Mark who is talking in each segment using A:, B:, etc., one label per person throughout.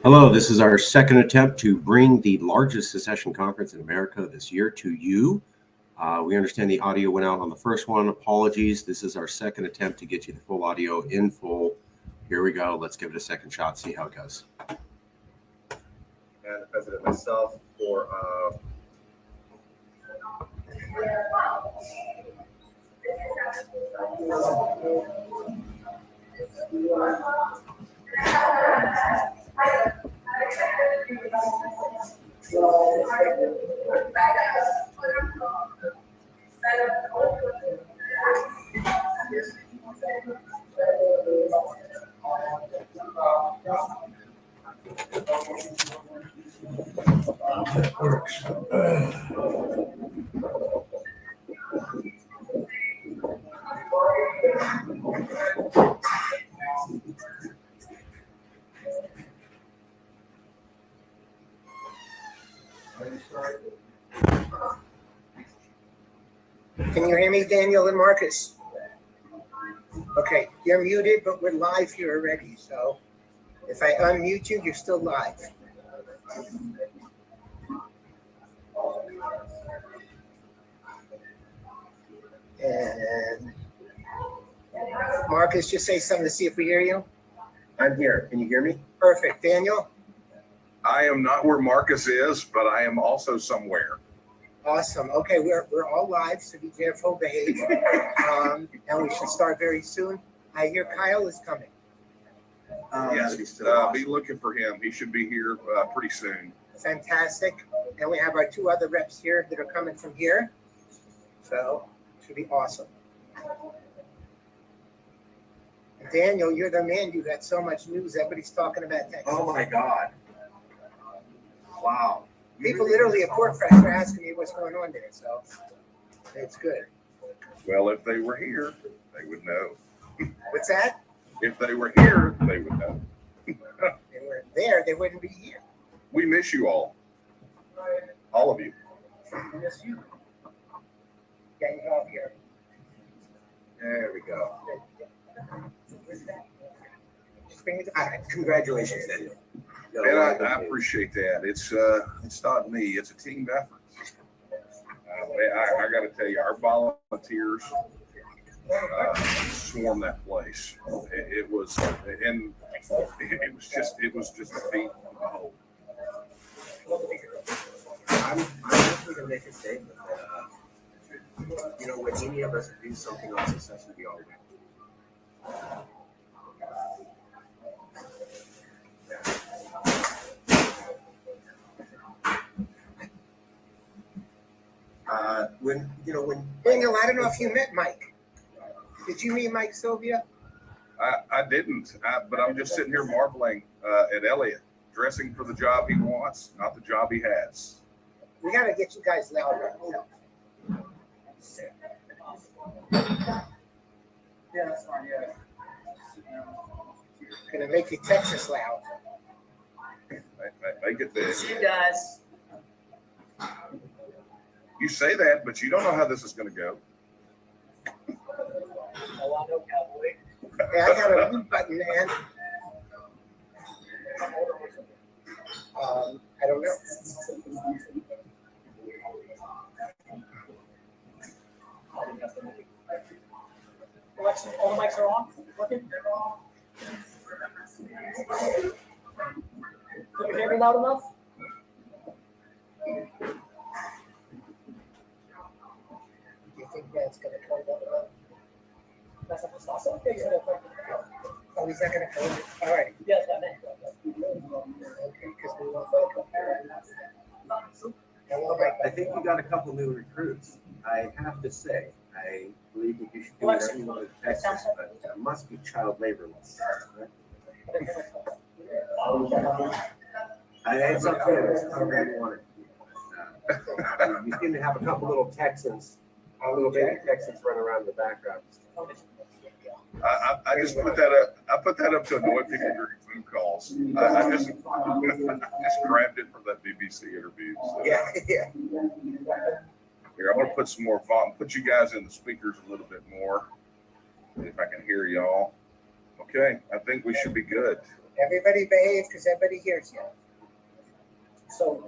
A: Hello, this is our second attempt to bring the largest secession conference in America this year to you. We understand the audio went out on the first one. Apologies. This is our second attempt to get you the full audio in full. Here we go. Let's give it a second shot, see how it goes.
B: And the president myself for
A: That works.
C: Can you hear me, Daniel and Marcus? Okay, you're muted, but we're live here already. So if I unmute you, you're still live. And Marcus, just say something to see if we hear you.
B: I'm here. Can you hear me?
C: Perfect. Daniel?
D: I am not where Marcus is, but I am also somewhere.
C: Awesome. Okay, we're all live, so be careful, behave. And we should start very soon. I hear Kyle is coming.
D: Yes, be looking for him. He should be here pretty soon.
C: Fantastic. And we have our two other reps here that are coming from here. So should be awesome. Daniel, you're the man. You got so much news. Everybody's talking about Texas.
B: Oh my God. Wow.
C: People literally at PORCFEST are asking me what's going on there. So it's good.
D: Well, if they were here, they would know.
C: What's that?
D: If they were here, they would know.
C: They weren't there. They wouldn't be here.
D: We miss you all. All of you.
C: Miss you. Getting off here.
B: There we go.
C: Just bring it.
B: All right. Congratulations, Daniel.
D: And I appreciate that. It's not me. It's a team effort. I got to tell you, our volunteers swarmed that place. It was just a feat of the whole.
B: I'm definitely gonna make a statement that when any of us do something on secession, we all win. When
C: Daniel, I don't know if you met Mike. Did you meet Mike Sylvia?
D: I didn't, but I'm just sitting here marveling at Elliot, dressing for the job he wants, not the job he has.
C: We got to get you guys louder.
E: Yeah, that's fine. Yeah.
C: Gonna make you Texas loud.
D: Make it big.
E: You guys.
D: You say that, but you don't know how this is going to go.
E: Oh, I know, cowboy.
C: Hey, I got a mute button, man. I don't know.
E: Alexa, all the mics are on? Working? Can you hear me loud enough?
C: Do you think that's gonna come down?
E: That's not the sauce. Okay, so that's right.
C: Oh, he's not gonna come. All right.
E: Yes, that man.
C: Okay, because we want to.
B: I think you got a couple new recruits. I have to say, I believe that you should do whatever you want in Texas, but it must be child labor laws. It's up to you. It's however you want it. You seem to have a couple little Texans, little baby Texans running around in the background.
D: I just put that up. I put that up to annoy people during Zoom calls. I just grabbed it from that BBC interview. So.
C: Yeah.
D: Here, I'm gonna put some more volume. Put you guys in the speakers a little bit more. If I can hear y'all. Okay, I think we should be good.
C: Everybody behave because everybody hears you.
E: So,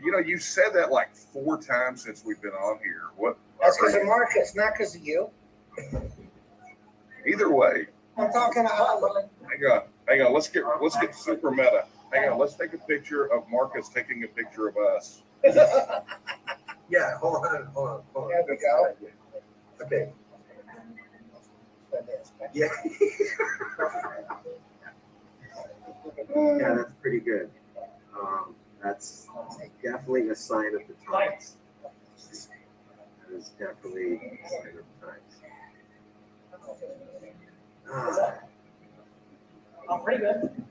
D: You know, you said that like 4 times since we've been on here. What?
C: That's because of Marcus, not because of you.
D: Either way,
C: I'm talking about.
D: hang on. Let's get super meta. Hang on. Let's take a picture of Marcus taking a picture of us.
B: Yeah, hold on.
C: There we go.
B: Okay, yeah. Yeah, that's pretty good. That's definitely a sign of the times. That is definitely a sign of the times.
E: I'm pretty good.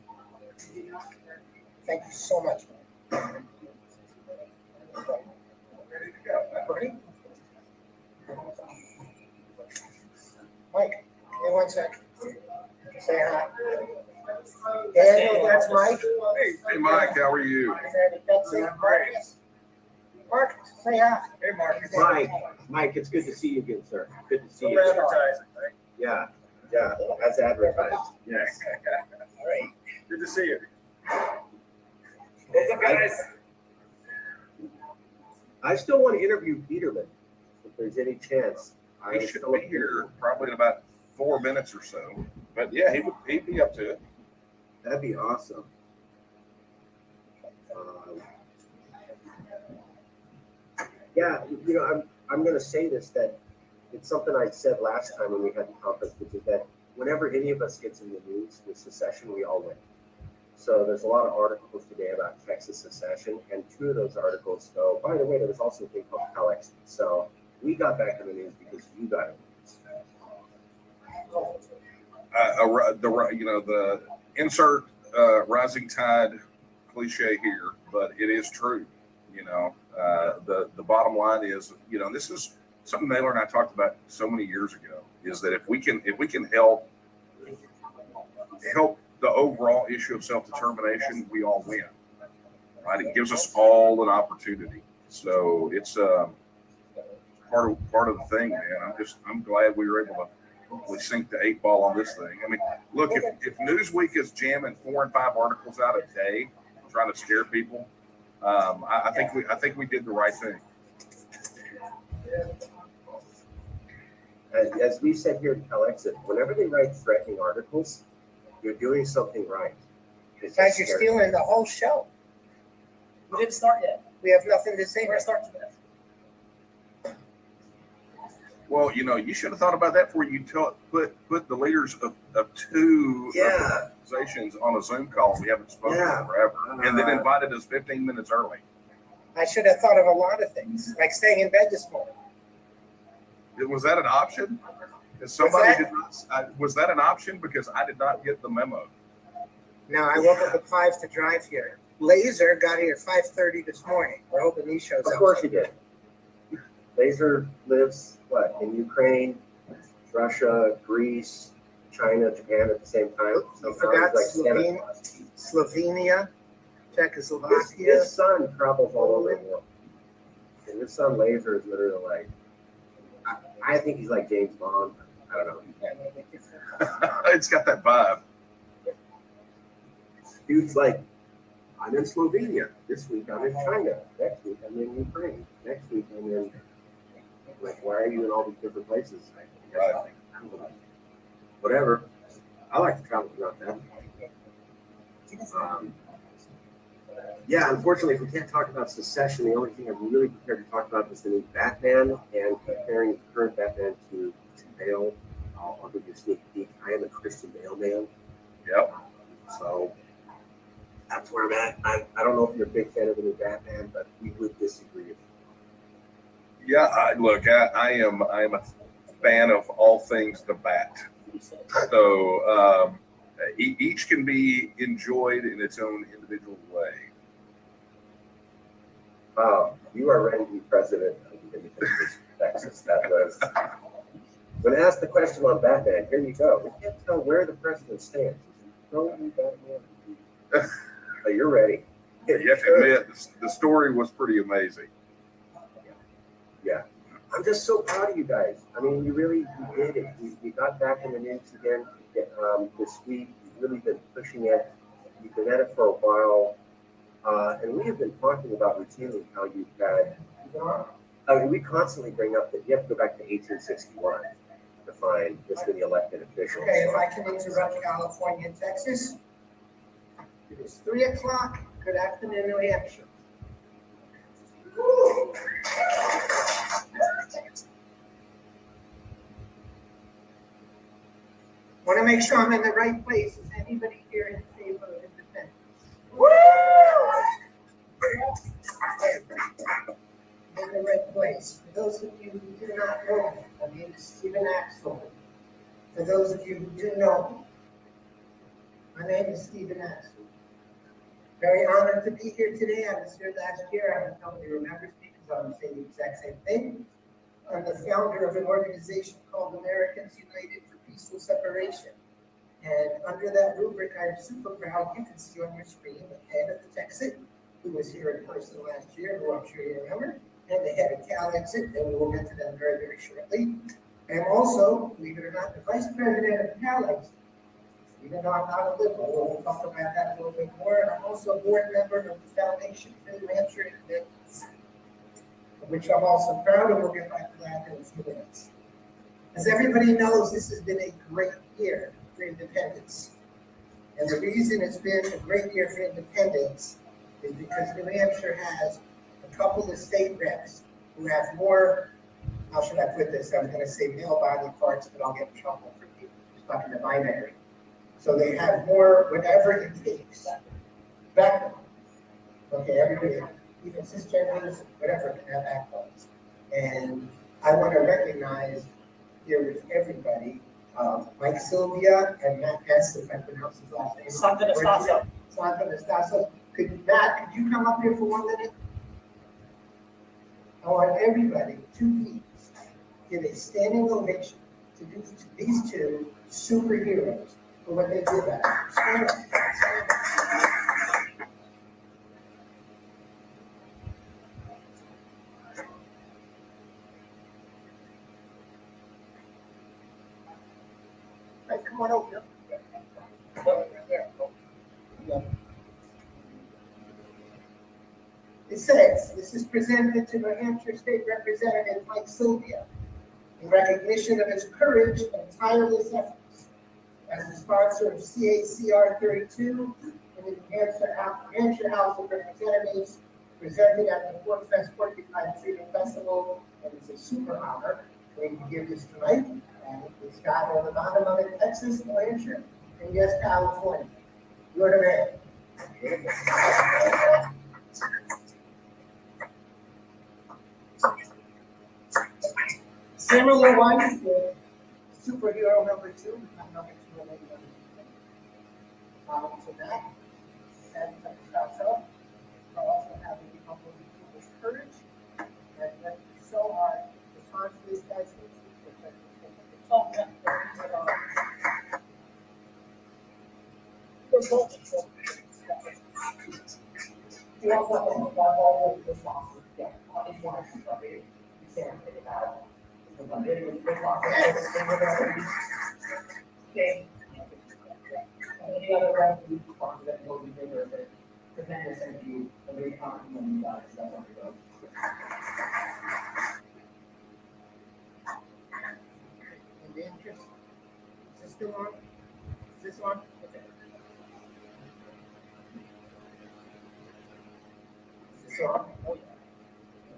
C: Thank you so much.
D: Ready to go.
C: Ready? Mike, give me 1 sec. Say hi. Daniel, that's Mike.
D: Hey, Mike, how are you?
C: That's Marcus. Marcus, say hi.
B: Hey, Marcus. Mike, it's good to see you again, sir. Good to see you.
E: Advertising, right?
B: Yeah, that's advertised. Yes.
C: All right.
D: Good to see you.
B: What's up, guys? I still want to interview Biederman, if there's any chance.
D: He should be here probably in about 4 minutes or so. But yeah, he'd be up to it.
B: That'd be awesome. Yeah, you know, I'm going to say this, that it's something I said last time when we had the conference, which is that whenever any of us gets in the news with secession, we all win. So there's a lot of articles today about Texas secession, and 2 of those articles go, by the way, there was also a thing called Calexit. So we got back in the news because you got in the news. The insert rising tide cliche here, but it is true. The bottom line is, this is something Naylor and I talked about so many years ago, is that if we can help the overall issue of self-determination, we all win, right? It gives us all an opportunity. So it's part of the thing, man. I'm glad we were able to hopefully sink the 8 ball on this thing. I mean, look, if Newsweek is jamming 4 and 5 articles out a day, trying to scare people, I think we did the right thing. As we said here at Calexit, whenever they write threatening articles, you're doing something right.
C: Guys, you're stealing the whole show.
E: We didn't start yet.
C: We have nothing to say.
E: We're gonna start today.
D: Well, you should have thought about that before you put the leaders of 2 organizations on a Zoom call. We haven't spoken in forever, and then invited us 15 minutes early.
C: I should have thought of a lot of things, like staying in bed this morning.
D: Was that an option? Was that an option? Because I did not get the memo.
C: No, I woke up at 5 to drive here. Laser got here at 5:30 this morning. We're hoping he shows up.
B: Of course he did. Laser lives, in Ukraine, Russia, Greece, China, Japan at the same time.
C: You forgot Slovenia, Czechoslovakia.
B: His son travels all over the world. And his son Laser is literally like, I think he's like James Bond. I don't know.
D: It's got that vibe.
B: Dude's like, I'm in Slovenia. This week I'm in China. Next week I'm in Ukraine. Next week I'm in, why are you in all these different places?
D: Right.
B: Whatever. I like to travel throughout that. Unfortunately, if we can't talk about secession, the only thing I'm really prepared to talk about is the new Batman and comparing the current Batman to Bale. I'll give you a sneak peek. I am a Christian Bale man.
D: Yep.
B: So that's where I'm at. I don't know if you're a big fan of the new Batman, but we would disagree.
D: Yeah, I am a fan of all things the Bat. So each can be enjoyed in its own individual way.
B: You are ready to be president of the Independent of Texas. That was. When asked the question on Batman, here you go. We can't tell where the president stands. No, Batman. But you're ready.
D: You have to admit, the story was pretty amazing.
B: Yeah. I'm just so proud of you guys. I mean, you did it. You got back in the news again this week. You've really been pushing it.
A: You've been at it for a while, and we have been talking about routinely how you've had. We constantly bring up that you have to go back to 1861 to find this many elected officials.
C: Okay, if I can interrupt California and Texas. It is 3 o'clock. Good afternoon, New Hampshire. Want to make sure I'm in the right place. Is anybody here in favor of independence? In the right place. For those of you who do not know me, my name is Stephen Axel. For those of you who do know me, my name is Stephen Axel. Very honored to be here today. I was here last year. I don't know if you remember me because I'm saying the exact same thing. I'm the founder of an organization called Americans United for Peaceful Separation. And under that rubric, I'm super proud. You can see on your screen the head of the Texit, who was here in person last year, who I'm sure you remember, and the head of Calexit, and we will get to them very, very shortly. And also, believe it or not, the vice president of Calexit. Even though I'm not a liberal, we'll talk about that a little bit more. And I'm also a board member of the Foundation for New Hampshire Independence, of which I'm also proud, and we'll get back to that in a few minutes. As everybody knows, this has been a great year for independence. And the reason it's been a great year for independence is because New Hampshire has a couple of state reps who have more, how should I put this? I'm going to say mail body parts, but I'll get in trouble for people talking to binary. So they have more, whatever it takes. Backbone. Okay, everybody, even cisgenders, whatever, can have backbones. And I want to recognize here with everybody, Mike Sylvia and Matt S, if I pronounce his last name. Santanestaso. Matt, could you come up here for 1 minute? I want everybody, 2 peeps, give a standing ovation to these two superheroes for what they did back. Stand up. Hey, come on over. It says, this is presented to New Hampshire State Representative Mike Sylvia in recognition of his courage and tireless efforts as the sponsor of CACR 32 in the New Hampshire House of Representatives, presented at the PORCFEST Porcupine Freedom Festival. And it's a super honor for me to give this tonight. And it's got on the bottom of it, Texas, New Hampshire, and yes, California. You're the man. Similar one, the superhero number 2, not number 2, number 2. To that, and also have a couple of people's courage, and that is so hard to sponsor this guy's you also have all of the responses. Yeah, if you want to somebody, you can't get it out. Okay. Any other revenue that will be bigger than tremendous energy of the economy when you guys that want to go. In the interest, is this still on? Is this on? Okay. Is this on? Oh, yeah.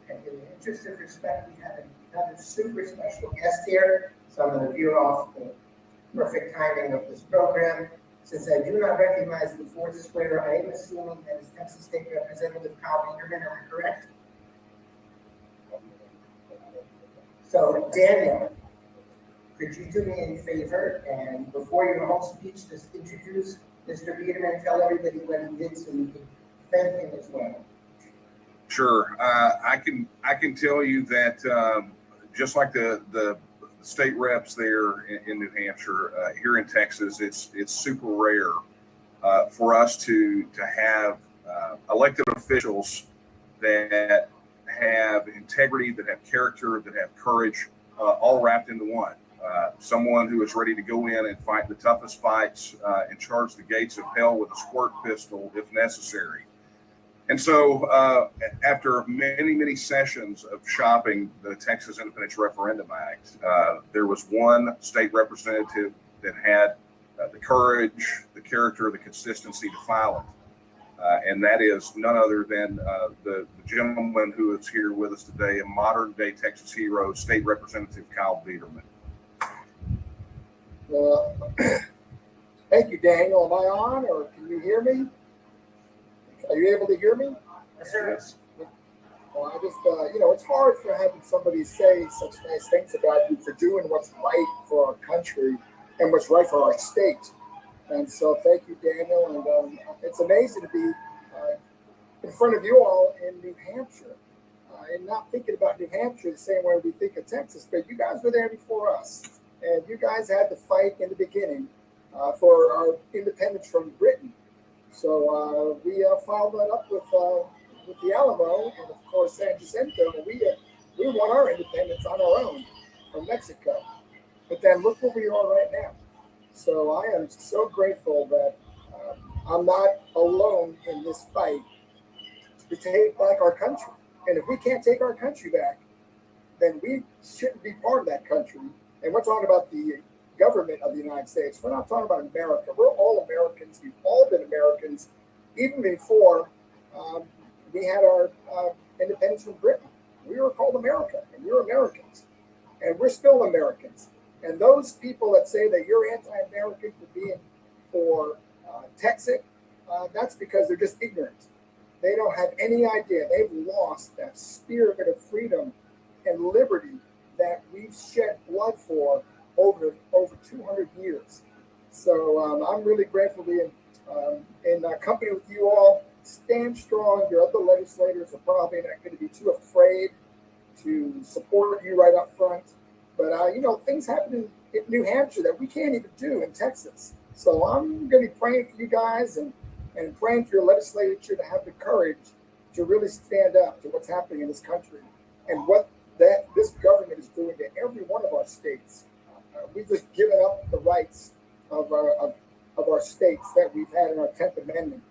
C: Okay, in the interest of respect, we have another super special guest here, so I'm going to veer off the perfect timing of this program. Since I do not recognize the fourth square, I am assuming that is Texas State Representative Biederman, am I correct? So, Daniel, could you do me a favor, and before your whole speech, just introduce Mr. Biederman, tell everybody what he did so we can thank him as well.
B: Sure. I can tell you that just like the state reps there in New Hampshire, here in Texas, it's super rare for us to have elected officials that have integrity, that have character, that have courage, all wrapped into one. someone who is ready to go in and fight the toughest fights and charge the gates of hell with a squirt pistol if necessary. And so after many, many sessions of shopping the Texas Independence Referendum Act, there was one state representative that had the courage, the character, the consistency to file it. And that is none other than the gentleman who is here with us today, a modern day Texas hero, State Representative Kyle Biederman.
F: Thank you, Daniel. Am I on, or can you hear me? Are you able to hear me?
E: Yes, sir.
F: Well, I just, it's hard for having somebody say such nice things about you for doing what's right for our country and what's right for our state. And so thank you, Daniel. And it's amazing to be in front of you all in New Hampshire and not thinking about New Hampshire the same way we think of Texas, but you guys were there before us. And you guys had to fight in the beginning for our independence from Britain. So we followed that up with the Alamo and, of course, San Jacinto. And we won our independence on our own from Mexico. But then look where we are right now. So I am so grateful that I'm not alone in this fight to take back our country. And if we can't take our country back, then we shouldn't be part of that country. And we're talking about the government of the United States. We're not talking about America. We're all Americans. We've all been Americans, even before we had our independence from Britain. We were called America, and we were Americans. And we're still Americans. And those people that say that you're anti-American for being for Texit, that's because they're just ignorant. They don't have any idea. They've lost that spirit of freedom and liberty that we've shed blood for over 200 years. So I'm really grateful to be in company with you all. Stand strong. Your other legislators are probably not going to be too afraid to support you right up front. But, things happen in New Hampshire that we can't even do in Texas. So I'm going to be praying for you guys and praying for your legislature to have the courage to really stand up to what's happening in this country and what this government is doing to every one of our states. We've just given up the rights of our states that we've had in our 10th Amendment.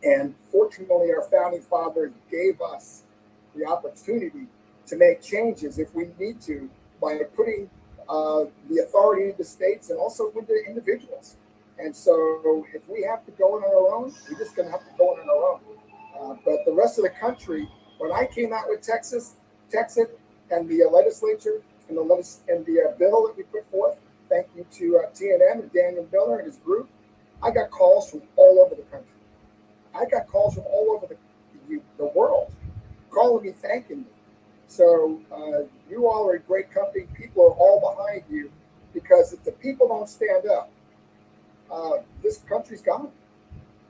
F: And fortunately, our founding fathers gave us the opportunity to make changes if we need to by putting the authority into states and also into individuals. And so if we have to go in on our own, we're just going to have to go in on our own. But the rest of the country, when I came out with Texit and the legislature and the bill that we put forth, thank you to TNM and Daniel Miller and his group, I got calls from all over the country. I got calls from all over the world calling me, thanking me. So you all are a great company. People are all behind you because if the people don't stand up, this country's gone.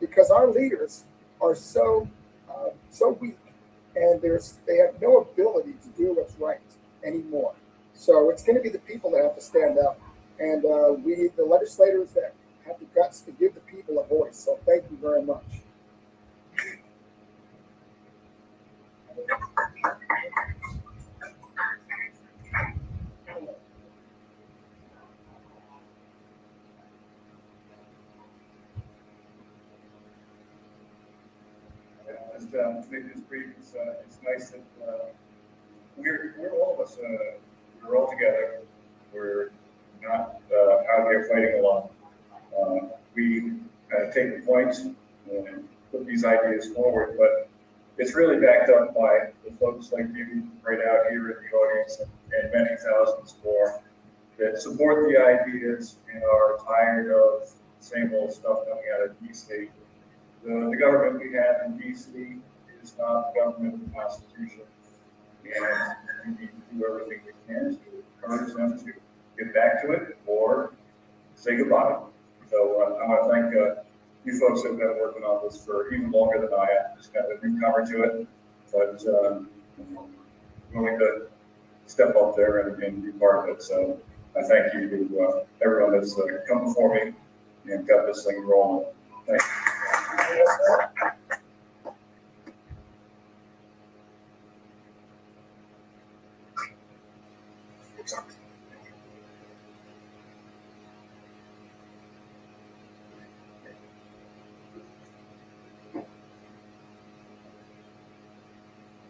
F: Because our leaders are so weak, and they have no ability to do what's right anymore. So it's going to be the people that have to stand up, and we need the legislators that have the guts to give the people a voice. So thank you very much.
G: Just to make this brief, it's nice that we're all of us, we're all together. We're not out here fighting alone. We take the points and put these ideas forward, but it's really backed up by the folks like you right out here in the audience and many thousands more that support the ideas and are tired of the same old stuff coming out of D.C. The government we have in D.C. is not the government of the Constitution, and we need to do everything we can to encourage them to get back to it or say goodbye. So I want to thank you folks that have been working on this for even longer than I am. Just kind of a newcomer to it, but willing to step up there and be part of it. So I thank you to everyone that's come before me and got this thing rolling. Thank you.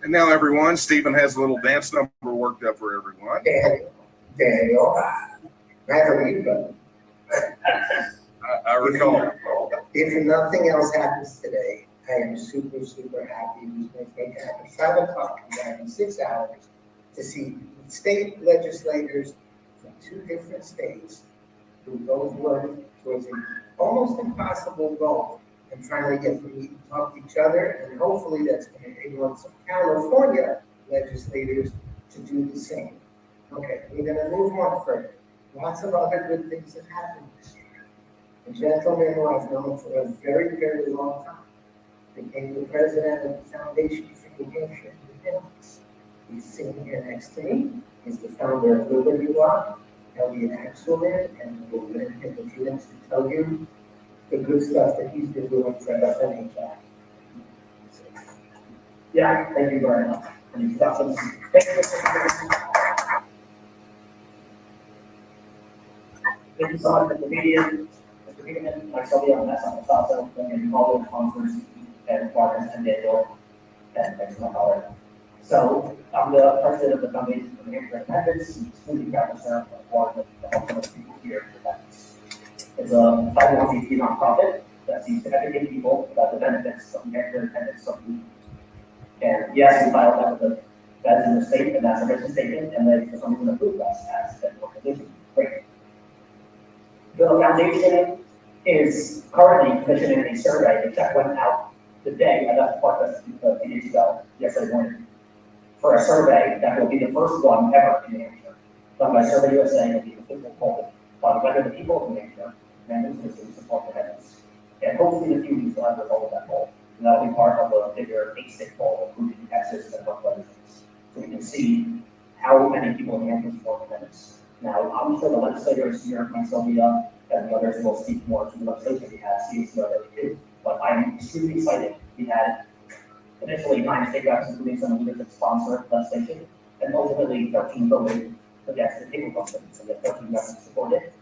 B: And now, everyone, Stephen has a little dance number worked up for everyone.
C: Daniel, nice to meet you.
B: I recall.
C: If nothing else happens today, I am super, super happy. We're going to make it happen. 7 o'clock, I'm having 6 hours to see state legislators from 2 different states who both work towards an almost impossible goal and finally get to meet and talk to each other. And hopefully that's going to enable some California legislators to do the same. Okay, we're going to move on further. Lots of other good things have happened this year. A gentleman who I've known for a very, very long time became the president of the Foundation for New Hampshire Independence. He's sitting here next to me. He's the founder of Liberty Law, Elliot Axelman, and we'll let him a few minutes to tell you the good stuff that he's been doing for us at NHI.
E: Yeah, thank you very much. Thank you so much for the meeting. Mr. Biederman, Mike Sylvia, and that's on the top of the and all the sponsors and partners and Daniel. And thanks to my colleague. So I'm the president of the Foundation for New Hampshire Independence, excluding Calexit, one of the most people here for that. It's a 501c3 nonprofit that seeks to educate people about the benefits of New Hampshire independence. And yes, we filed that with the feds in the state, and that's a mission statement, and then for some reason approved us as an organization. Great. The foundation is currently commissioning a survey. The check went out the day I left PORCFEST 2 days ago, yesterday morning, for a survey that will be the first one ever in New Hampshire, done by Survey USA and the official poll on whether the people of New Hampshire and businesses support the benefits. And hopefully in a few weeks we'll have the result of that poll. And that'll be part of a bigger 8-state poll, including Texas and what others. So we can see how many people in New Hampshire support the benefits. Now, I'm sure the legislators here, Mike Sylvia, and the others will speak more to the legislation we have, see what they do. But I'm extremely excited. We had initially 9 state reps, including some leadership sponsor legislation, and ultimately 13 voted against the table motion, so that 13 reps supported.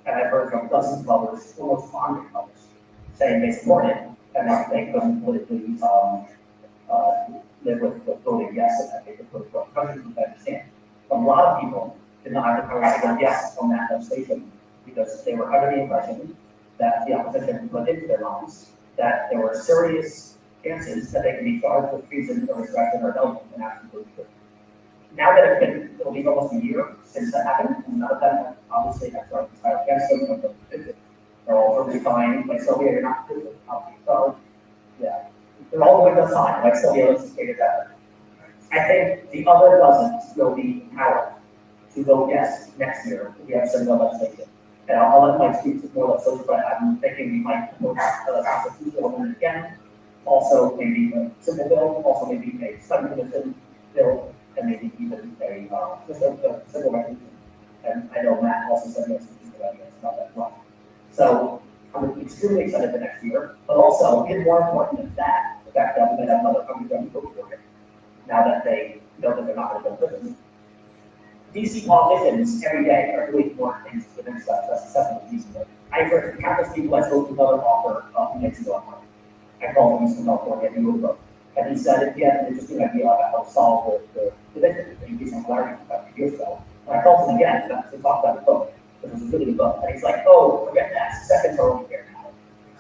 E: And I've heard from dozens of others, almost 100 others, saying they support it, and that they couldn't politically live with voting yes, and that they could vote for the country to understand. A lot of people did not have the courage to vote yes on that legislation because they were under the impression that the opposition put into their minds that there were serious chances that they could be charged with treason or insurrection or rebellion and actually true. Now that it'll be almost a year since that happened, and none of them obviously have charged against them, but they're all perfectly fine. Like Sylvia, you're not charged. Yeah. They're all going to sign, like Sylvia, let's just figure that out. I think the other dozens will be empowered to vote yes next year if we have similar legislation. And I'll let Mike speak to more legislation, but I'm thinking we might vote the constitutional amendment again. Also, maybe a simple bill, also maybe a study commission bill, and maybe even just a civil resolution. And I know Matt also said yes, about that as well. So I'm extremely excited for next year, but also, even more important than that, the fact that we might have another country going to vote for it now that they know that they're not going to go to prison. DC politicians every day are doing more things to prevent stuff that's acceptable to DC. I've heard countless people I spoke to another author a few minutes ago. I called him from California, he wrote a book. And he said if he had an interesting idea about how to solve the division, and he did some clarity about 2 years ago. And I called him again to talk about the book, because it was a really good book. And he's like, oh, forget that, second term here now.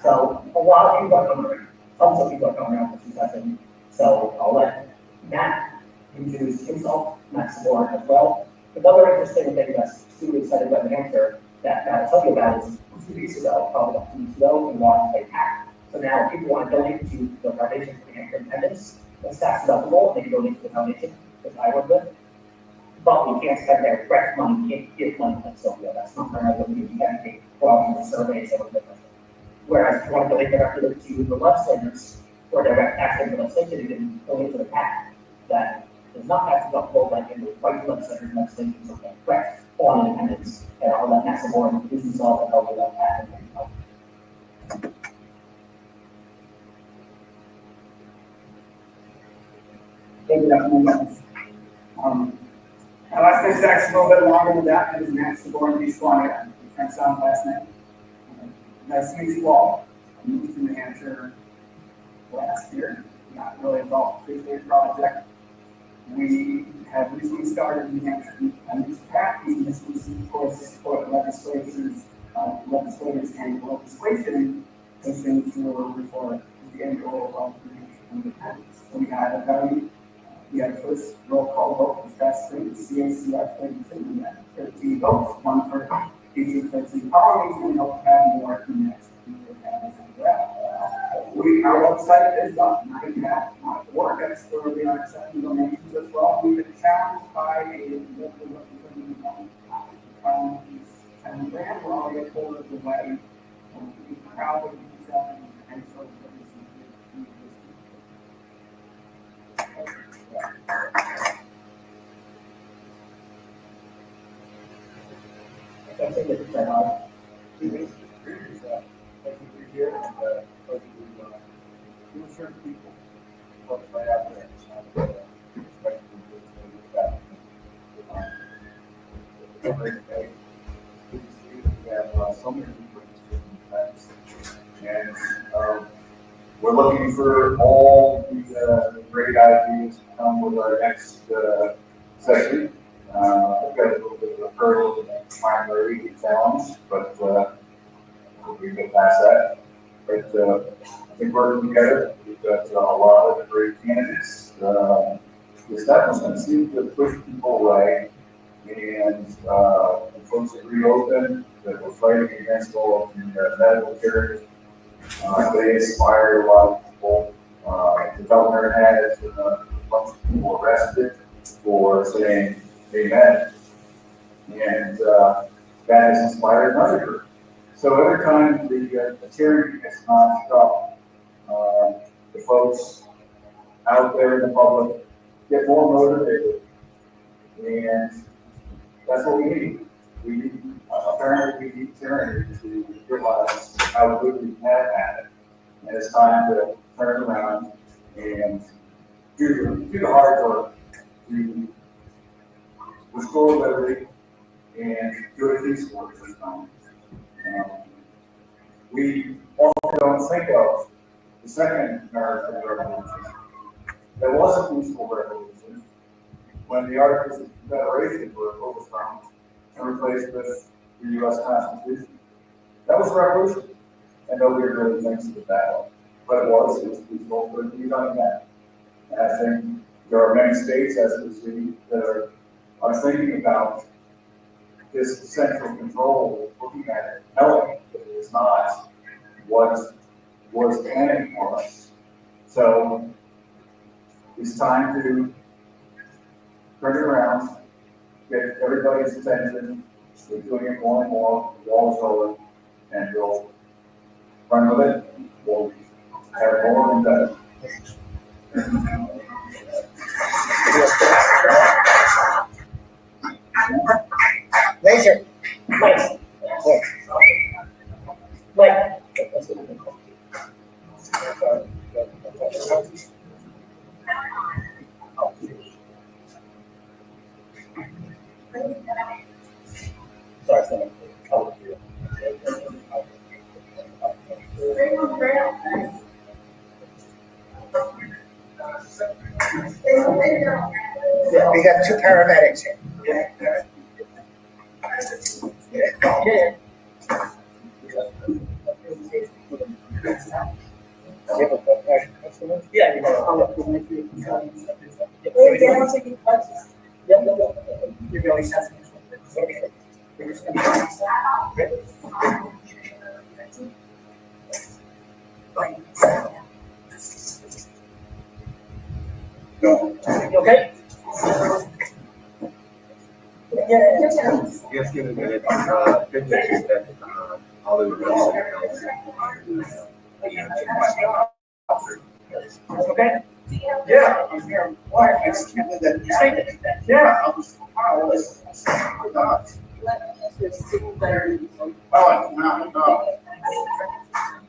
E: So a lot of people are coming around, tons of people are coming around for secession. So I'll let Matt introduce himself, Matt Sabor as well. Another interesting thing that's super excited about New Hampshire that Matt will tell you about is 2 weeks ago, probably about 2 weeks ago, we launched a PAC. So now if people want to donate to the Foundation for New Hampshire Independence, it's tax deductible, they can donate to the foundation, which I work with. But we can't spend their direct money, we can't give money to Sylvia. That's not very good. We can't pay for all these surveys and everything. Whereas if you want to donate directly to the legislators or direct action to the legislature, you can donate to the PAC that is not tax deductible, but in the right legislators and legislations are correct on independence. And I'll let Matt Sabor introduce himself and help with that PAC.
H: Thank you, Dr. Mendes. My last name's actually a little bit longer than that. It is Matt Sabor in East Florida. That's my last name. Nice to meet you all. I moved to New Hampshire last year. Not really involved in the project. We have recently started in Hampshire a new track, and this was, of course, to support legislators and legislation pushing through for the end goal of the Hampshire independence. So we had a first roll call vote this past spring, the CACR 32, we had 13 votes, one for each of the 13 colonies, and we hope to have more in the next year. Our website is up, now you have work, that's where we are accepting donations as well. We've been challenged by a local representative from 10 grand, we're already a quarter of the way. We're proud of these and so
G: Thank you for here and to certain people, folks right out there. We have so many people and we're looking for all the great ideas to come with our next session. I've got a little bit of a hurdle in the primary challenge, but we get past that. But I think working together, we've got a lot of great candidates. The establishment seems to push people away, and the folks that reopen, that we're fighting against all of the medical care, they inspire a lot of people. The governor has a bunch of people arrested for saying amen, and that has inspired another group. So every time the tyranny has not stopped, the folks out there in the public get more motivated, and that's what we need. We need, apparently we need tyranny to realize how good we have had it. And it's time to turn around and do the hard work to restore liberty and do it peacefully this time. We often don't think of the second American Revolution. There was a peaceful revolution when the Articles of Confederation were overthrown and replaced with the U.S. Constitution. That was a revolution, and nobody really thinks of it that way. But it was peaceful, but it can be done again. And I think there are many states, as we see, that are thinking about this central control, looking at it, knowing that it is not what was planning for us. So it's time to turn it around, get everybody's attention. We're doing it more and more, the wall's rolling, and we'll run with it. We'll have more and better.
C: Laser.
E: Mike. Mike. Sorry, someone.
C: We got two paramedics here.
E: Yeah, you're really sensitive. Okay?
A: Yes, give it a minute. Good news is that all the
E: Okay?
G: Yeah, I'm here. Why? I just can't believe that. Yeah, I was powerless. Oh, no.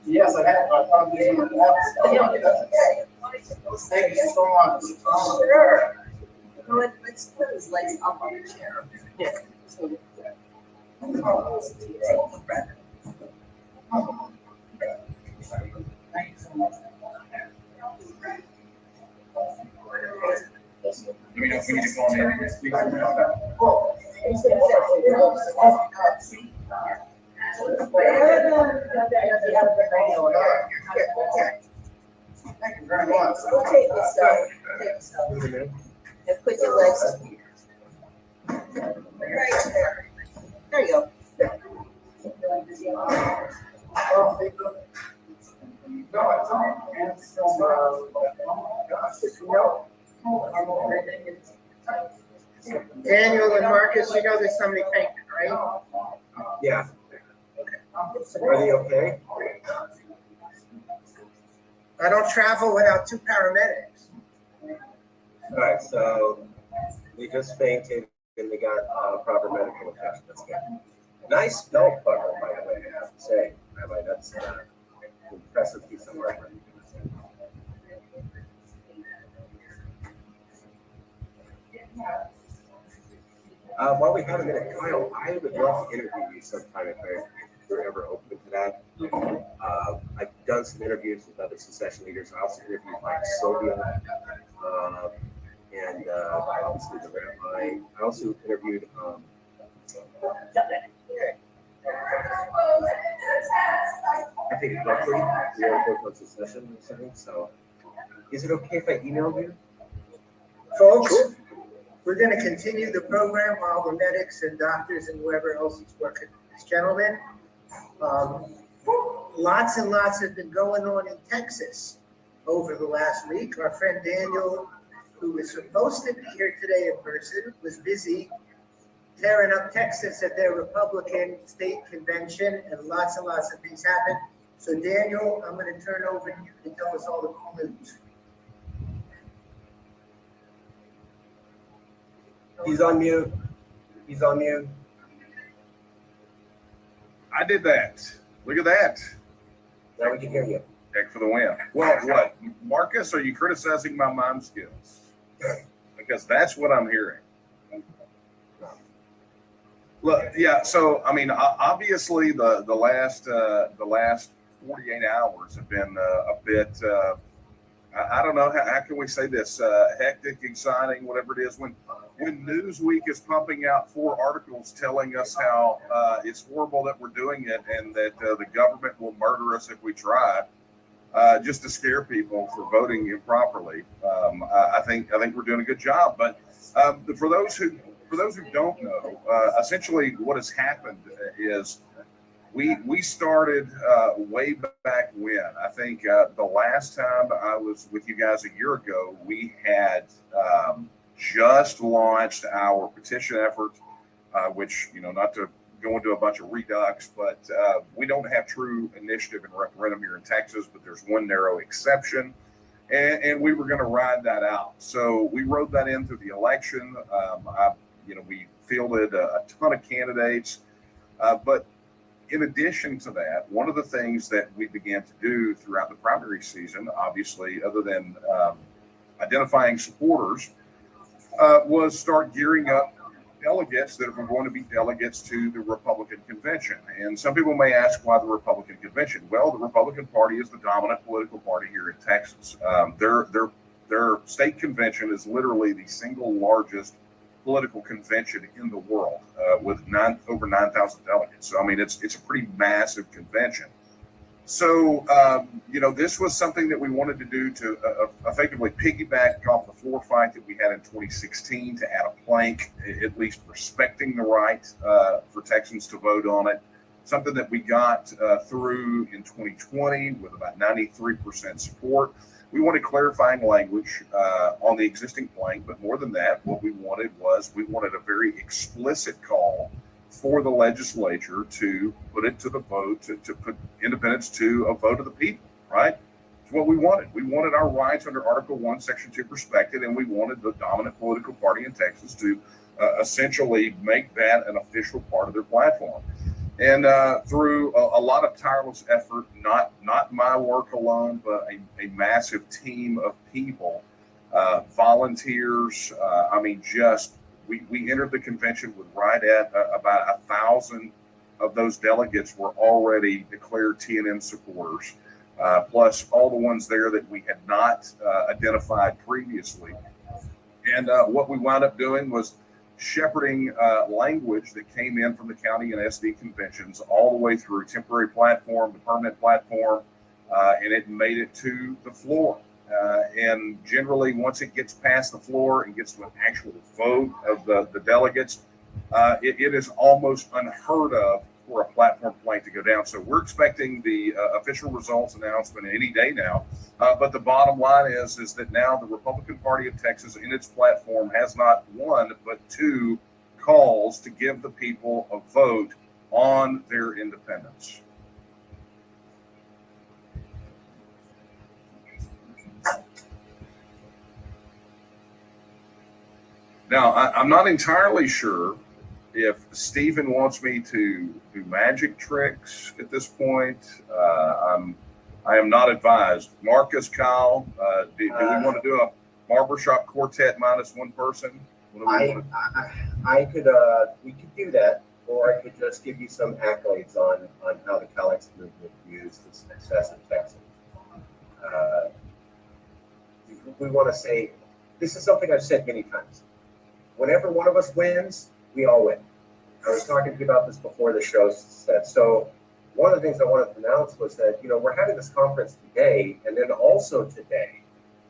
G: Yes, I have. I thought these were Thank you so much.
C: Sure. Let's put his legs up on the chair.
E: Yeah.
C: Thank you so much.
B: You
G: Can you just call me and speak to me about that?
C: Oh,
F: Thank you very much.
C: We'll take this down. Take this down. And put your legs up here. Right there. There you go.
F: No, it's all. And so, gosh, you know.
C: Daniel and Marcus, you know there's somebody fainting, right?
A: Yeah. Are they okay?
C: I don't travel without 2 paramedics.
A: All right, so they just fainted and they got proper medical attention. That's good. Nice belt buckle, by the way, I have to say. That's an impressive piece of work. While we have a minute, Kyle, I would love to interview you sometime if you're ever open to that. I've done some interviews with other secession leaders. I also interviewed Mike Sylvia, and obviously the rabbi. I also interviewed. I think roughly the airport on secession or something. So, is it okay if I email you?
C: Folks, we're going to continue the program while the medics and doctors and whoever else is working. This gentleman, lots and lots have been going on in Texas over the last week. Our friend Daniel, who was supposed to be here today in person, was busy tearing up Texas at their Republican state convention, and lots of things happened. So Daniel, I'm going to turn it over to you to tell us all the cool news.
A: He's on mute. He's on mute.
B: I did that. Look at that.
A: Now we can hear you.
B: Heck for the win. Well, what, Marcus, are you criticizing my mime skills? Because that's what I'm hearing. Look, yeah. So, I mean, obviously, the last 48 hours have been a bit. I don't know how can we say this, hectic, exciting, whatever it is. When Newsweek is pumping out 4 articles telling us how it's horrible that we're doing it and that the government will murder us if we try, just to scare people for voting improperly. I think we're doing a good job. But for those who don't know, essentially what has happened is we started way back when. I think the last time I was with you guys a year ago, we had just launched our petition effort, which, not to go into a bunch of redux, but we don't have true initiative and referendum here in Texas, but there's one narrow exception. And we were going to ride that out. So we rode that in through the election. We fielded a ton of candidates, but in addition to that, one of the things that we began to do throughout the primary season, obviously, other than identifying supporters, was start gearing up delegates that were going to be delegates to the Republican convention. And some people may ask why the Republican convention. Well, the Republican Party is the dominant political party here in Texas. Their state convention is literally the single largest political convention in the world, with over 9,000 delegates. So, I mean, it's a pretty massive convention. So, this was something that we wanted to do to effectively piggyback off the floor fight that we had in 2016 to add a plank, at least respecting the right for Texans to vote on it. Something that we got through in 2020 with about 93% support. We wanted clarifying language on the existing plank, but more than that, what we wanted a very explicit call for the legislature to put it to the vote, to put independence to a vote of the people, right? It's what we wanted. We wanted our rights under Article 1, Section 2 respected, and we wanted the dominant political party in Texas to essentially make that an official part of their platform. And through a lot of tireless effort, not my work alone, but a massive team of people, volunteers. We entered the convention with right at about 1,000 of those delegates were already declared TNM supporters, plus all the ones there that we had not identified previously. And what we wound up doing was shepherding language that came in from the county and SD conventions all the way through temporary platform to permanent platform, and it made it to the floor. And generally, once it gets past the floor and gets to an actual vote of the delegates, it is almost unheard of for a platform complaint to go down. So we're expecting the official results announcement any day now. But the bottom line is that now the Republican Party of Texas in its platform has not one, but two calls to give the people a vote on their independence. Now, I'm not entirely sure if Stephen wants me to do magic tricks at this point. I am not advised. Marcus, Kyle, do we want to do a barbershop quartet minus one person?
A: I could, we could do that, or I could just give you some accolades on how the Calexit movement views the success of Texas. We want to say, this is something I've said many times. Whenever one of us wins, we all win. I was talking to you about this before the show set. So one of the things I wanted to announce was that, we're having this conference today, and then also today,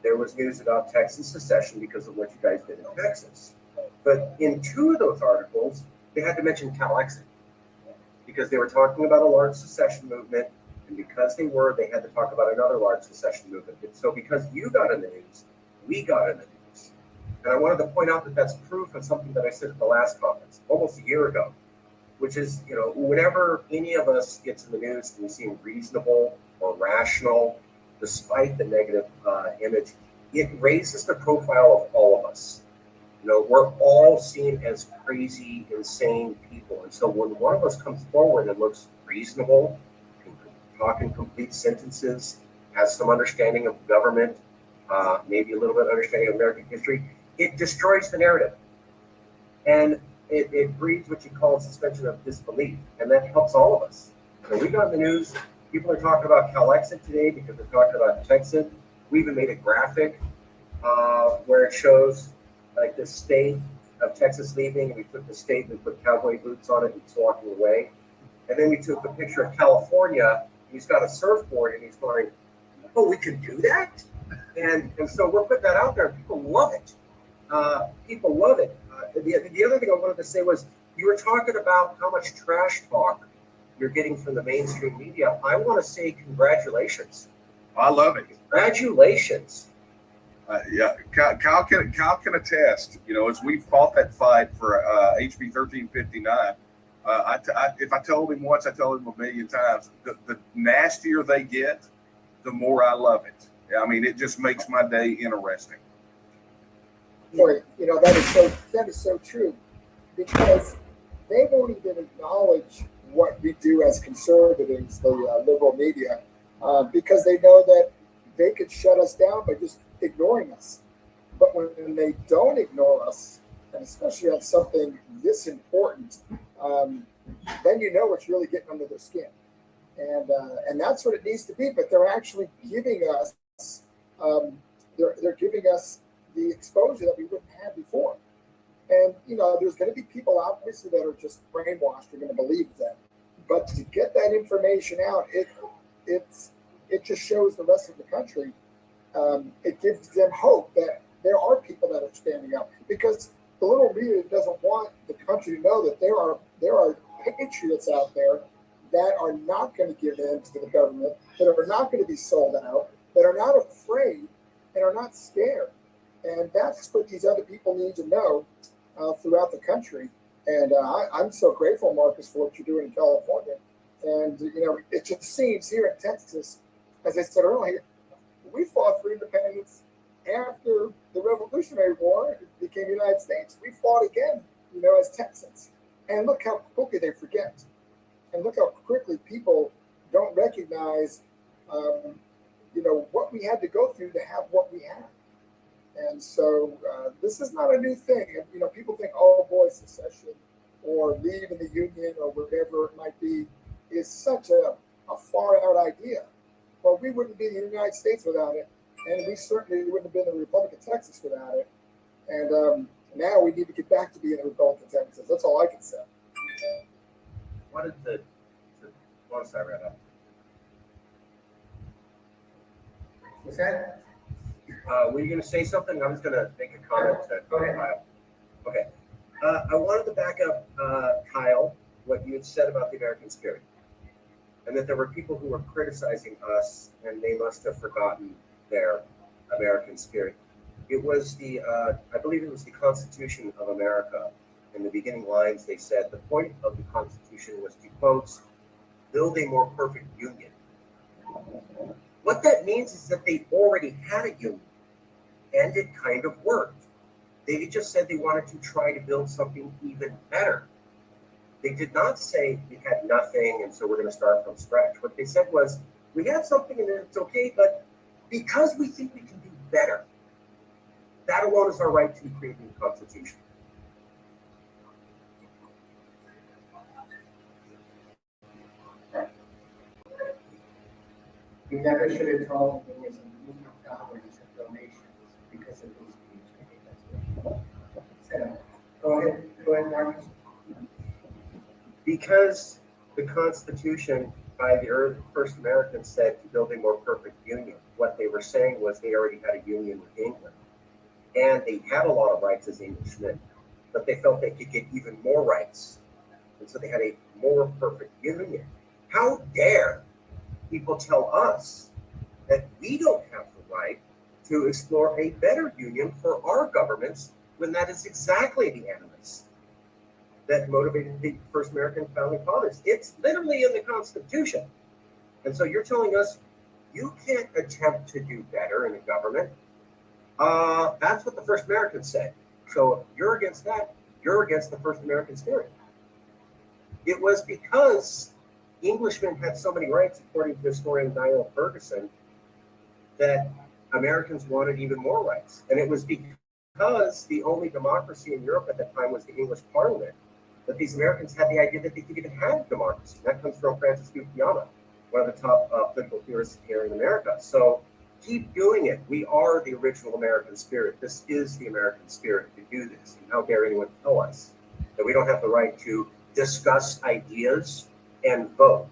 A: there was news about Texas secession because of what you guys did in Texas. But in two of those articles, they had to mention Calexit because they were talking about a large secession movement, and because they had to talk about another large secession movement. And so because you got in the news, we got in the news. And I wanted to point out that that's proof of something that I said at the last conference, almost a year ago, which is, whenever any of us gets in the news and we seem reasonable or rational, despite the negative image, it raises the profile of all of us. We're all seen as crazy, insane people. And so when one of us comes forward and looks reasonable, can talk in complete sentences, has some understanding of government, maybe a little bit of understanding of American history, it destroys the narrative. And it breeds what you call a suspension of disbelief. And that helps all of us. So we got in the news. People are talking about Calexit today because they're talking about Texit. We even made a graphic where it shows like the state of Texas leaving. And we took the state and we put cowboy boots on it and he's walking away. And then we took a picture of California. He's got a surfboard and he's going, oh, we can do that? And so we're putting that out there. People love it. People love it. The other thing I wanted to say was you were talking about how much trash talk you're getting from the mainstream media. I want to say congratulations.
B: I love it.
A: Congratulations.
B: Yeah, Kyle can attest. As we fought that fight for HB 1359, if I told him once, I told him a million times. The nastier they get, the more I love it. I mean, it just makes my day interesting.
F: Boy, that is so true, because they won't even acknowledge what we do as conservatives, the liberal media, because they know that they could shut us down by just ignoring us. But when they don't ignore us, and especially on something this important, then it's really getting under their skin, and that's what it needs to be. But they're actually giving us, they're giving us the exposure that we wouldn't have before. And, there's going to be people obviously that are just brainwashed, are going to believe them. But to get that information out, it just shows the rest of the country. It gives them hope that there are people that are standing up, because the little media doesn't want the country to know that there are patriots out there that are not going to give in to the government, that are not going to be sold out, that are not afraid and are not scared. And that's what these other people need to know throughout the country. And I'm so grateful, Marcus, for what you're doing in California. And, it just seems here in Texas, as I said earlier, we fought for independence after the Revolutionary War. It became the United States. We fought again, as Texans. And look how quickly they forget. And look how quickly people don't recognize, what we had to go through to have what we have. And so this is not a new thing. People think, oh boy, secession or leaving the Union or whatever it might be is such a far out idea. Well, we wouldn't be in the United States without it. And we certainly wouldn't have been the Republic of Texas without it. And now we need to get back to being a Republican Texas. That's all I can say.
I: What did the one side right up?
H: What's that?
I: Were you going to say something? I was going to make a comment.
H: Go ahead.
I: Kyle. Okay. I wanted to back up, Kyle, what you had said about the American spirit, and that there were people who were criticizing us, and they must have forgotten their American spirit. It was the, I believe it was the Constitution of America. In the beginning lines, they said the point of the Constitution was to, quote, build a more perfect union. What that means is that they already had a union, and it kind of worked. They just said they wanted to try to build something even better. They did not say we had nothing, and so we're going to start from scratch. What they said was, we have something and it's okay, but because we think we can do better, that alone is our right to create a new constitution.
H: You never should have told them there was a movement of dollars of donations because of those speech. So, go ahead, Marcus.
I: Because the Constitution by the first Americans said to build a more perfect union, what they were saying was they already had a union with England. And they had a lot of rights as Englishmen, but they felt they could get even more rights. And so they had a more perfect union. How dare people tell us that we don't have the right to explore a better union for our governments when that is exactly the animus that motivated the first American founding fathers? It's literally in the Constitution. And so you're telling us you can't attempt to do better in a government. That's what the first Americans said. So if you're against that, you're against the first American spirit. It was because Englishmen had so many rights, according to historian Niall Ferguson, that Americans wanted even more rights. And it was because the only democracy in Europe at that time was the English Parliament that these Americans had the idea that they could even have democracy. That comes from Francis Fukuyama, one of the top political theorists here in America. So keep doing it. We are the original American spirit. This is the American spirit to do this. And how dare anyone tell us that we don't have the right to discuss ideas and vote?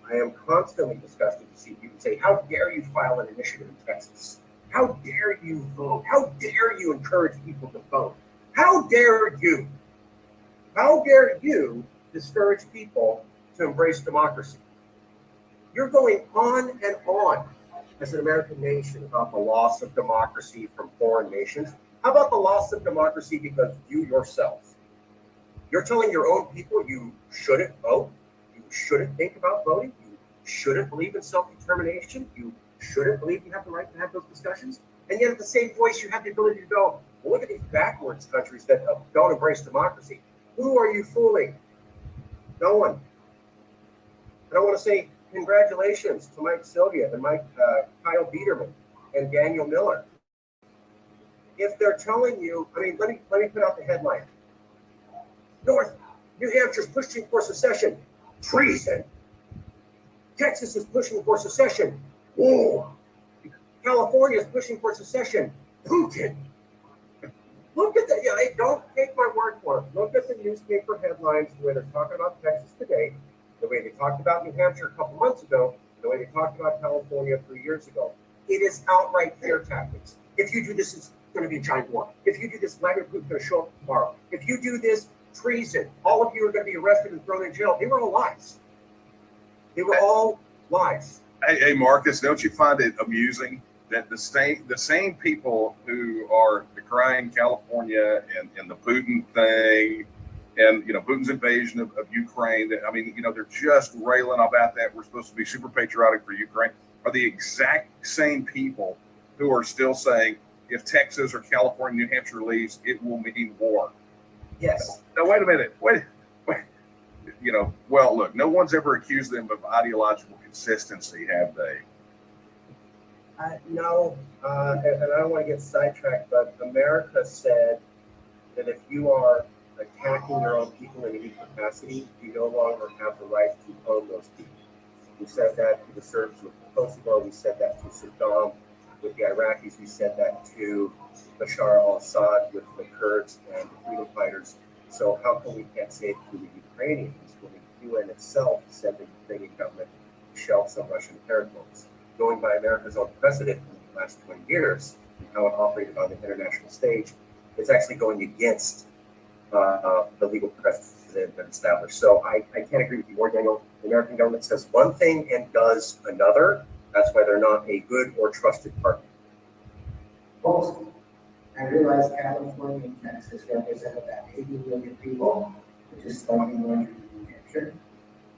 I: I am constantly disgusted to see people say, how dare you file an initiative in Texas? How dare you vote? How dare you encourage people to vote? How dare you? How dare you discourage people to embrace democracy? You're going on and on as an American nation about the loss of democracy from foreign nations. How about the loss of democracy because you yourself? You're telling your own people you shouldn't vote, you shouldn't think about voting, you shouldn't believe in self-determination, you shouldn't believe you have the right to have those discussions, and yet at the same voice you have the ability to go, well, look at these backwards countries that don't embrace democracy. Who are you fooling? No one. And I want to say congratulations to Mike Sylvia and Kyle Biederman and Daniel Miller. If they're telling you, I mean, let me put out the headline. New Hampshire's pushing for secession. Treason. Texas is pushing for secession. War. California is pushing for secession. Putin. Look at that. Yeah, don't take my word for it. Look at the newspaper headlines, the way they're talking about Texas today, the way they talked about New Hampshire a couple months ago, the way they talked about California 3 years ago. It is outright fear tactics. If you do this, it's going to be a giant war. If you do this, Vladimir Putin's going to show up tomorrow. If you do this, treason. All of you are going to be arrested and thrown in jail. They were all lies. They were all lies.
B: Hey, Marcus, don't you find it amusing that the same people who are decrying California and the Putin thing and, Putin's invasion of Ukraine, I mean, they're just railing about that. We're supposed to be super patriotic for Ukraine, are the exact same people who are still saying if Texas or California, New Hampshire leaves, it will mean war.
I: Yes.
B: Now, wait a minute. Wait. Well, look, no one's ever accused them of ideological consistency, have they?
I: No, and I don't want to get sidetracked, but America said that if you are attacking your own people in any capacity, you no longer have the right to own those people. We said that to the Serbs with Kosovo. We said that to Saddam with the Iraqis. We said that to Bashar al-Assad with the Kurds and the freedom fighters. So how come we can't say it to the Ukrainians when the UN itself said the Ukrainian government shelved some Russian territories? Going by America's own precedent in the last 20 years, and how it operated on the international stage, it's actually going against the legal precedent that established. So I can't agree with you more, Daniel. The American government says one thing and does another. That's why they're not a good or trusted partner.
H: Also, I realize California and Texas represent about 80 million people, which is slightly larger than New Hampshire.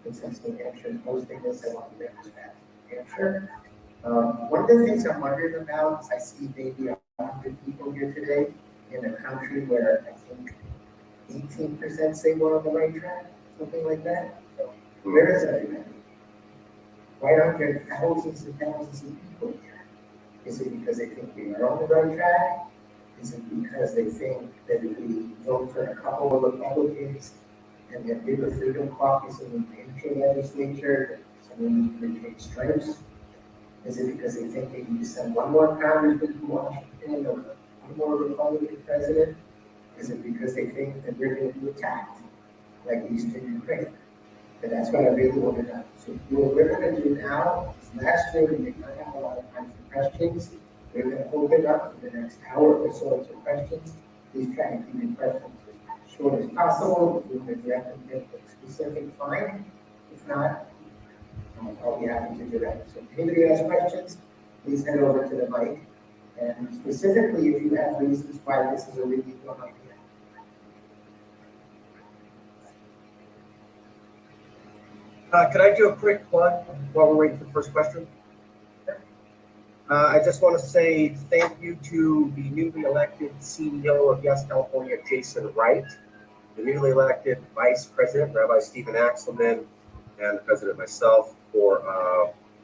H: And since New Hampshire is hosting this, I want to represent New Hampshire. One of the things I'm wondering about is I see maybe 100 people here today in a country where I think 18% say we're on the right track, something like that. Where is everybody? Why aren't there thousands and thousands of people here? Is it because they think we are on the right track? Is it because they think that if we vote for a couple of Republicans and then do the Freedom Caucus in the Hampshire legislature, someone need to take stripes? Is it because they think they need to send one more congressman to Washington or one more Republican president? Is it because they think that we're going to be attacked like Eastern Ukraine? And that's what I really want to know. So what we're going to do now is last year we did not have a lot of time for questions. We're going to open up for the next hour or so to questions. Please try to keep your questions as short as possible. If you can direct them to a specific, fine. If not, I'll be happy to direct. So if anybody has questions, please head over to the mic. And specifically, if you have reasons why this is a really good idea.
I: Could I do a quick plug while we're waiting for the first question? I just want to say thank you to the newly elected CEO of Yes California, Jason Wright, the newly elected Vice President, Rabbi Stephen Axelman, and the President myself for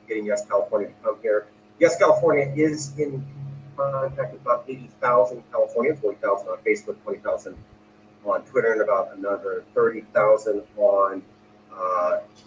I: getting Yes California to come here. Yes California is in contact with about 80,000 Californians, 40,000 on Facebook, 20,000 on Twitter, and about another 30,000 on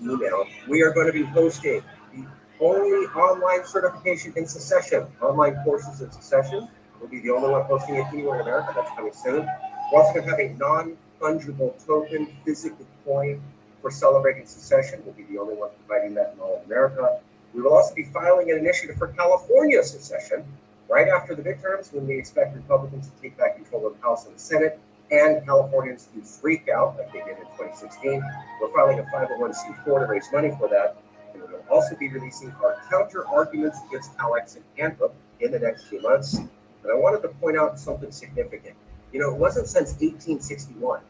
I: email. We are going to be hosting the only online certification in secession, online courses in secession. We'll be the only one hosting it anywhere in America. That's coming soon. We're also going to have a non-fungible token physical coin for celebrating secession. We'll be the only one providing that in all of America. We will also be filing an initiative for California secession right after the midterms, when we expect Republicans to take back control of the House and the Senate, and Californians to freak out like they did in 2016. We're filing a 501c4 to raise money for that. And we'll also be releasing our counter arguments against Calexit handbook in the next few months. But I wanted to point out something significant. You know, it wasn't since 1861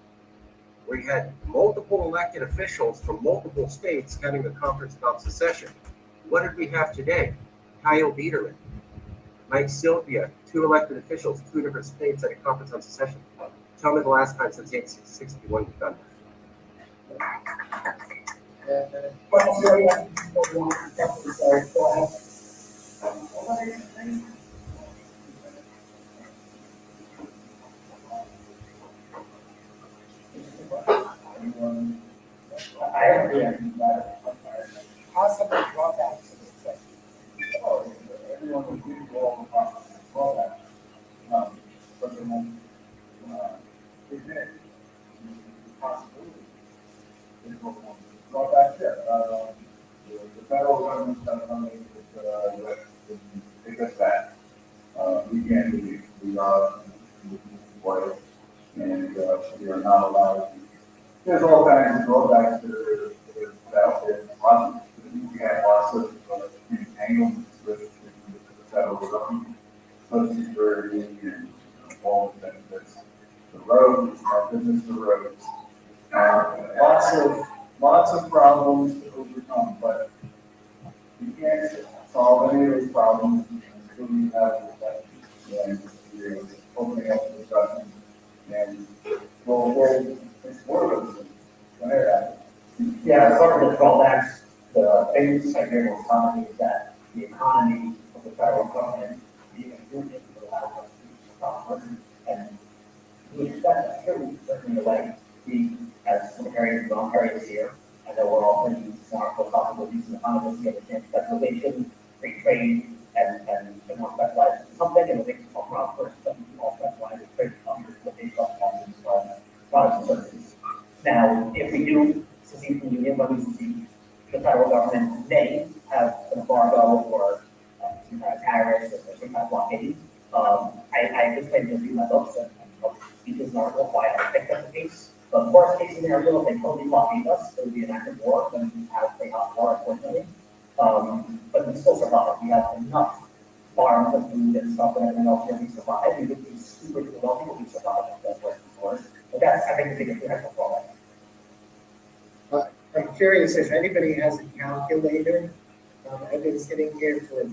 I: where you had multiple elected officials from multiple states having a conference about secession. What did we have today? Kyle Biederman, Mike Sylvia, 2 elected officials, 2 different states at a conference on secession. Tell me the last time since 1861 you've done
H: I agree. Possible drawbacks to this question.
G: Oh, everyone would do all the drawbacks. But then, isn't it possibility? Drawbacks there. The federal government's not coming with take us back. We can't do it. We are employed, and we are not allowed. There's all kinds of drawbacks that are out there. We have lots of entanglements with the federal government, Social Security, and all the benefits. The roads, our business, the roads. Lots of problems to overcome, but you can't solve any of those problems until you have discussion. And you're opening up the discussion, and we'll explore those things when they're happening.
E: Yeah, part of the drawbacks, the famous Siberian economy is that the economy of the federal government being included in the last of the stock market. And we expect that here we certainly like the, as some areas of areas here, and that we're all thinking more for possible use of economists, you have a chance specialization, free trade, and more specialized if we do secede from the union, when we secede, the federal government may have an embargo or some kind of tariffs or some kind of blockade. I anticipate to read my books and speak as an article why I think that's the case. But worst case scenario, if they totally blockade us, it would be an act of war, then we have a hot war, unfortunately. But we still survive. We have enough farms and food and stuff and everything else here we survive. We would be super wealthy, but we survive. That's what it's for. But that's, I think, the biggest potential for life.
C: I'm curious if anybody has a calculator. I've been sitting here for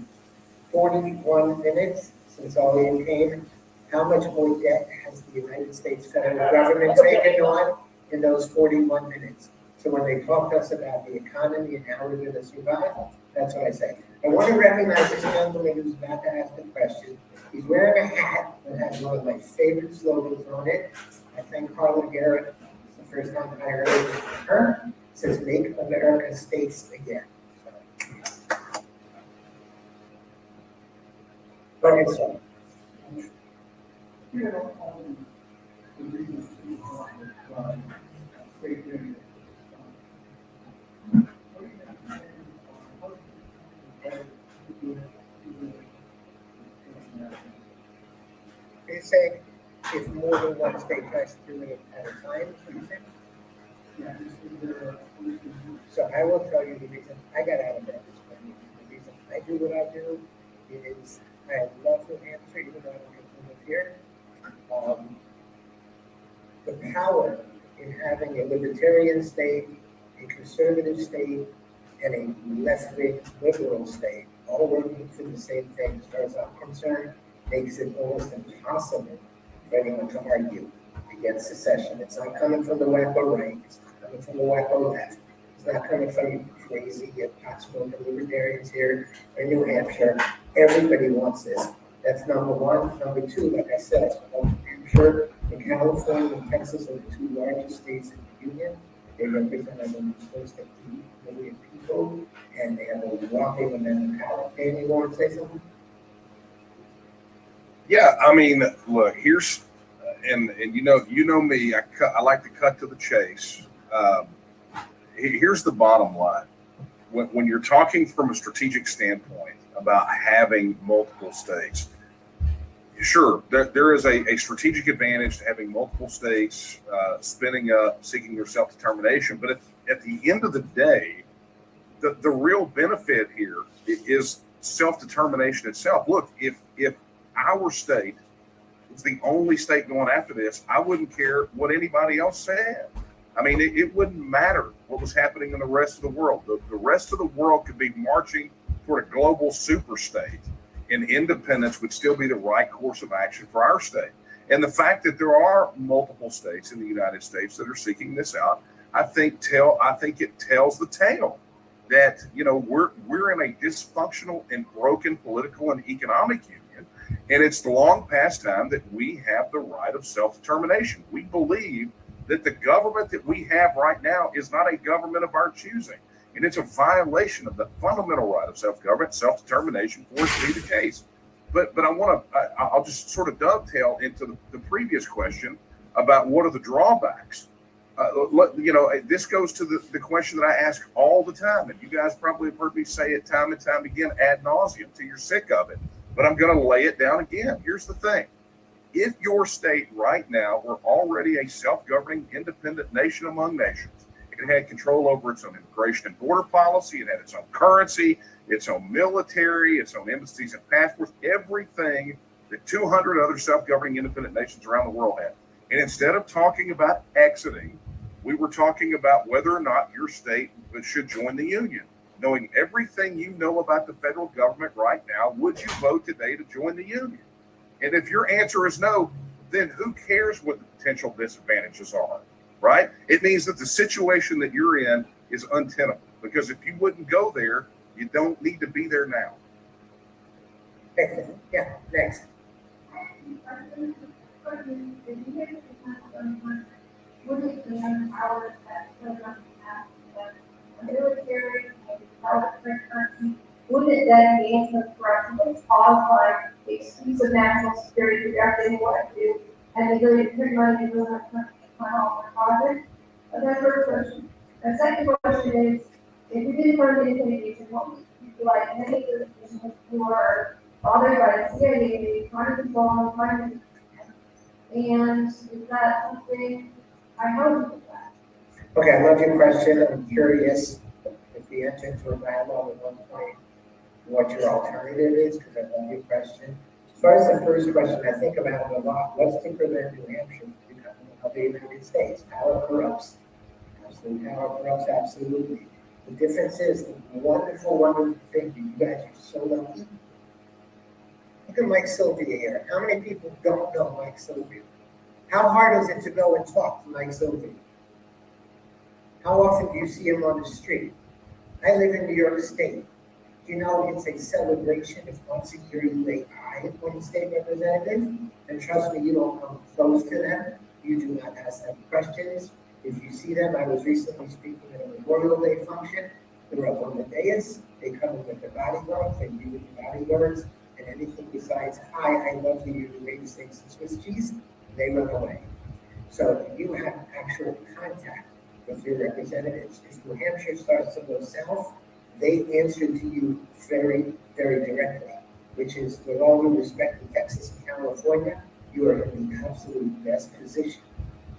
C: 41 minutes since all in came. How much more debt has the United States federal government taken on in those 41 minutes? So when they talk to us about the economy and how we're going to survive, that's what I say. I want to recognize this gentleman who's about to ask the question. He's wearing a hat that has one of my favorite slogans on it. I thank Carla Garrett. It's the first time I heard it from her. It says, "Make America States Again." Go ahead, sir. You're saying if more than one state tries to do it at a time, you think? So I will tell you the reason I got out of bed this morning. The reason I do what I do is I love New Hampshire, even though I don't get to live here. The power in having a libertarian state, a conservative state, and a left-wing liberal state, all working for the same thing, as far as I'm concerned, makes it almost impossible for anyone to argue against secession. It's not coming from the wacko right, it's not coming from the wacko left, it's not coming from you crazy, possible libertarians here in New Hampshire. Everybody wants this. That's number one. Number two, like I said, New Hampshire and California and Texas are the two largest states in the union. They represent almost close to 8 million people, and they have a whopping amount of power. Dan, you want to say something?
B: Yeah, I mean, look, here's, and you know me, I like to cut to the chase. Here's the bottom line. When you're talking from a strategic standpoint about having multiple states, sure, there is a strategic advantage to having multiple states spinning up, seeking their self-determination. But at the end of the day, the real benefit here is self-determination itself. Look, if our state was the only state going after this, I wouldn't care what anybody else said. I mean, it wouldn't matter what was happening in the rest of the world. The rest of the world could be marching toward a global super state, and independence would still be the right course of action for our state. And the fact that there are multiple states in the United States that are seeking this out, I think it tells the tale that, you know, we're in a dysfunctional and broken political and economic union, and it's long past time that we have the right of self-determination. We believe that the government that we have right now is not a government of our choosing, and it's a violation of the fundamental right of self-government, self-determination for it to be the case. But I'll just sort of dovetail into the previous question about what are the drawbacks. This goes to the question that I ask all the time, and you guys probably have heard me say it time and time again ad nauseum till you're sick of it, but I'm going to lay it down again. Here's the thing. If your state right now were already a self-governing independent nation among nations, it had control over its own immigration and border policy, it had its own currency, its own military, its own embassies and passports, everything that 200 other self-governing independent nations around the world had. And instead of talking about exiting, we were talking about whether or not your state should join the union. Knowing everything you know about the federal government right now, would you vote today to join the union? And if your answer is no, then who cares what the potential disadvantages are, right? It means that the situation that you're in is untenable, because if you wouldn't go there, you don't need to be there now.
C: Yeah, next.
J: Wouldn't the power that the military and private currency, wouldn't it then be incorrect caused by the excuse of national security to do everything they want to do, and they really pretty much do not off the project? That's my first question. The second question is, if you didn't run the litigation, what would you feel like many of the positions who are bothered by the CIA, trying to control them, trying to, and is that something, I know with that?
C: Okay, I love your question. I'm curious if we enter into a dialogue at one point, what your alternative is, because I love your question. As far as the first question, I think about it a lot. What's to prevent New Hampshire from becoming of the United States? Power corrupts. Absolutely, power corrupts, absolutely. The difference is the wonderful, wonderful thing, you guys are so lucky. Look at Mike Sylvia here. How many people don't know Mike Sylvia? How hard is it to go and talk to Mike Sylvia? How often do you see him on the street? I live in New York State. You know, it's a celebration if once a year you lay eye on a state representative. And trust me, you don't come close to them. You do not ask them questions. If you see them, I was recently speaking at a Memorial Day function. They're up on the dais. They come in with their bodyguards. They meet with the bodyguards. And anything besides, hi, I love you, you raise steaks and Swiss cheese, they run away. So you have actual contact with your representatives. If New Hampshire starts to go south, they answer to you very, very directly, which is, with all due respect to Texas and California, you are in the absolute best position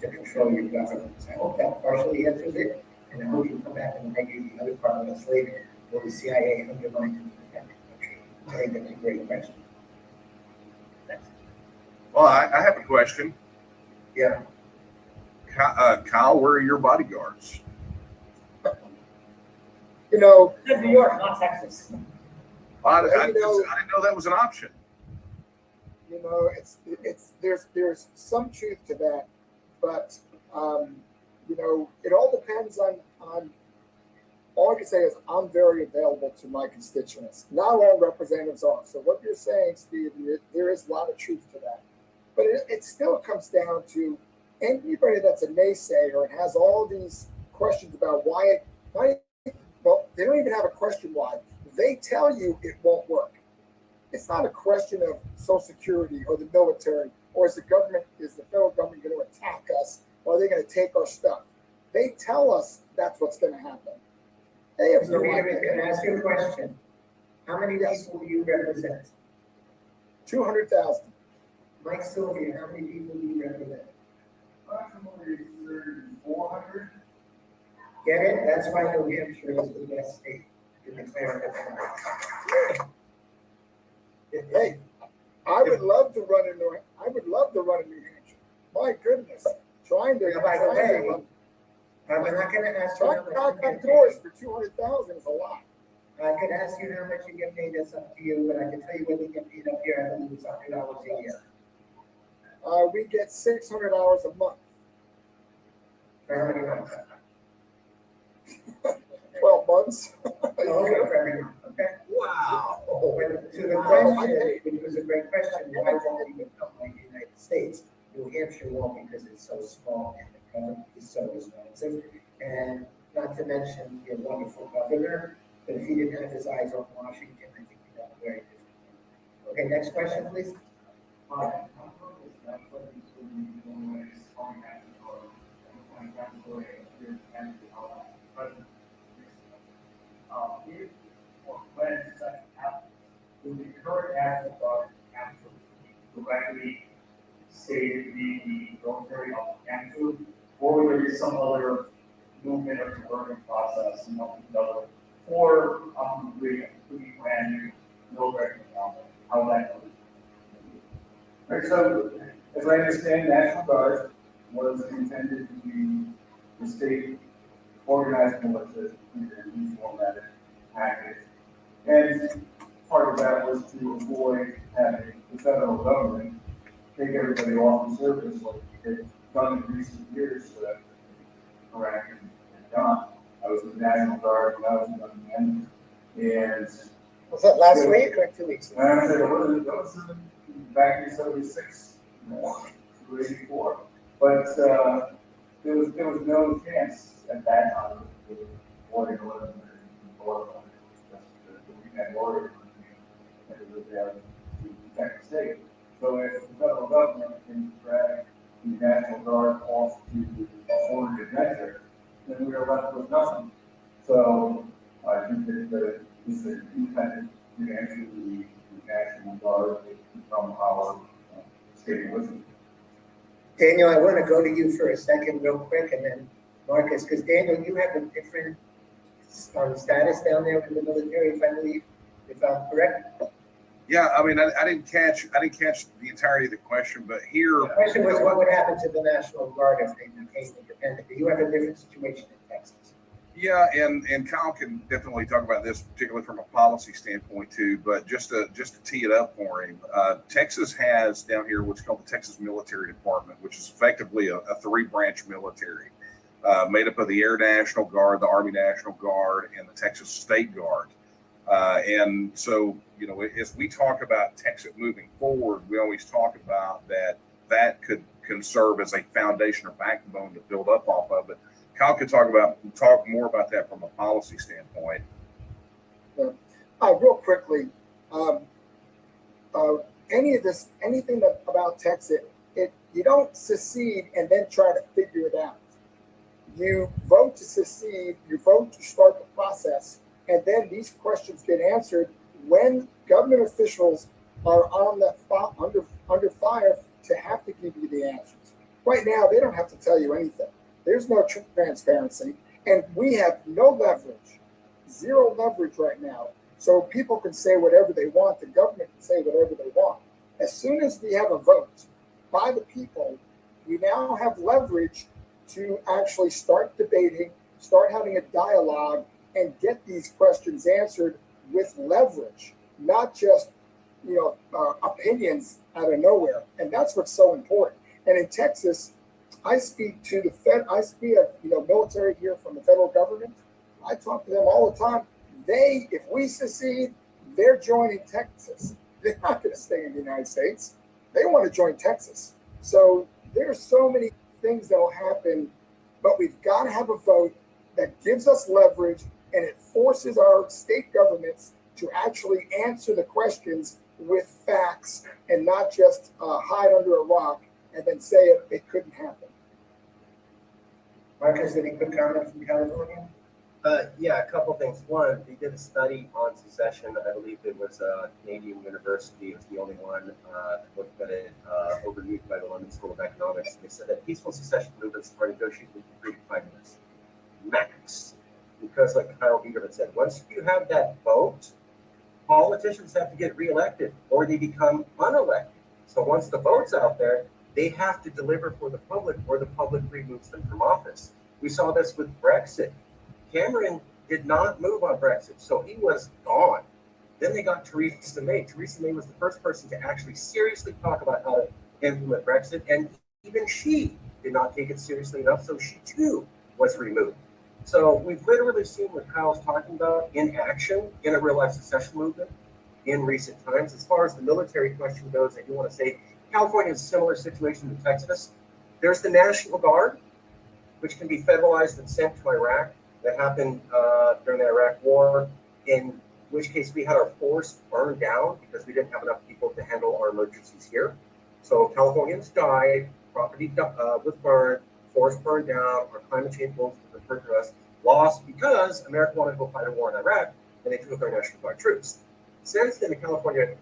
C: to control your governments. I hope that partially answers it, and I hope you come back and argue the other part of us later. Will the CIA undermine and protect the country? I think that's a great question.
B: Well, I have a question.
C: Yeah.
B: Kyle, where are your bodyguards?
F: You know,
E: Good New York, not Texas.
B: I
F: Well,
B: didn't know that was an option.
F: you know, there's some truth to that, but you know, it all depends on all I can say is I'm very available to my constituents. Not all representatives are. So what you're saying, Steve, there is a lot of truth to that. But it still comes down to anybody that's a naysayer and has all these questions about why well, they don't even have a question why. They tell you it won't work. It's not a question of Social Security or the military, or is the federal government going to attack us, or are they going to take our stuff? They tell us that's what's going to happen. They have no idea.
C: Can I ask you a question? How many people do you represent?
F: 200,000.
C: Mike Sylvia, how many people do you represent?
G: Approximately 400.
C: Get it? That's why New Hampshire is the best state to declare independence.
F: Hey, I would love to run in New Hampshire. My goodness, trying to
C: By the way, I'm not going to ask you how
F: knock on
C: much you get
F: doors
C: paid.
F: for 200,000 is a lot.
C: I could ask you how much you get paid. That's up to you. But I can tell you what you get paid up here. I believe it's $100 a year.
F: We get 600 hours a month.
C: For how many months?
F: 12 months.
C: Okay, for every month. Okay.
F: Wow.
C: But to the question, which was a great question, why won't we become like the United States? New Hampshire won't, because it's so small and the government is so expensive. And not to mention your wonderful governor, but if he didn't have his eyes on Washington, I think we'd have a very different. Okay, next question, please.
G: When the current National Guard Council directly say to be the military council, or whether it's some other movement of the learning process and not another, or really brand new military council, how that goes. Right, so as I understand, National Guard was intended to be the state organized military in a formatted package. And part of that was to avoid having the federal government take everybody off the service like they've done in recent years, so that Iraq and John. I was in the National Guard when I was a young man. And
C: Was that last week or 2 weeks ago?
G: that was back in 76, 84. But there was no chance at that time of avoiding we had orders to protect the state. So if the federal government can drag the National Guard off to a foreign adventure, on our state listen.
C: Daniel, I want to go to you for a second real quick and then Marcus, because Daniel, you have a different status down there in the military, if I'm correct.
B: Yeah, I mean, I didn't catch the entirety of the question, but here.
C: The question was, what would happen to the National Guard if they became independent? Do you have a different situation in Texas?
B: Yeah, and Kyle can definitely talk about this, particularly from a policy standpoint too. But just to tee it up for him, Texas has down here what's called the Texas Military Department, which is effectively a 3-branch military made up of the Air National Guard, the Army National Guard, and the Texas State Guard. And so, you know, as we talk about Texas moving forward, we always talk about that can serve as a foundation or backbone to build up off of. But Kyle could talk more about that from a policy standpoint.
F: Real quickly, anything about Texit, you don't secede and then try to figure it out. You vote to secede, you vote to start the process, and then these questions get answered when government officials are under fire to have to give you the answers. Right now, they don't have to tell you anything. There's no transparency, and we have no leverage, zero leverage right now. So people can say whatever they want. The government can say whatever they want. As soon as we have a vote by the people, we now have leverage to actually start debating, start having a dialogue, and get these questions answered with leverage, not just opinions out of nowhere. And that's what's so important. And in Texas, I speak to military here from the federal government. I talk to them all the time. If we secede, they're joining Texas. They're not going to stay in the United States. They want to join Texas. So there's so many things that will happen, but we've got to have a vote that gives us leverage, and it forces our state governments to actually answer the questions with facts and not just hide under a rock and then say it couldn't happen.
C: Marcus, any quick comments from California?
I: Yeah, a couple things. One, they did a study on secession. I believe it was a Canadian university. It was the only one looked at it, overviewed by the London School of Economics. They said that peaceful secession movements are negotiated in 3 to 5 years, max. Because, like Kyle Biederman said, once you have that vote, politicians have to get reelected or they become unelected. So once the vote's out there, they have to deliver for the public or the public removes them from office. We saw this with Brexit. Cameron did not move on Brexit, so he was gone. Then they got Theresa May. Theresa May was the first person to actually seriously talk about how to implement Brexit, and even she did not take it seriously enough, so she too was removed. So we've literally seen what Kyle's talking about in action in a real-life secession movement in recent times. As far as the military question goes, I do want to say California is a similar situation to Texas. There's the National Guard, which can be federalized and sent to Iraq. That happened during the Iraq War, in which case we had our force burned down because we didn't have enough people to handle our emergencies here. So Californians died, property was burned, forest burned down, our climate change goals were referred to us, lost because America wanted to go fight a war in Iraq, and they took our National Guard troops. Since then, the California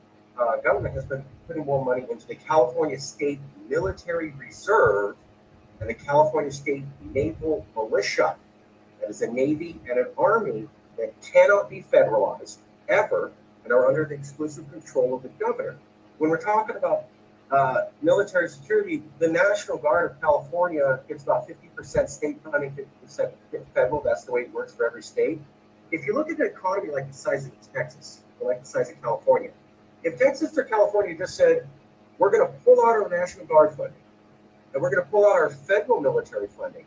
I: government has been putting more money into the California State Military Reserve and the California State Naval Militia. That is a Navy and an Army that cannot be federalized ever and are under the exclusive control of the governor. When we're talking about military security, the National Guard of California gets about 50% state funding, 50% federal. That's the way it works for every state. If you look at an economy like the size of Texas, or like the size of California, if Texas or California just said, we're going to pull out our National Guard funding, and we're going to pull out our federal military funding,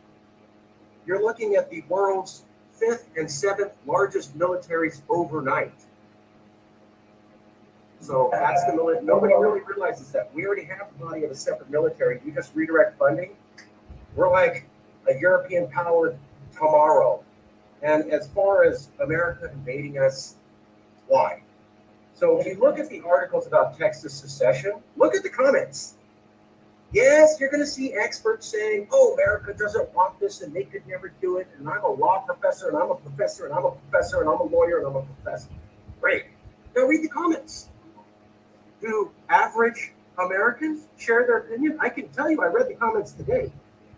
I: you're looking at the world's 5th and 7th largest militaries overnight. So that's the military. Nobody really realizes that. We already have the body of a separate military. We just redirect funding. We're like a European power tomorrow. And as far as America invading us, why? So if you look at the articles about Texas secession, look at the comments. Yes, you're going to see experts saying, oh, America doesn't want this and they could never do it. And I'm a law professor and I'm a professor and I'm a professor and I'm a lawyer and I'm a professor. Great. Now read the comments. Do average Americans share their opinion? I can tell you, I read the comments today.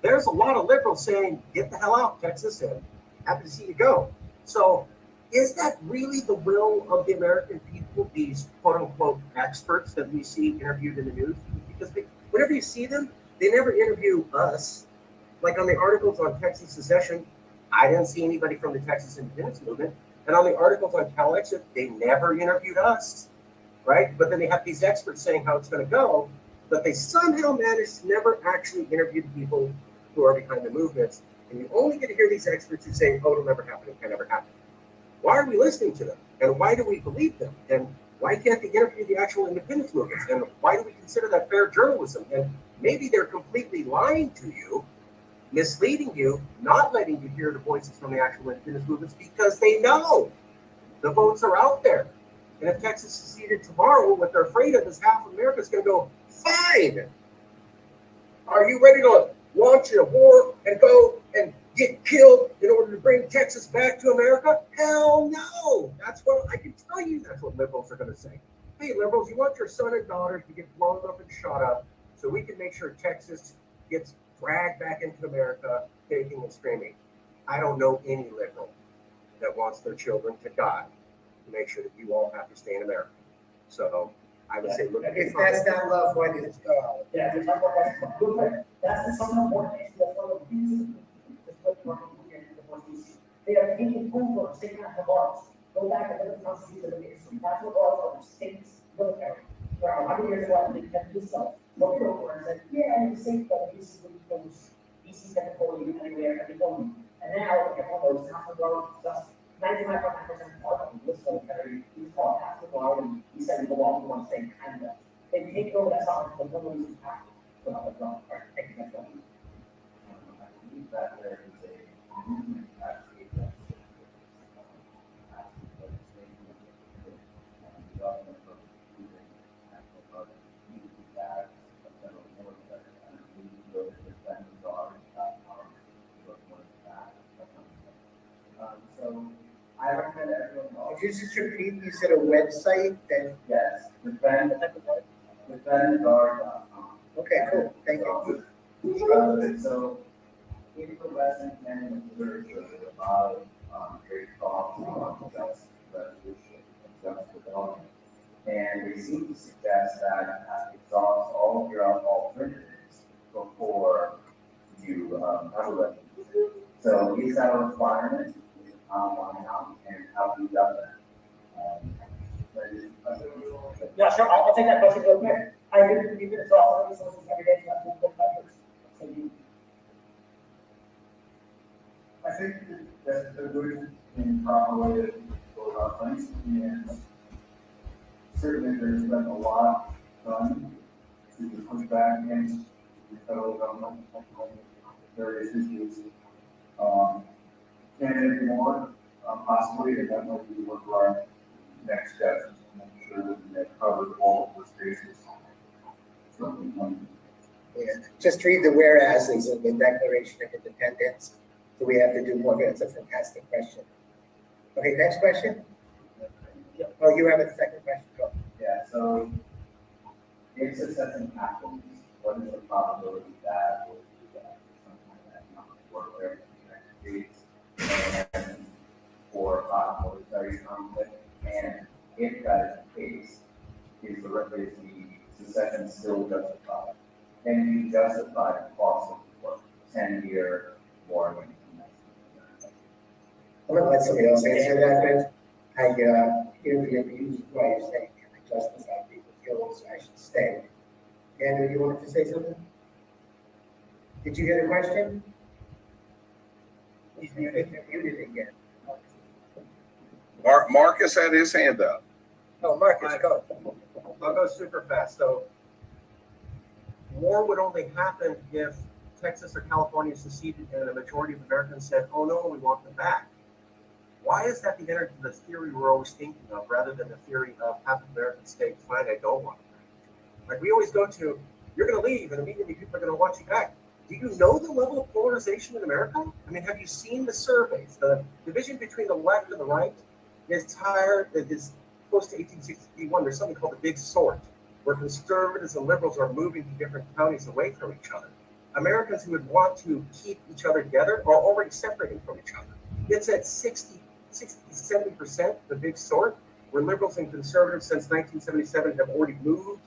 I: There's a lot of liberals saying, get the hell out, Texas, and happy to see you go. So is that really the will of the American people, these quote unquote experts that we see interviewed in the news? Because whenever you see them, they never interview us. Like on the articles on Texas secession, I didn't see anybody from the Texas independence movement. And on the articles on Calexit, they never interviewed us, right? But then they have these experts saying how it's going to go, but they somehow managed to never actually interview the people who are behind the movements. And you only get to hear these experts who say, oh, it'll never happen, it can never happen. Why are we listening to them? And why do we believe them? And why can't they interview the actual independence movements? And why do we consider that fair journalism? And maybe they're completely lying to you, misleading you, not letting you hear the voices from the actual independence movements because they know the votes are out there. And if Texas seceded tomorrow, what they're afraid of is half of America is going to go, fine. Are you ready to launch a war and go and get killed in order to bring Texas back to America? Hell no. That's what I can tell you. That's what liberals are going to say. Hey, liberals, you want your son and daughter to get blown up and shot up so we can make sure Texas gets dragged back into America, kicking and screaming. I don't know any liberal that wants their children to die to make sure that you all have to stay in America. So I would say, look at
C: If that's not love, what is love?
E: Yeah, we're talking about that. That's something important. That's one of the reasons they are taking over state national guards. Go back and look at the Constitution of the history. National guards are states military. For 100 years ago, they kept this up. Looked over and said, yeah, I'm safe, but this is those DC technical you anywhere and they don't. And now, every one of those national guards, just 99.9% of this military, he's called national guard, and he said he belongs to one state, Canada. They take over that sovereignty, but no one is back. Without the drum. All right, thank you, that's all.
K: I believe that there is a movement actually that's legislation the government of using national guard that federal military and we know that the defenders are so I recommend everyone
C: Could you just repeat, you said a website that,
K: yes, defendguard.com.
C: okay, cool, thank you.
K: So, in the lesson and literature, there's a lot of great thoughts on just resolution and just development. And they seem to suggest that exhaust all of your alternatives before you have a resolution. So, is that a requirement? And how do you do that?
E: Yeah, sure. I'll take that question real quick. I agree with you. It's all resources every day. So you.
K: I think that the doing in proper way to go about things, and certainly there's been a lot done to push back against the federal government on various issues. Can there be more? Possibly, and that might be what our next steps is to make sure that we have covered all of those bases.
C: Yeah, just read the whereases of the Declaration of Independence. Do we have to do more? That's a fantastic question. Okay, next question. Oh, you have a second question. Go.
K: Yeah, so if secession happens, what is the probability that will be something that not work there in the United States and for military conflict? And if that is the case, is the secession still justified? Can you justify the cost of what 10-year war when
C: I'm gonna let somebody else answer that, but I hear your views, why you're saying, can I justify people's guilt, so I should stay. Andrew, you wanted to say something? Did you get a question? He's muted again.
B: Marcus had his hand up.
C: Oh, Marcus, go.
I: I'll go super fast. So war would only happen if Texas or California seceded and a majority of Americans said, oh no, we want them back. Why is that the theory we're always thinking of rather than the theory of half of American states, fine, I don't want them back? Like we always go to, you're going to leave and immediately people are going to want you back. Do you know the level of polarization in America? I mean, have you seen the surveys? The division between the left and the right is higher, it is close to 1861. There's something called the Big Sort. where conservatives and liberals are moving to different counties away from each other. Americans who would want to keep each other together are already separating from each other. It's at 60, 70%, the big sort, where liberals and conservatives since 1977 have already moved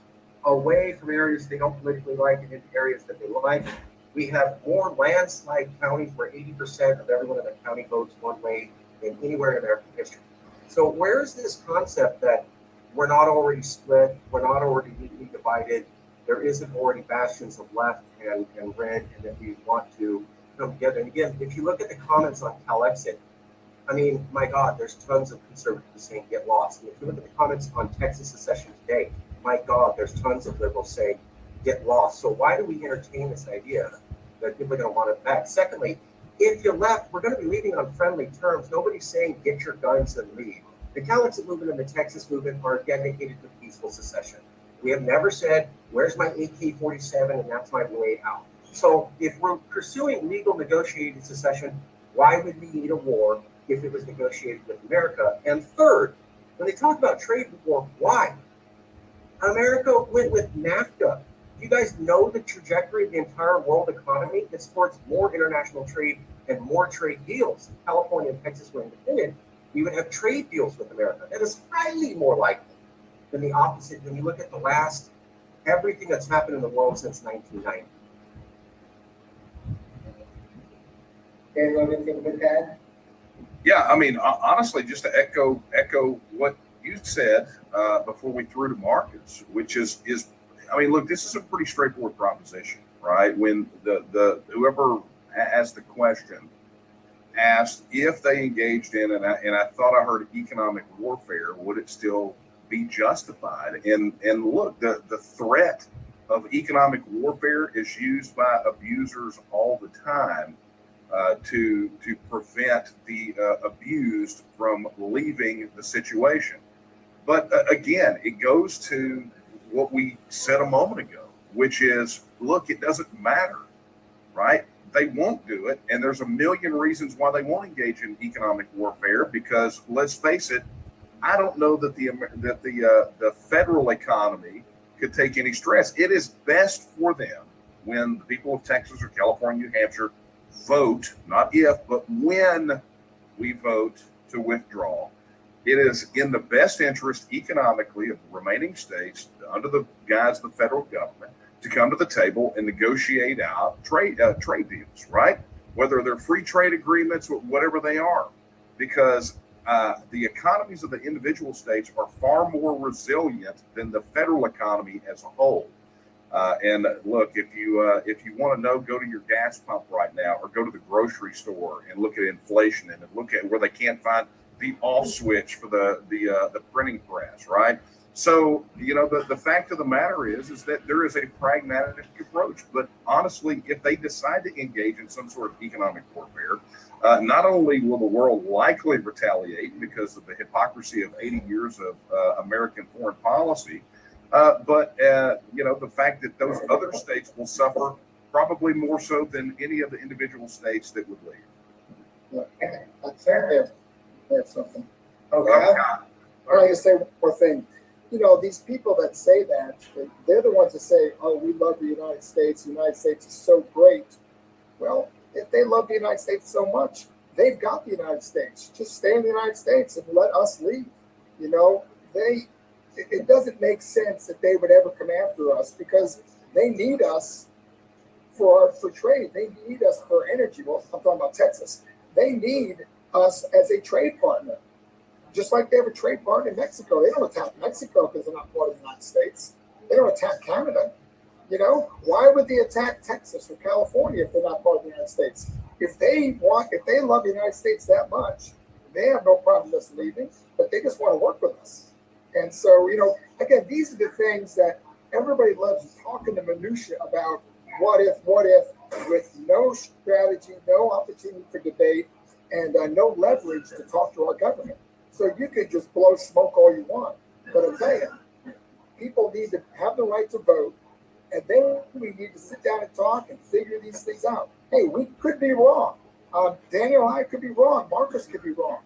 I: away from areas they don't politically like and into areas that they like. We have more landslide counties where 80% of everyone in the county votes one way than anywhere in American history. So where is this concept that we're not already split, we're not already legally divided, there isn't already bastions of left and red, and that we want to come together? And again, if you look at the comments on Calexit, I mean, my God, there's tons of conservatives saying get lost. And if you look at the comments on Texas secession today, my God, there's tons of liberals saying get lost. So why do we entertain this idea that people are going to want it back? Secondly, if you left, we're going to be leaving on friendly terms. Nobody's saying get your guns and leave. The Calexit movement and the Texas movement are dedicated to peaceful secession. We have never said, where's my AK-47 and that's my way out. So if we're pursuing legal negotiated secession, why would we need a war if it was negotiated with America? And third, when they talk about trade war, why? America went with NAFTA. You guys know the trajectory of the entire world economy. It's towards more international trade and more trade deals. If California and Texas were independent, we would have trade deals with America. That is highly more likely than the opposite when you look at the last, everything that's happened in the world since 1990.
F: Daniel, anything with that?
B: Yeah, I mean, honestly, just to echo what you said before we threw to Marcus, which is, I mean, look, this is a pretty straightforward proposition, right? When the whoever asked the question asked if they engaged in, and I thought I heard economic warfare, would it still be justified? And look, the threat of economic warfare is used by abusers all the time to prevent the abused from leaving the situation. But again, it goes to what we said a moment ago, which is, look, it doesn't matter, right? They won't do it, and there's a million reasons why they won't engage in economic warfare. Because let's face it, I don't know that the federal economy could take any stress. It is best for them when the people of Texas or California, New Hampshire vote, not if, but when we vote to withdraw. It is in the best interest economically of the remaining states, under the guise of the federal government, to come to the table and negotiate out trade deals, right? Whether they're free trade agreements or whatever they are, because the economies of the individual states are far more resilient than the federal economy as a whole. And look, if you want to know, go to your gas pump right now, or go to the grocery store and look at inflation and look at where they can't find the off switch for the printing press, right? So, you know, the fact of the matter is that there is a pragmatic approach. But honestly, if they decide to engage in some sort of economic warfare, not only will the world likely retaliate because of the hypocrisy of 80 years of American foreign policy, but you know, the fact that those other states will suffer probably more so than any of the individual states that would leave.
F: I can't have something. Okay. I want to say one more thing. You know, these people that say that, they're the ones that say, oh, we love the United States. The United States is so great. Well, if they love the United States so much, they've got the United States. Just stay in the United States and let us leave. You know, it doesn't make sense that they would ever come after us, because they need us for trade. They need us for energy. Well, I'm talking about Texas. They need us as a trade partner. Just like they have a trade partner in Mexico. They don't attack Mexico because they're not part of the United States. They don't attack Canada. You know, why would they attack Texas or California if they're not part of the United States? If they love the United States that much, they have no problem just leaving, but they just want to work with us. And so, you know, again, these are the things that everybody loves talking the minutia about. What if, with no strategy, no opportunity for debate, and no leverage to talk to our government. So you could just blow smoke all you want. But I'll tell you, people need to have the right to vote, and then we need to sit down and talk and figure these things out. Hey, we could be wrong. Daniel and I could be wrong. Marcus could be wrong.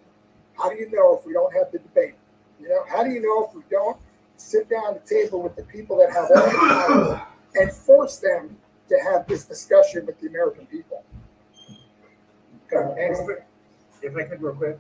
F: How do you know if we don't have the debate? You know, how do you know if we don't sit down at the table with the people that have all the power and force them to have this discussion with the American people.
I: If I could real quick.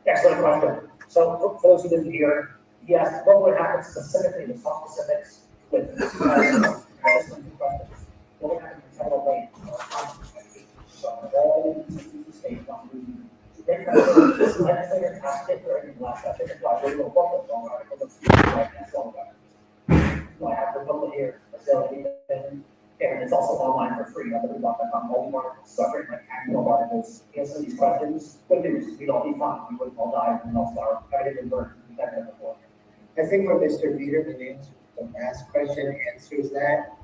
E: Excellent question. So for those who didn't hear, yes, what would happen specifically, the top specifics with what would happen in federal lane? All these states on the legislature passed it for every last step. It's like we're going to focus on article that's so I have to vote here, facility, and it's also online for free. I believe all the articles, suffering like technical articles, answer these questions. Good news, we'd all be fine. We wouldn't all die and all starve. I didn't learn that before.
C: I think when Mr. Biederman answers the last question, answers that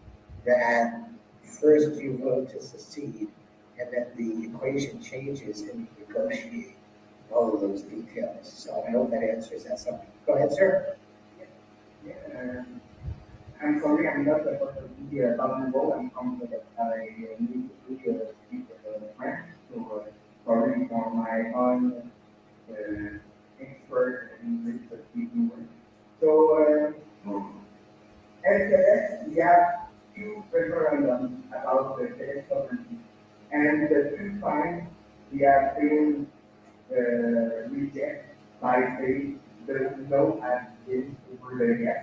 C: first you vote to secede, and then the equation changes and you negotiate all of those details. So I hope that answers that. So go ahead, sir.
K: I'm sorry, I'm not the government role. I'm from the, I need to do the grant, so sorry for my own expert in research keeping work. So, as we have two referendums about the Texas sovereignty, and the two times we have been rejected by the no has been over the yes.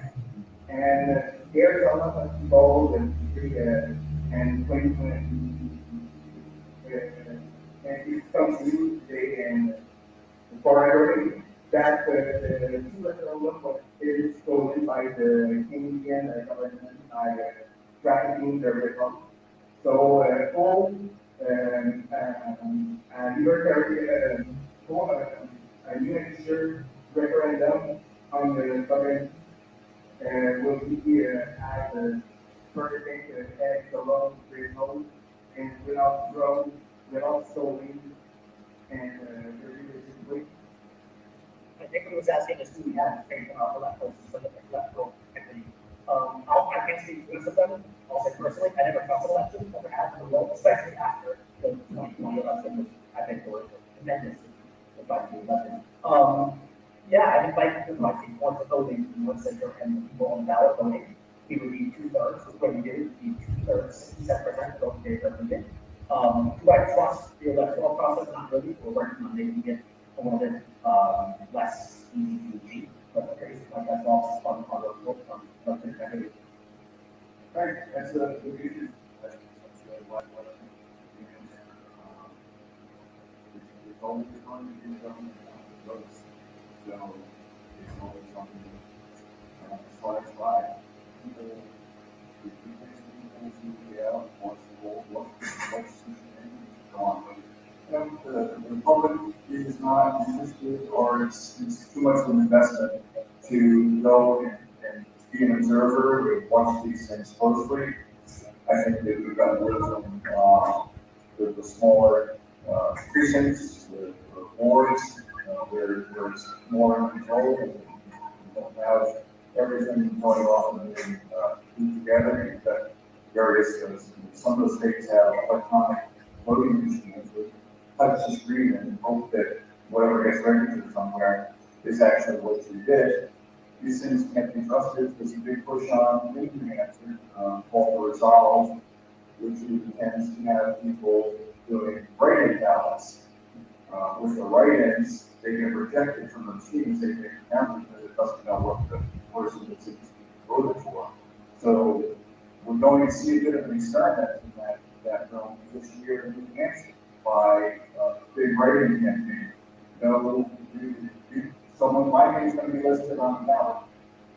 K: And there's a lot of people and 2020 and it comes to today and forever that the two referendum is stolen by the Canadian government by trafficking the reform. So all libertarian New Hampshire referendum on the sovereignty will be as a perfect as the law remote and without drone, without stolen and religiously.
E: I think he was asking us, do we have faith in our electoral equity? I can't speak for each of them. I'll say personally, I never felt elections, never had the role, especially after the 2020 election, which I think were tremendous. Yeah, I invite people like once the voting in one center and the people on the ballot voting, we would be 2/3. What we did is be 2/3, 67% vote in favor of it. Do I trust the electoral process? Not really. We're working on making it a little bit less easy to achieve. But like that's all on the vote on the
K: Right, that's the issue. That's what it's always going to be government votes. So it's always something as far as why people wants to hold what's the public is not interested or it's too much of an investment to go and be an observer and watch these things closely. I think that we've got wisdom with the smaller precincts, the wards, where it's more control and you don't have everything going on and put together. You've got various, some of the states have electronic voting machines with touch the screen and hope that whatever gets registered somewhere is actually what you did. These things can't be trusted. There's a big push on in New Hampshire called for resolve, which tends to have people doing write-in ballots. With the write-ins, they get rejected from the machines. They get counted because it doesn't know what the person that's voted for. So we're going to see a bit of an experiment in that realm this year in New Hampshire by a big write-in campaign. Someone, my name's going to be listed on the ballot,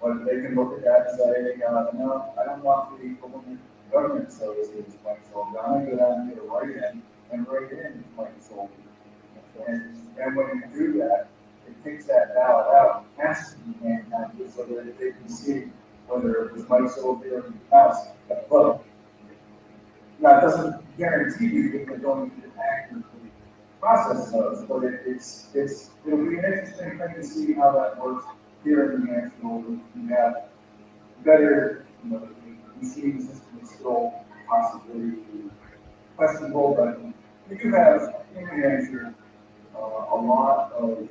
K: but they can look at that and say, no, I don't want the government services Mike Sylvia. I'm going to go down and get a write-in and write in Mike Sylvia. And when you do that, it takes that ballot out and passes the hand counted so that they can see whether it was Mike Sylvia or the House that vote. Now, it doesn't
G: guarantee you that they're going to accurately process those, but it'll be an interesting thing to see how that works here in the actual. We have better, the receiving system is still possibly questionable, but we do have in New Hampshire a lot of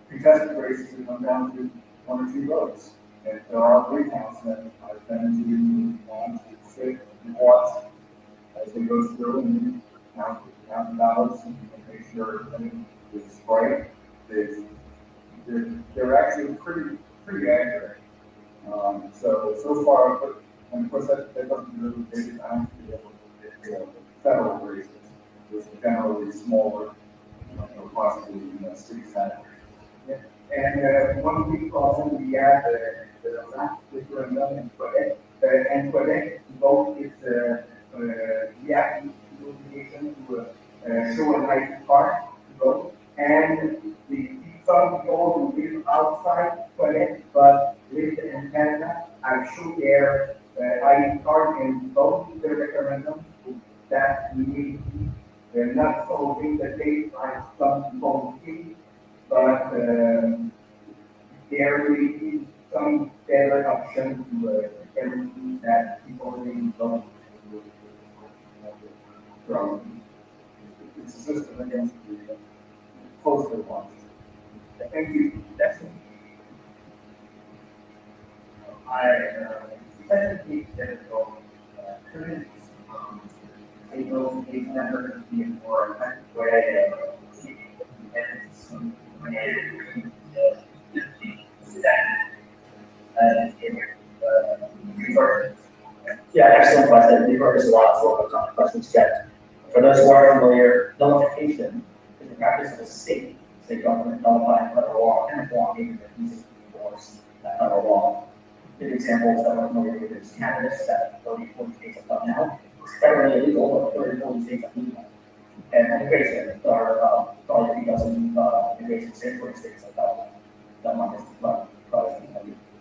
G: contested races that come down to 1 or 2 votes. And there are 3 towns that I've been to sit and watch as they go through and count the ballots and make sure everything is right. They're actually pretty accurate. So far, but and of course that doesn't really take time to be able to get federal races, which are generally smaller, or possibly city centers.
H: And one week also we have the last referendum in Quebec, and Quebec vote is we have the obligation to show an ID card to vote, and some people who live outside Quebec but live in Canada are show their ID card and vote the referendum. That we not solving the case like some people think, but there will be some better option to guarantee that people will vote
G: From it's a system against the postal ones.
H: Thank you. That's it. Technically difficult. Couldn't able to never be more effective way
E: Yeah, excellent question. We've heard this a lot, so we'll have questions checked. For those who are familiar, nullification is the practice of a state government nullifying federal law and blocking the use of enforce that federal law. Good examples that we're familiar with is cannabis that 40 states have done now. It's federally illegal, but 40 states have legal. And immigration, there are probably 3,000 immigration states, 40 states have done on this.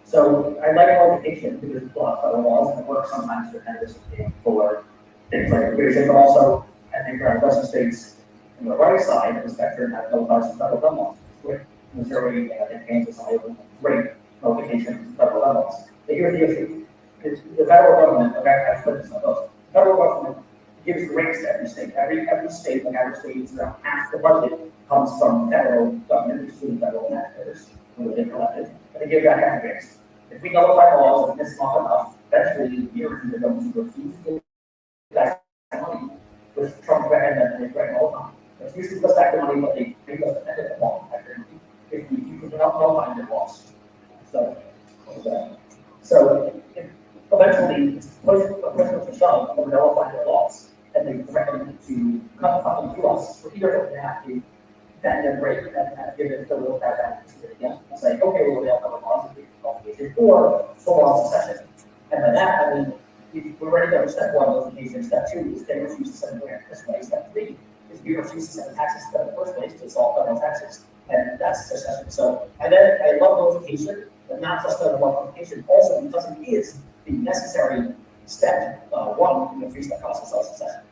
E: So I like nullification because it blocks federal laws and it works sometimes for cannabis for things like immigration, but also I think there are Western states on the right side of the spectrum have nullified some federal gun laws. With Missouri and Kansas, I have great nullification of federal gun laws. But here's the issue: is the federal government, I've put this on those. The federal government gives grants to every state. Every state, and every state is around half the budget comes from federal government, including federal taxpayers, who they collected, and they give back half grants. If we nullify laws and this is not enough, eventually you're either going to refuse to give back money, which Trump and they threaten all the time. If you give us back the money, but they make us spend it long, if you can help nullify your loss. So eventually, it's push to shove or nullify their laws, and they threaten to cut funding to us. So either going to have to bend and break and give it a little back to it again and say, okay, well, we have other laws and or full-on secession. And by that, I mean, we're already done step 1 notification. Step 2 is they refuse to send grant this way. Step 3 is we refuse to send taxes in the first place to solve federal taxes. And that's secession. So, and then I love notification, but not just the notification, also because it is the necessary step 1 in the 3-step process of secession.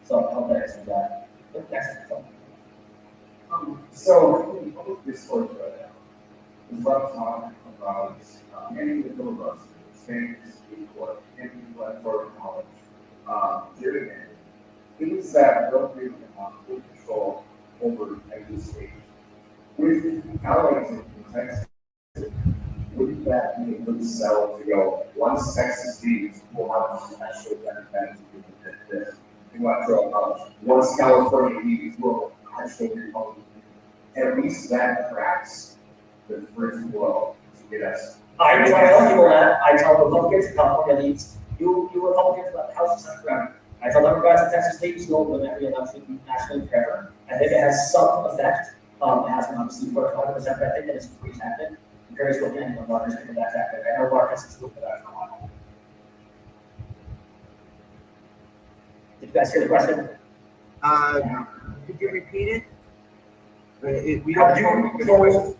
E: So I hope that answers that. Next.
G: So this sort of is what I'm talking about any filibuster, states, or any electoral college, doing it, things that don't really have full control over every state. With Calexit in Texas, wouldn't that be a good sell to go, once Texas leaves, we'll have a special benefit to this electoral college. Once California leaves, we'll actually at least that cracks the first blow to get us.
E: I tell people that. I tell Republicans, California leads, you Republicans about the House of Senate. I tell Democrats in Texas leads, you'll win every election nationally fair. I think it has some effect. It hasn't obviously worked 100%, but I think that it's pretty tactic. I'm curious what the anyone Marcus think of that tactic. I know Marcus has looked at that for a while. Did you guys hear the question?
L: Could you repeat it? We
E: Have
L: don't
E: you told,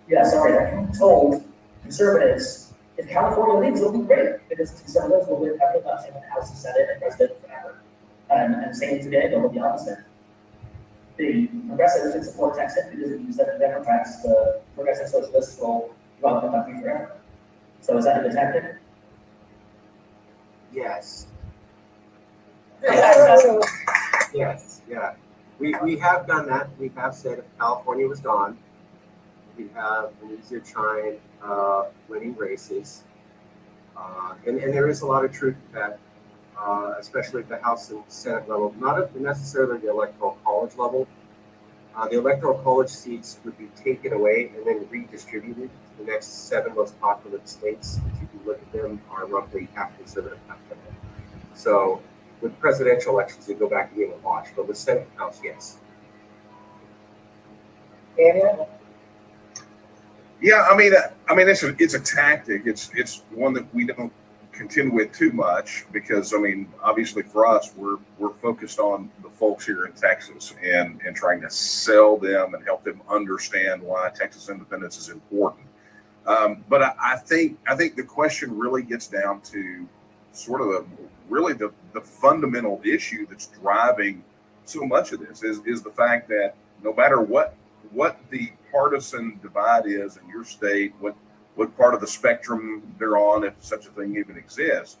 E: yeah, sorry, have you told conservatives, if California leads, it'll be great, because conservatives will win every election in the House and Senate and President forever. And saying today, they'll be the opposite. The progressives should support Texit because it means that the Democrats, the progressive socialists, will run the country forever. So is that a detective?
I: Yes,
E: Yeah.
I: yes, yeah. We have done that. We have said if California was gone, we have an easier time winning races. And there is a lot of truth to that, especially at the House and Senate level, not at necessarily the Electoral College level. The Electoral College seats would be taken away and then redistributed to the next 7 most populous states. If you can look at them, are roughly half conservative, half Democratic. So with presidential elections, they go back to being a wash, but with Senate and House, yes.
F: Daniel?
B: Yeah, I mean, it's a tactic. It's one that we don't contend with too much because, I mean, obviously for us, we're focused on the folks here in Texas and trying to sell them and help them understand why Texas independence is important. But I think the question really gets down to sort of the fundamental issue that's driving so much of this is the fact that no matter what the partisan divide is in your state, what part of the spectrum they're on, if such a thing even exists,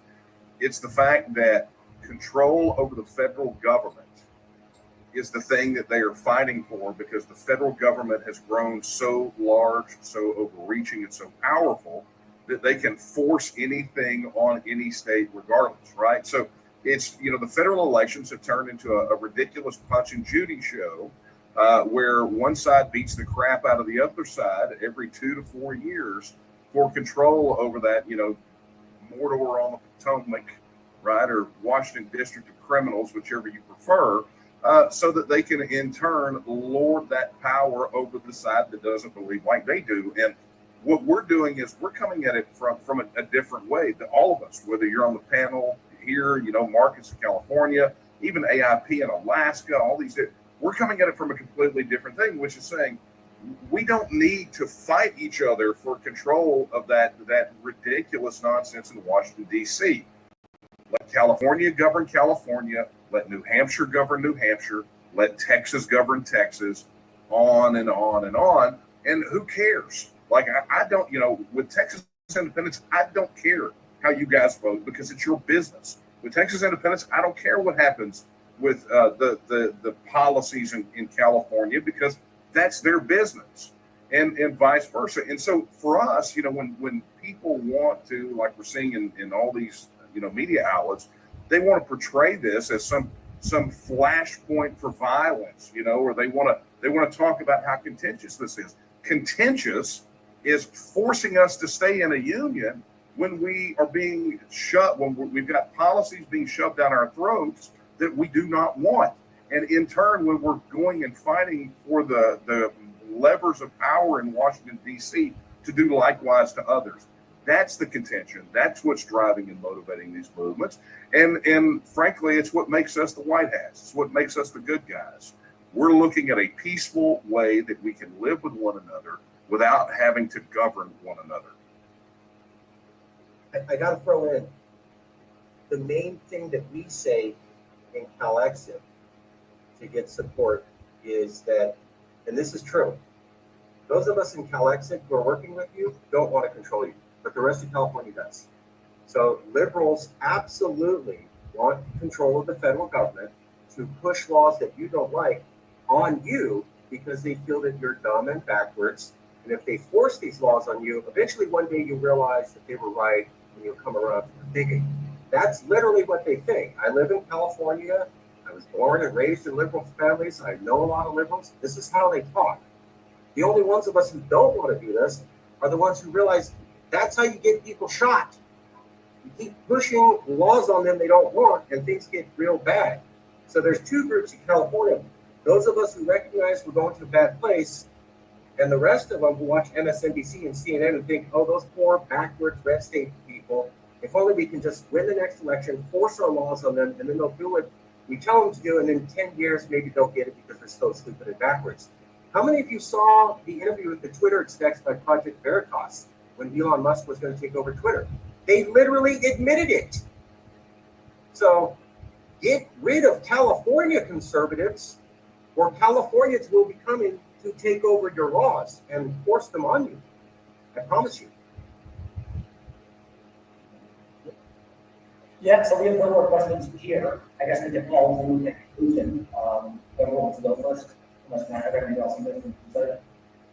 B: it's the fact that control over the federal government is the thing that they are fighting for because the federal government has grown so large, so overreaching, and so powerful that they can force anything on any state regardless, right? So it's, the federal elections have turned into a ridiculous Punch and Judy show where one side beats the crap out of the other side every 2 to 4 years for control over that, Mordor on the Potomac, right, or Washington District of Criminals, whichever you prefer, so that they can in turn lord that power over the side that doesn't believe like they do. And what we're doing is we're coming at it from a different way. That all of us, whether you're on the panel here, Marcus in California, even AIP in Alaska, all these, we're coming at it from a completely different thing, which is saying we don't need to fight each other for control of that ridiculous nonsense in Washington, D.C. Let California govern California. Let New Hampshire govern New Hampshire. Let Texas govern Texas, on and on and on. And who cares? Like, I don't, with Texas independence, I don't care how you guys vote because it's your business. With Texas independence, I don't care what happens with the policies in California because that's their business, and vice versa. And so for us, when people want to, like we're seeing in all these media outlets, they want to portray this as some flashpoint for violence, or they want to talk about how contentious this is. Contentious is forcing us to stay in a union when we are being when we've got policies being shoved down our throats that we do not want. And in turn, when we're going and fighting for the levers of power in Washington, D.C. to do likewise to others. That's the contention. That's what's driving and motivating these movements. And frankly, it's what makes us the white hats. It's what makes us the good guys. We're looking at a peaceful way that we can live with one another without having to govern one another.
I: I got to throw in the main thing that we say in Calexit to get support is that, and this is true, those of us in Calexit who are working with you don't want to control you, but the rest of California does. So liberals absolutely want control of the federal government to push laws that you don't like on you because they feel that you're dumb and backwards. And if they force these laws on you, eventually one day you realize that they were right and you'll come around to thinking. That's literally what they think. I live in California. I was born and raised in liberal families. I know a lot of liberals. This is how they talk. The only ones of us who don't want to do this are the ones who realize that's how you get people shot. You keep pushing laws on them they don't want, and things get real bad. So there's two groups in California. Those of us who recognize we're going to a bad place, and the rest of them who watch MSNBC and CNN and think, oh, those poor, backwards, red state people, if only we can just win the next election, force our laws on them, and then they'll do what we tell them to do, and in 10 years, maybe they'll get it because they're so stupid and backwards. How many of you saw the interview with the Twitter execs by Project Veritas when Elon Musk was going to take over Twitter? They literally admitted it. So get rid of California conservatives, or Californians will be coming to take over your laws and force them on you. I promise you.
E: Yeah, so we have no more questions here. I guess we can all move to conclusion. Everyone wants to go first, unless not everybody else can go.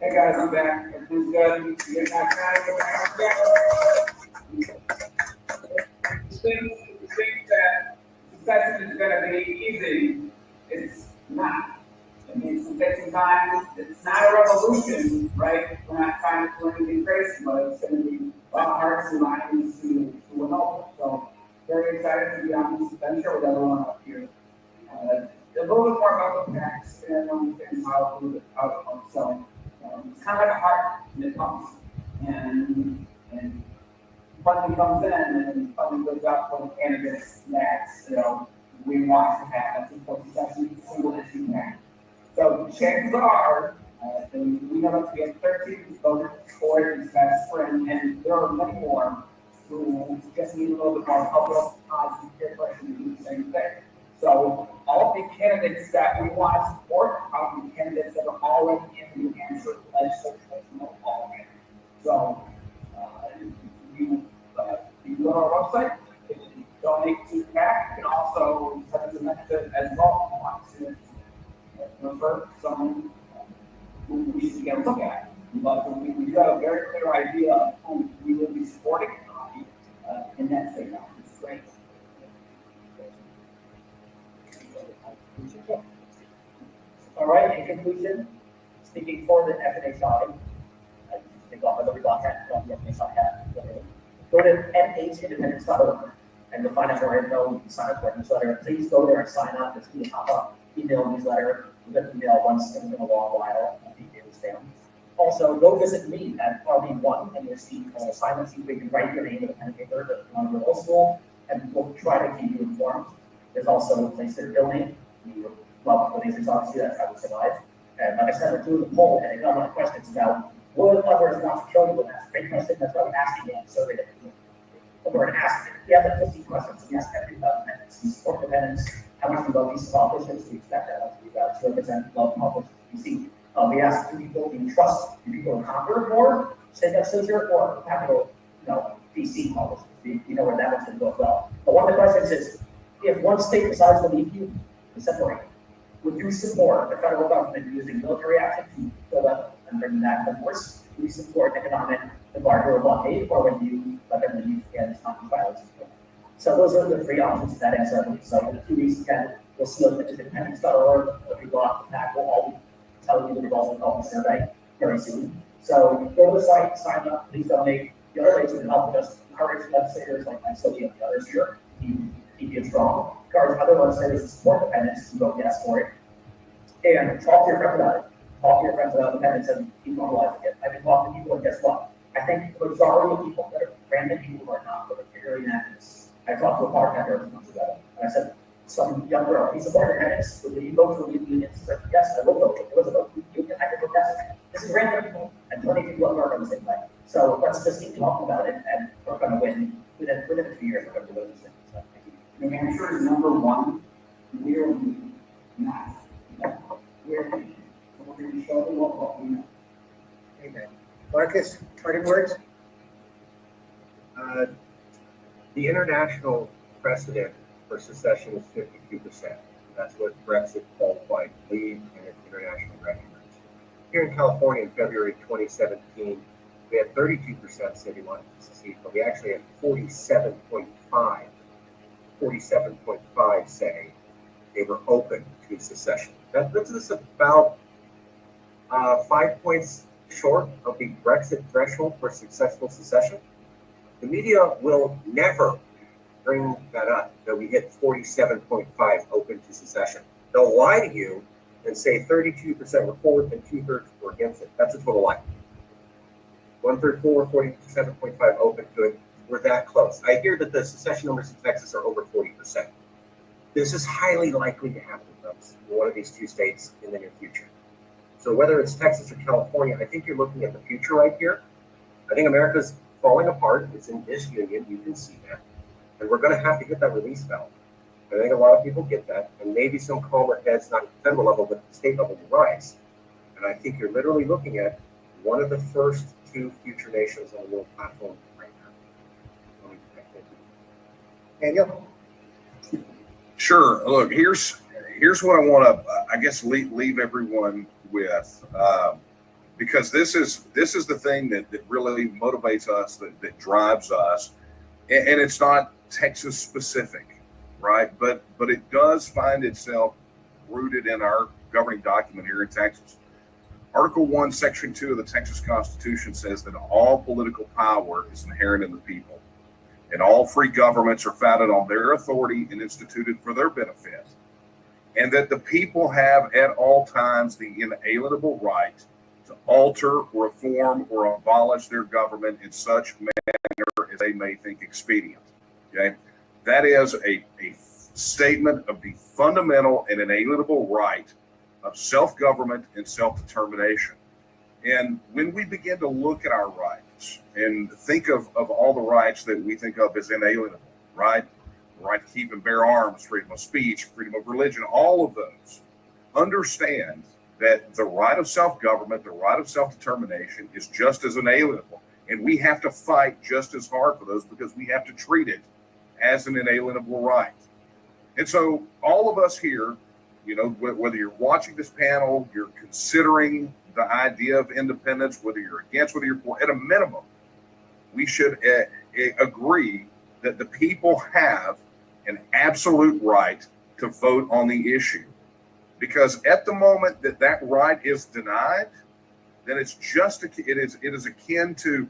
H: Hey guys, I'm back. Everything's good. You're not trying to go back. The thing that secession is gonna be easy, it's not. It needs to take some time. It's not a revolution, right? We're not trying to do anything crazy, but it's gonna be a lot of hearts and minds to win over. So very excited to be on this venture with everyone up here. A little bit more about the facts and understand how it comes. So it's kind of like a heart when it comes. And funding comes in and funding goes out for the candidates next. We want to have a secession single issue next. So chances are, we know that we have 13 voters for it, that's spring, and there are many more who just need a little bit more help on their question to do the same thing. So all the candidates that we want to support are the candidates that are already in the New Hampshire legislature. So you go to our website, if you donate to PAC, you can also send us a message as well if you want to refer someone who we should get a look at. But we do have a very clear idea of who we will be supporting in that state. It's great.
E: All right, in conclusion, speaking for the FNA side, I think off of the block hat, the FNA side hat. Go to nhindependence.org and you'll find out more info. You can sign up for a newsletter. Please go there and sign up. It's going to pop up email newsletter. We're going to email once in a long while. Also, go visit me at RB1 and you'll see assignments you can write your name in a pen and paper that you want to go to old school, and we'll try to keep you informed. There's also a place to donate. We would love for these obviously, that's how we survive. And like I said, we're doing the poll and I got a lot of questions about what others want to kill you with. That's a great question. That's why I'm asking you in the survey that we're going to ask. We have like 50 questions. We ask every independence. We support independence. How much we love these politicians? We expect that. We got 2% love politicians. You see. We ask people, do you trust people in Concord more, state legislature, or capital, DC politics? You know where that one's going to go as well. But one of the questions is, if one state decides to leave you and separate, would you support the federal government using military action to fill up and bring back the force? Would you support economic embargo or blockade, or would you let them leave and stop violence? So those are the three options that answer. So in 2 weeks, again, we'll see on independence.org. The people off the pack will all tell you the results of the survey very soon. So go to the site, sign up, please donate. The other ways to help us encourage legislators like Mike Sylvia and the others here, keep it strong. Encourage other legislators to support independence and vote yes for it. And talk to your friends about it. Talk to your friends about independence and keep normalizing it. I've been talking to people, and guess what? I think the majority of people that are random people who are not particularly activists. I talked to a bartender a few months ago, and I said, some young girl, he's a border independence. Will you vote for unions? He's like, yes, I will vote. If it was a vote for union, I could vote yes. This is random people, and plenty of people are the same way. So let's just keep talking about it, and we're going to win within a few years. We're going to do those things. So, thank you.
H: New Hampshire is #1. We're not. We're going to show them what we know.
L: Amen. Marcus, parting words?
I: The international precedent for secession is 52%. That's what Brexit qualified to lead, and it's internationally recognized. Here in California in February 2017, we had 32% say they wanted to secede, but we actually had 47.5 say they were open to secession. That puts us about 5 points short of the Brexit threshold for successful secession. The media will never bring that up, that we hit 47.5 open to secession. They'll lie to you and say 32% were for it and 2/3 were against it. That's a total lie. 1/3 for, 47.5 open to it. We're that close. I hear that the secession numbers in Texas are over 40%. This is highly likely to happen, folks, in one of these two states in the near future. So whether it's Texas or California, I think you're looking at the future right here. I think America's falling apart. It's in disunion. You can see that. And we're going to have to hit that release valve. I think a lot of people get that, and maybe some calmer heads, not at the federal level, but at the state level, will rise. And I think you're literally looking at one of the first two future nations on the world platform right now.
L: Daniel?
B: Sure. Look, here's what I want to, I guess, leave everyone with, because this is the thing that really motivates us, that drives us, and it's not Texas specific, right? But it does find itself rooted in our governing document here in Texas. Article 1, Section 2 of the Texas Constitution says that all political power is inherent in the people, and all free governments are founded on their authority and instituted for their benefit, and that the people have at all times the inalienable right to alter, reform, or abolish their government in such manner as they may think expedient. Okay? That is a statement of the fundamental and inalienable right of self-government and self-determination. And when we begin to look at our rights and think of all the rights that we think of as inalienable, right? The right to keep and bear arms, freedom of speech, freedom of religion, all of those, understand that the right of self-government, the right of self-determination is just as inalienable. And we have to fight just as hard for those because we have to treat it as an inalienable right. And so all of us here, you know, whether you're watching this panel, you're considering the idea of independence, whether you're against, whether you're for, at a minimum, we should agree that the people have an absolute right to vote on the issue. Because at the moment that right is denied, then it's just, it is akin to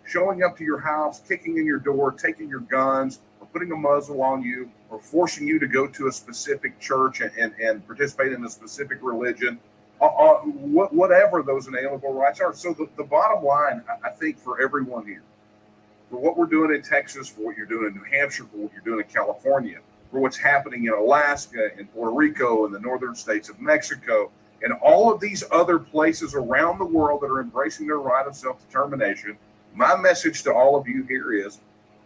B: showing up to your house, kicking in your door, taking your guns, or putting a muzzle on you, or forcing you to go to a specific church and participate in a specific religion, whatever those inalienable rights are. So the bottom line, I think, for everyone here, for what we're doing in Texas, for what you're doing in New Hampshire, for what you're doing in California, for what's happening in Alaska, in Puerto Rico, in the northern states of Mexico, and all of these other places around the world that are embracing their right of self-determination, my message to all of you here is,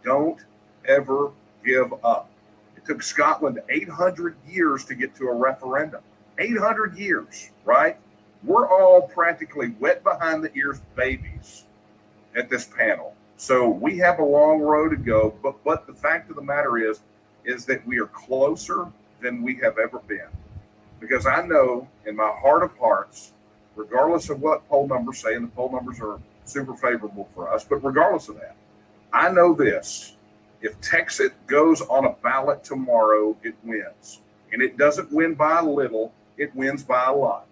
B: don't ever give up. It took Scotland 800 years to get to a referendum. 800 years, right? We're all practically wet behind the ears babies at this panel. So we have a long road to go, but the fact of the matter is that we are closer than we have ever been. Because I know in my heart of hearts, regardless of what poll numbers say, and the poll numbers are super favorable for us, but regardless of that, I know this: if Texit goes on a ballot tomorrow, it wins. And it doesn't win by a little, it wins by a lot.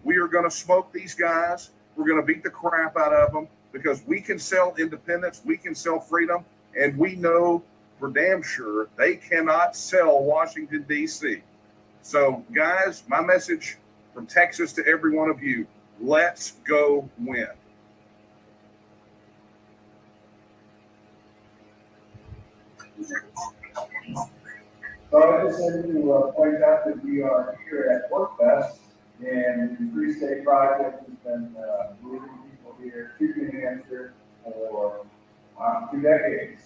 B: We are going to smoke these guys. We're going to beat the crap out of them because we can sell independence, we can sell freedom, and we know for damn sure they cannot sell Washington, D.C. So, guys, my message from Texas to every one of you, let's go win.
G: So I just wanted to point out that we are here at PORCFEST, and the Free State Project has been moving people here to New Hampshire for 2 decades.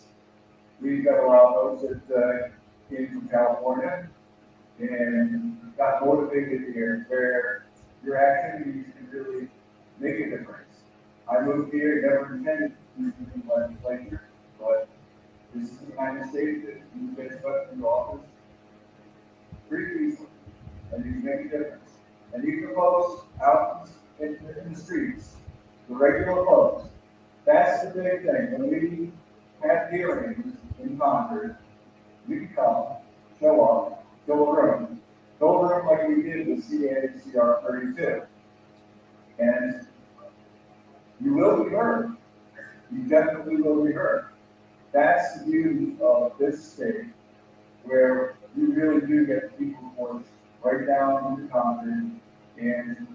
G: We've got a lot of folks that came from California and got motivated here, where your activities can really make a difference. I moved here, never intended to do the legislature, but this is the kind of state that you get put into office pretty easily, and you can make a difference. And you can folks out in the streets, the regular folks, that's the big thing. When we have hearings in Congress, you can come, show up, fill a room like we did with CACR 32. And you will be heard. You definitely will be heard. That's the beauty of this state, where you really do get people voice right down into Congress, and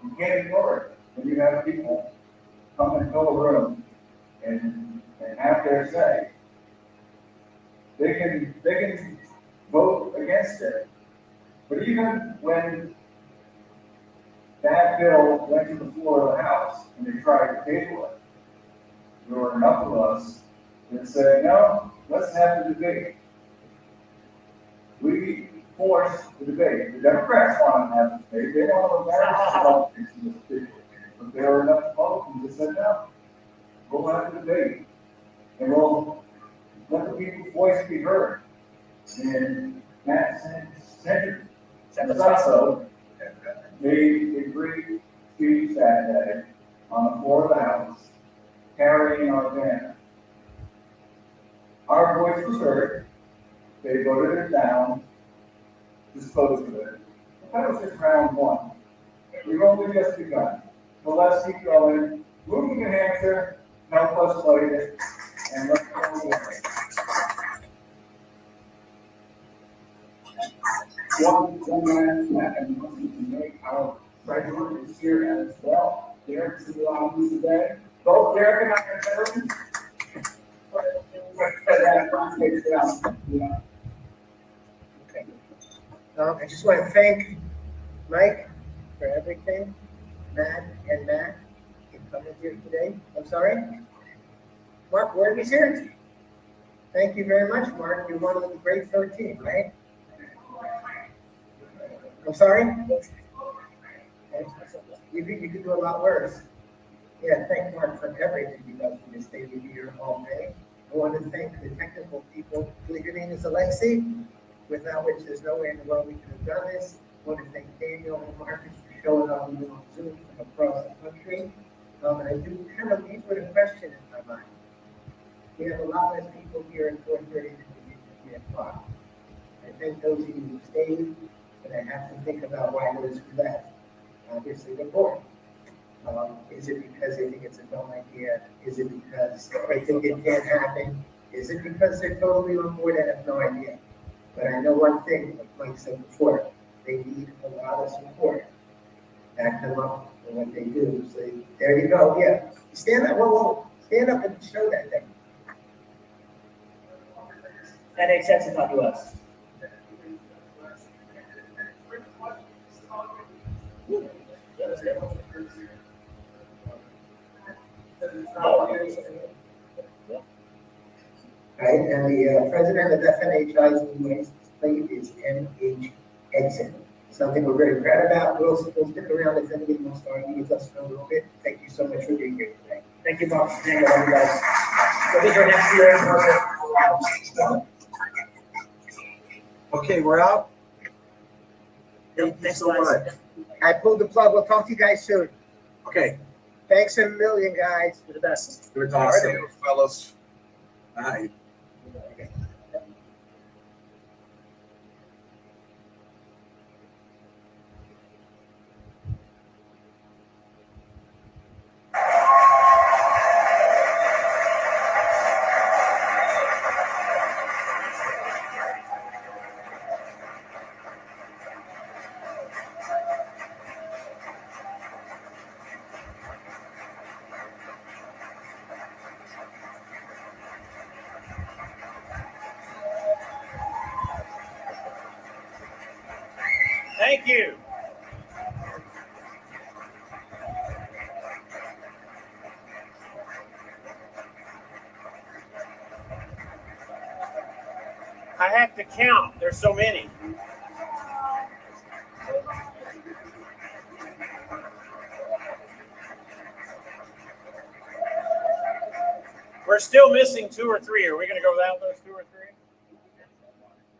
G: you can't ignore it. When you have people come and fill a room and have their say, they can vote against it. But even when that bill went to the floor of the House and they tried to table it, there were enough of us that said, no, let's have the debate.
K: We force the debate. The Democrats want to have the debate. They want to embarrass the politics in this debate. But there are enough Republicans that said no. We'll have a debate. And we'll let the people's voice be heard. And Matt Senator Sasso made a great speech that day on the floor of the House, carrying our banner. Our voice was heard. They voted it down, disposed of it. That was just round one. We've only just begun. So let's keep going. Moving to Hampshire, help us fight it, and let's go forward.
H: One last and we can make our treasurer is here as well. Derek, see you on this today. Both Derek and I are veterans.
L: Okay. I just want to thank Mike for everything, Matt for coming here today. I'm sorry? Mark Ward is here. Thank you very much, Mark. You're one of the great 13, right? I'm sorry? You could do a lot worse. Yeah, thank Mark for everything he does for this day. We be here all day. I want to thank the technical people. Your name is Alexi, without which there's no way in the world we could have done this. I want to thank Daniel and Marcus for showing up on Zoom from across the country. And I do kind of leave with a question in my mind. We have a lot less people here at 4:30 than we did at 3 o'clock. I thank those of you who stayed, but I have to think about why those who left. Obviously, they're bored. Is it because they think it's a dumb idea? Is it because they think it can't happen? Is it because they're totally on board? I have no idea. But I know one thing, like Mike said before, they need a lot of support. Back them up for what they do. So there you go. Yeah. Stand up. Whoa. Stand up and show that thing.
E: That makes sense about us.
L: Right, and the president of FNHI's new plate is NH Exit. Something we're very proud about. We'll stick around if anybody wants to argue with us for a little bit. Thank you so much for being here today.
E: Thank you, Bob. Thank you, guys. We'll be here next year.
I: Okay, we're out.
E: Yep, thanks a lot.
L: I pulled the plug. We'll talk to you guys soon.
I: Okay,
L: Thanks a million, guys.
E: You're the best.
I: it was
B: All
I: awesome.
B: right, fellas.
I: Bye.
M: Thank you. I have to count. There's so many. We're still missing 2 or 3. Are we going to go without those 2 or 3?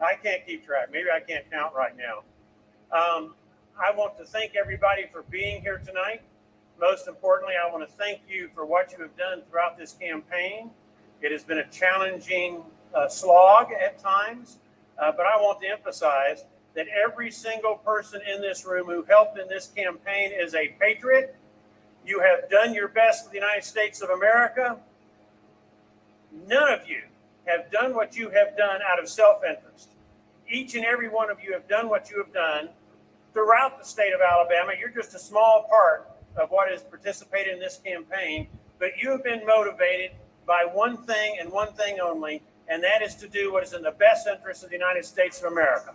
M: I can't keep track. Maybe I can't count right now. I want to thank everybody for being here tonight. Most importantly, I want to thank you for what you have done throughout this campaign. It has been a challenging slog at times, but I want to emphasize that every single person in this room who helped in this campaign is a patriot. You have done your best for the United States of America. None of you have done what you have done out of self-interest. Each and every one of you have done what you have done throughout the state of Alabama. You're just a small part of what has participated in this campaign, but you have been motivated by one thing and one thing only, and that is to do what is in the best interest of the United States of America.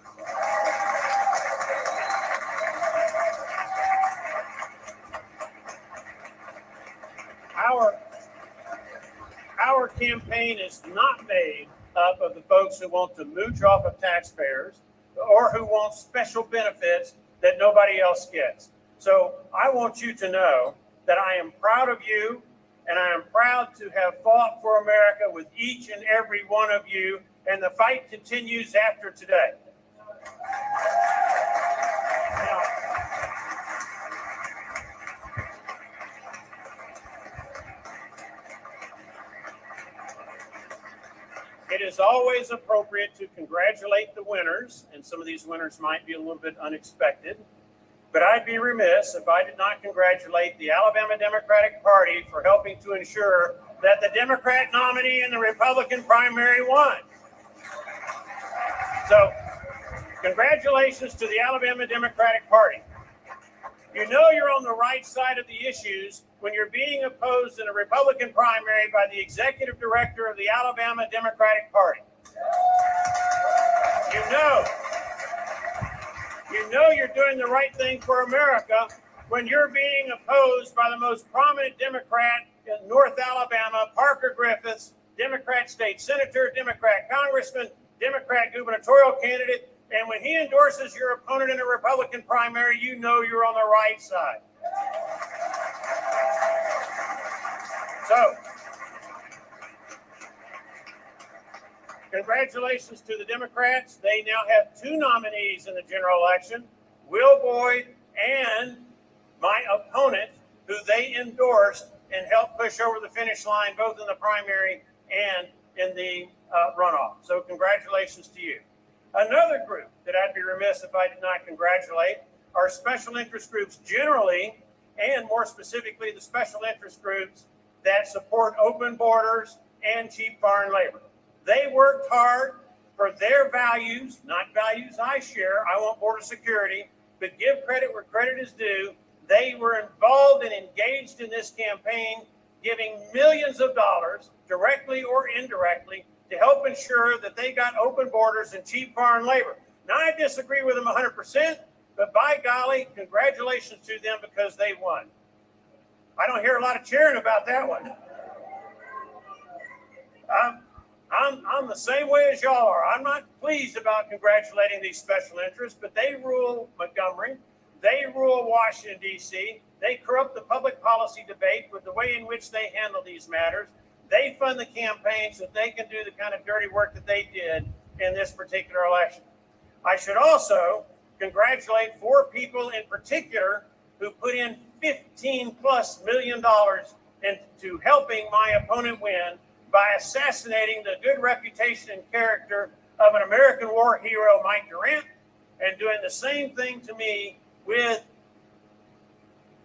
M: Our campaign is not made up of the folks who want to mooch off of taxpayers or who wants special benefits that nobody else gets. So I want you to know that I am proud of you, and I am proud to have fought for America with each and every one of you, and the fight continues after today. Now, it is always appropriate to congratulate the winners, and some of these winners might be a little bit unexpected, but I'd be remiss if I did not congratulate the Alabama Democratic Party for helping to ensure that the Democrat nominee in the Republican primary won. So, congratulations to the Alabama Democratic Party. You know you're on the right side of the issues when you're being opposed in a Republican primary by the executive director of the Alabama Democratic Party. You know you're doing the right thing for America when you're being opposed by the most prominent Democrat in North Alabama, Parker Griffiths, Democrat state senator, Democrat congressman, Democrat gubernatorial candidate, and when he endorses your opponent in a Republican primary, you know you're on the right side. So, congratulations to the Democrats. They now have 2 nominees in the general election, Will Boyd and my opponent, who they endorsed and helped push over the finish line, both in the primary and in the runoff. So congratulations to you. Another group that I'd be remiss if I did not congratulate are special interest groups generally, and more specifically, the special interest groups that support open borders and cheap foreign labor. They worked hard for their values, not values I share. I want border security, but give credit where credit is due. They were involved and engaged in this campaign, giving millions of dollars, directly or indirectly, to help ensure that they got open borders and cheap foreign labor. Now, I disagree with them 100%, but by golly, congratulations to them because they won. I don't hear a lot of cheering about that one. I'm the same way as y'all are. I'm not pleased about congratulating these special interests, but they rule Montgomery. They rule Washington, D.C. They corrupt the public policy debate with the way in which they handle these matters. They fund the campaign so they can do the kind of dirty work that they did in this particular election. I should also congratulate 4 people in particular who put in $15+ million into helping my opponent win by assassinating the good reputation and character of an American war hero, Mike Durant, and doing the same thing to me with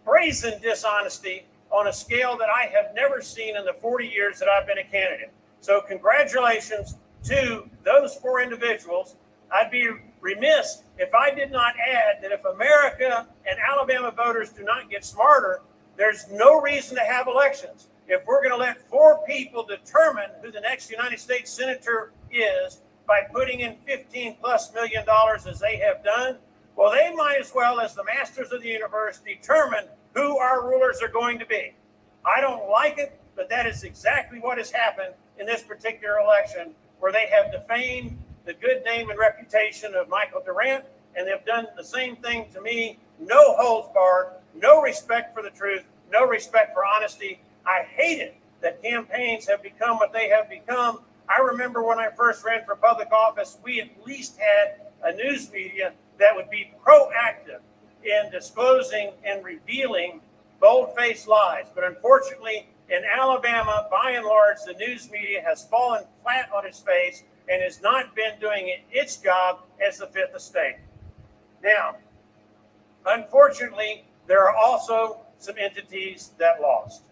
M: brazen dishonesty on a scale that I have never seen in the 40 years that I've been a candidate. So congratulations to those 4 individuals. I'd be remiss if I did not add that if America and Alabama voters do not get smarter, there's no reason to have elections. If we're going to let 4 people determine who the next United States Senator is by putting in $15+ million as they have done, well, they might as well, as the masters of the universe, determine who our rulers are going to be. I don't like it, but that is exactly what has happened in this particular election, where they have defamed the good name and reputation of Michael Durant, and they've done the same thing to me. No holds barred, no respect for the truth, no respect for honesty. I hate it that campaigns have become what they have become. I remember when I first ran for public office, we at least had a news media that would be proactive in disclosing and revealing bold-faced lies. But unfortunately, in Alabama, by and large, the news media has fallen flat on its face and has not been doing its job as the 5th estate. Now, unfortunately, there are also some entities that lost.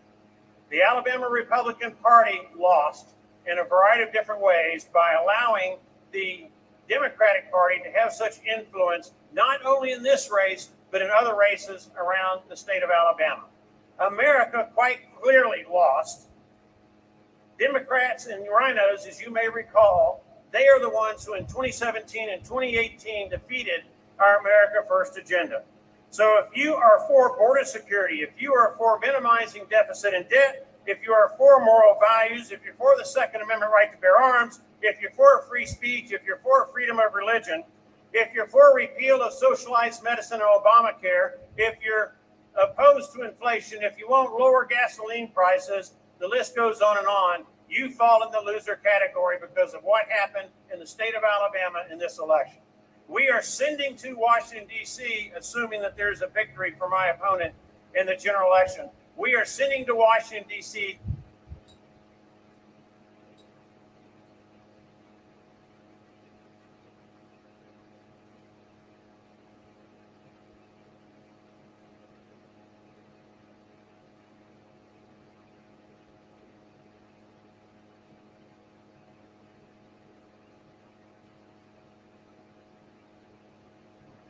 M: The Alabama Republican Party lost in a variety of different ways by allowing the Democratic Party to have such influence, not only in this race, but in other races around the state of Alabama. America quite clearly lost. Democrats and rhinos, as you may recall, they are the ones who in 2017 and 2018 defeated our America First agenda. So if you are for border security, if you are for minimizing deficit and debt, if you are for moral values, if you're for the Second Amendment right to bear arms, if you're for free speech, if you're for freedom of religion, If you're for repeal of socialized medicine or Obamacare, if you're opposed to inflation, if you want lower gasoline prices, the list goes on and on. You fall in the loser category because of what happened in the state of Alabama in this election. We are sending to Washington, D.C., assuming that there's a victory for my opponent in the general election. We are sending to Washington, D.C.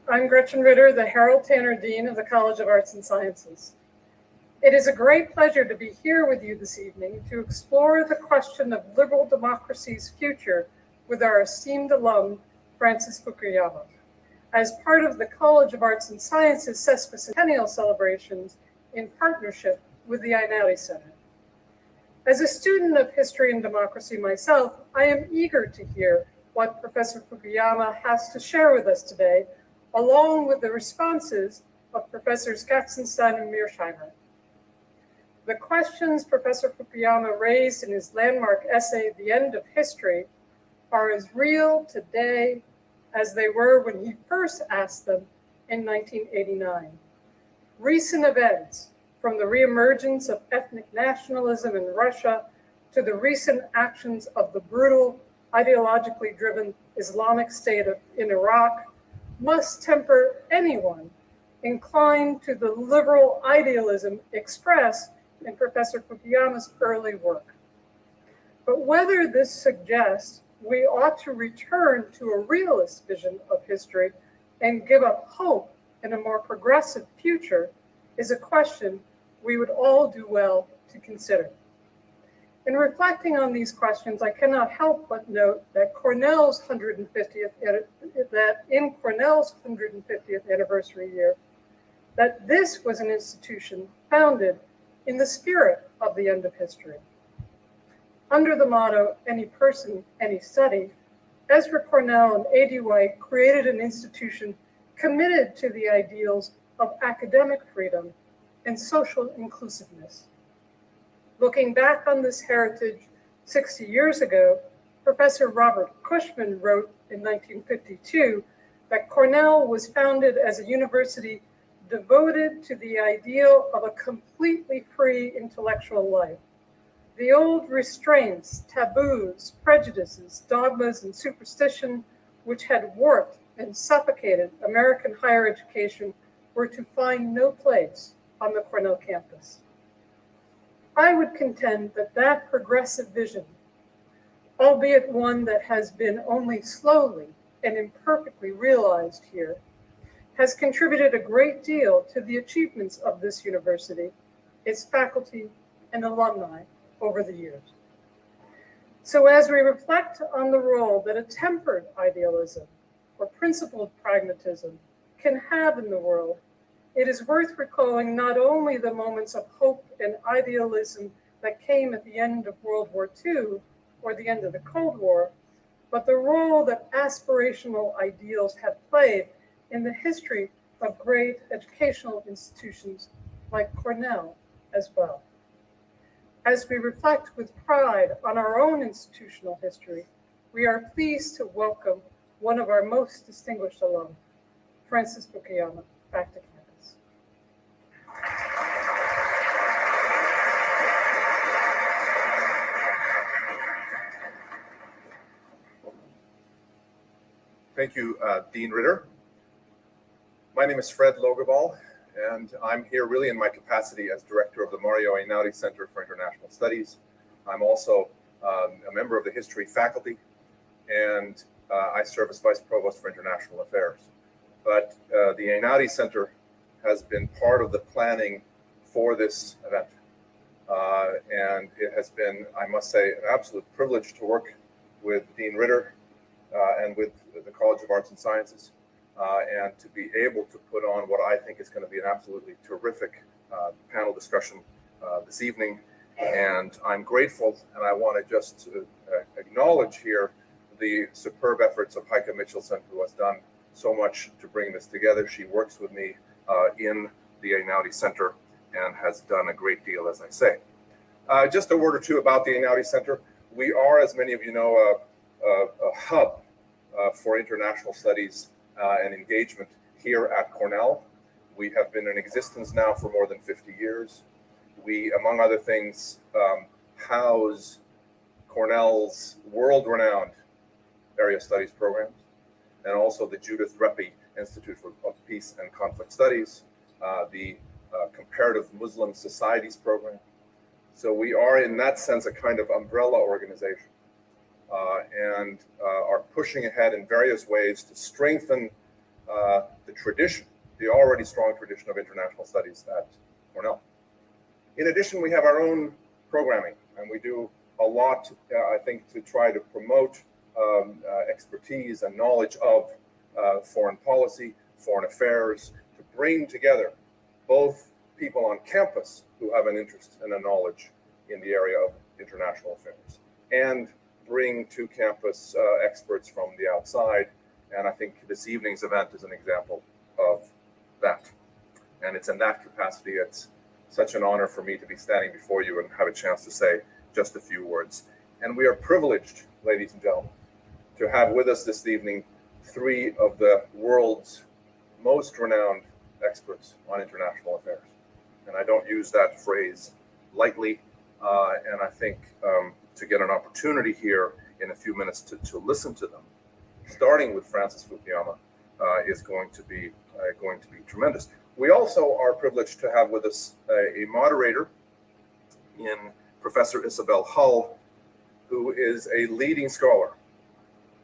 N: I'm Gretchen Ritter, the Harold Tanner Dean of the College of Arts and Sciences. It is a great pleasure to be here with you this evening to explore the question of liberal democracy's future with our esteemed alum, Francis Fukuyama, as part of the College of Arts and Sciences sesquicentennial celebrations in partnership with the Einaudi Center. As a student of history and democracy myself, I am eager to hear what Professor Fukuyama has to share with us today, along with the responses of Professors Katzenstein and Mearsheimer. The questions Professor Fukuyama raised in his landmark essay, The End of History, are as real today as they were when he first asked them in 1989. Recent events, from the reemergence of ethnic nationalism in Russia to the recent actions of the brutal, ideologically driven Islamic State in Iraq, must temper anyone inclined to the liberal idealism expressed in Professor Fukuyama's early work. But whether this suggests we ought to return to a realist vision of history and give up hope in a more progressive future is a question we would all do well to consider. In reflecting on these questions, I cannot help but note that in Cornell's 150th anniversary year, that this was an institution founded in the spirit of the end of history. Under the motto, any person, any study, Ezra Cornell and A.D. White created an institution committed to the ideals of academic freedom and social inclusiveness. Looking back on this heritage 60 years ago, Professor Robert Cushman wrote in 1952 that Cornell was founded as a university devoted to the ideal of a completely free intellectual life. The old restraints, taboos, prejudices, dogmas, and superstition which had warped and suffocated American higher education were to find no place on the Cornell campus. I would contend that that progressive vision, albeit one that has been only slowly and imperfectly realized here, has contributed a great deal to the achievements of this university, its faculty, and alumni over the years. So as we reflect on the role that a tempered idealism or principled pragmatism can have in the world, it is worth recalling not only the moments of hope and idealism that came at the end of World War II or the end of the Cold War, but the role that aspirational ideals have played in the history of great educational institutions like Cornell as well. As we reflect with pride on our own institutional history, we are pleased to welcome one of our most distinguished alum, Francis Fukuyama, back to campus.
O: Thank you, Dean Ritter. My name is Fred Logaball, and I'm here really in my capacity as director of the Mario Einaudi Center for International Studies. I'm also a member of the history faculty, and I serve as vice provost for international affairs. But the Einaudi Center has been part of the planning for this event. And it has been, I must say, an absolute privilege to work with Dean Ritter and with the College of Arts and Sciences, and to be able to put on what I think is going to be an absolutely terrific panel discussion this evening. And I'm grateful, and I want to just acknowledge here the superb efforts of Heike Michelson, who has done so much to bring this together. She works with me in the Einaudi Center and has done a great deal, as I say. Just a word or two about the Einaudi Center. We are, as many of you know, a hub for international studies and engagement here at Cornell. We have been in existence now for more than 50 years. We, among other things, house Cornell's world-renowned area studies programs, and also the Judith Repi Institute of Peace and Conflict Studies, the Comparative Muslim Societies program. So we are, in that sense, a kind of umbrella organization, and are pushing ahead in various ways to strengthen the tradition, the already strong tradition of international studies at Cornell. In addition, we have our own programming, and we do a lot, I think, to try to promote expertise and knowledge of foreign policy, foreign affairs, to bring together both people on campus who have an interest and a knowledge in the area of international affairs, and bring to campus experts from the outside. And I think this evening's event is an example of that. And it's in that capacity, it's such an honor for me to be standing before you and have a chance to say just a few words. And we are privileged, ladies and gentlemen, to have with us this evening three of the world's most renowned experts on international affairs. And I don't use that phrase lightly. And I think to get an opportunity here in a few minutes to listen to them, starting with Francis Fukuyama, is going to be tremendous. We also are privileged to have with us a moderator in Professor Isabel Hull, who is a leading scholar,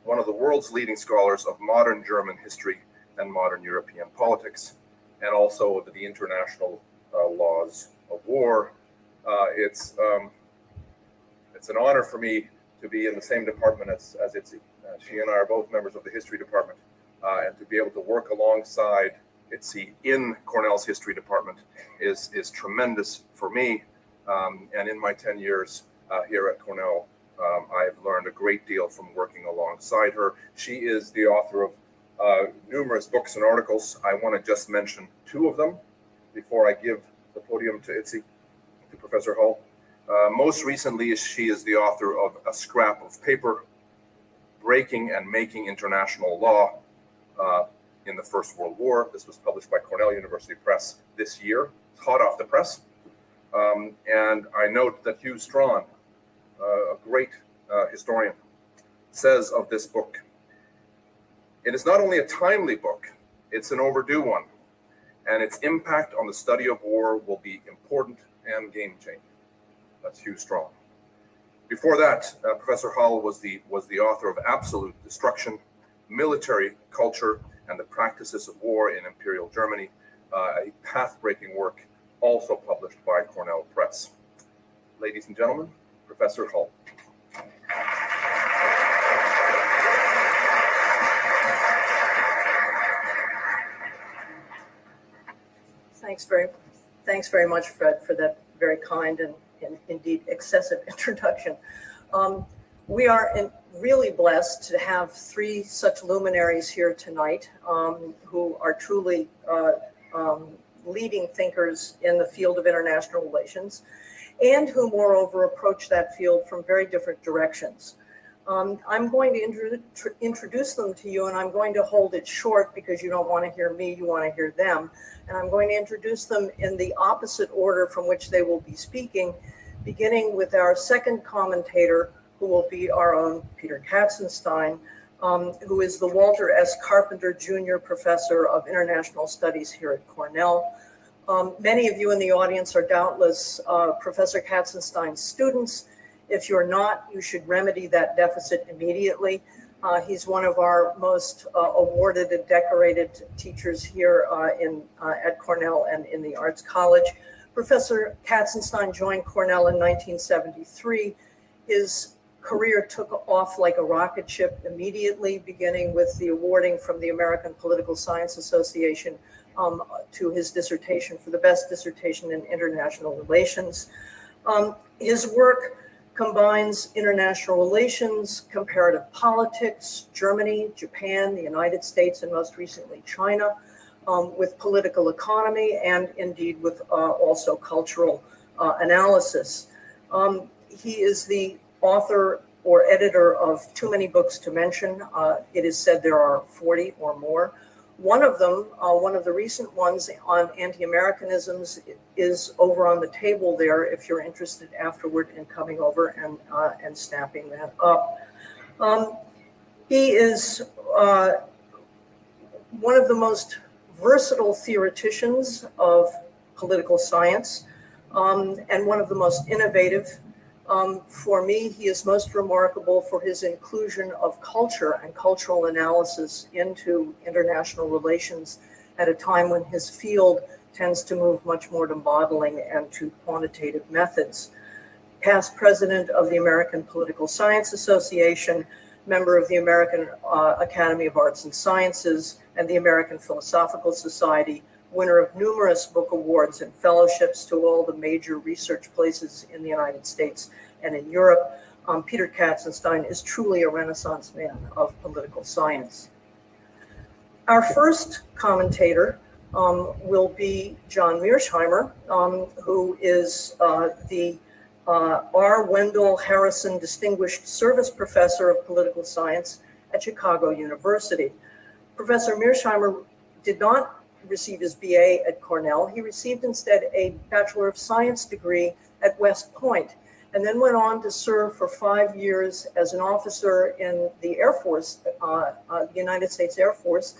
O: one of the world's leading scholars of modern German history and modern European politics, and also of the international laws of war. It's an honor for me to be in the same department as Itzi. She and I are both members of the history department, and to be able to work alongside Itzi in Cornell's history department is tremendous for me. And in my 10 years here at Cornell, I've learned a great deal from working alongside her. She is the author of numerous books and articles. I want to just mention two of them before I give the podium to Itzi, to Professor Hull. Most recently, she is the author of A Scrap of Paper, Breaking and Making International Law in the First World War. This was published by Cornell University Press this year. It's hot off the press. And I note that Hugh Strawn, a great historian, says of this book, it is not only a timely book, it's an overdue one, and its impact on the study of war will be important and game-changing. That's Hugh Strawn. Before that, Professor Hull was the author of Absolute Destruction, Military Culture, and the Practices of War in Imperial Germany, a path-breaking work also published by Cornell Press. Ladies and gentlemen, Professor Hull.
P: Thanks very much, Fred, for that very kind and indeed excessive introduction. We are really blessed to have three such luminaries here tonight who are truly leading thinkers in the field of international relations, and who moreover approach that field from very different directions. I'm going to introduce them to you, and I'm going to hold it short because you don't want to hear me, you want to hear them. And I'm going to introduce them in the opposite order from which they will be speaking, beginning with our second commentator, who will be our own Peter Katzenstein, who is the Walter S. Carpenter Jr. Professor of International Studies here at Cornell. Many of you in the audience are doubtless Professor Katzenstein's students. If you're not, you should remedy that deficit immediately. He's one of our most awarded and decorated teachers here at Cornell and in the Arts College. Professor Katzenstein joined Cornell in 1973. His career took off like a rocket ship immediately, beginning with the awarding from the American Political Science Association to his dissertation for the best dissertation in international relations. His work combines international relations, comparative politics, Germany, Japan, the United States, and most recently China, with political economy and indeed with also cultural analysis. He is the author or editor of too many books to mention. It is said there are 40 or more. One of them, one of the recent ones on anti-Americanisms, is over on the table there if you're interested afterward in coming over and snapping that up. He is one of the most versatile theoreticians of political science and one of the most innovative. For me, he is most remarkable for his inclusion of culture and cultural analysis into international relations at a time when his field tends to move much more to modeling and to quantitative methods. Past president of the American Political Science Association, member of the American Academy of Arts and Sciences and the American Philosophical Society, winner of numerous book awards and fellowships to all the major research places in the United States and in Europe. Peter Katzenstein is truly a Renaissance man of political science. Our first commentator will be John Mearsheimer, who is the R. Wendell Harrison Distinguished Service Professor of Political Science at Chicago University. Professor Mearsheimer did not receive his BA at Cornell. He received instead a Bachelor of Science degree at West Point, and then went on to serve for 5 years as an officer in the Air Force, the United States Air Force,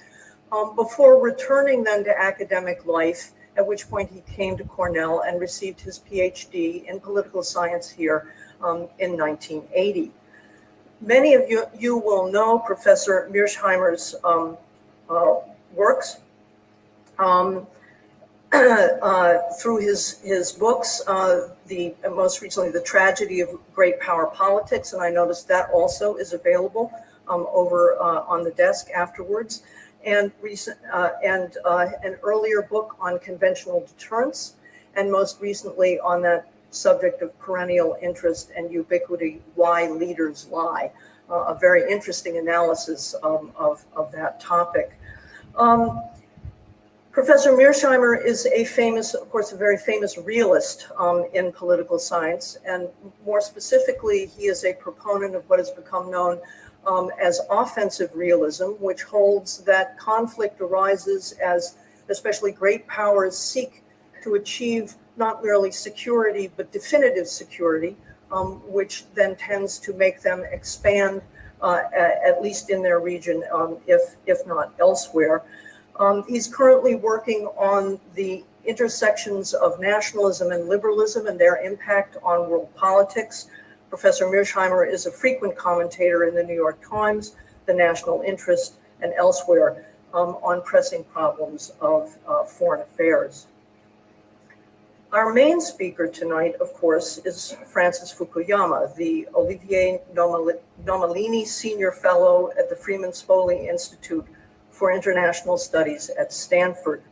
P: before returning then to academic life, at which point he came to Cornell and received his PhD in political science here in 1980. Many of you will know Professor Mearsheimer's works through his books, most recently, The Tragedy of Great Power Politics, and I noticed that also is available over on the desk afterwards, and an earlier book on conventional deterrence, and most recently on that subject of perennial interest and ubiquity, Why Leaders Lie, a very interesting analysis of that topic. Professor Mearsheimer is a famous, of course, a very famous realist in political science, and more specifically, he is a proponent of what has become known as offensive realism, which holds that conflict arises as especially great powers seek to achieve not merely security, but definitive security, which then tends to make them expand, at least in their region, if not elsewhere. He's currently working on the intersections of nationalism and liberalism and their impact on world politics. Professor Mearsheimer is a frequent commentator in the New York Times, the National Interest, and elsewhere on pressing problems of foreign affairs. Our main speaker tonight, of course, is Francis Fukuyama, the Olivier Nomalini Senior Fellow at the Freeman Spogli Institute for International Studies at Stanford.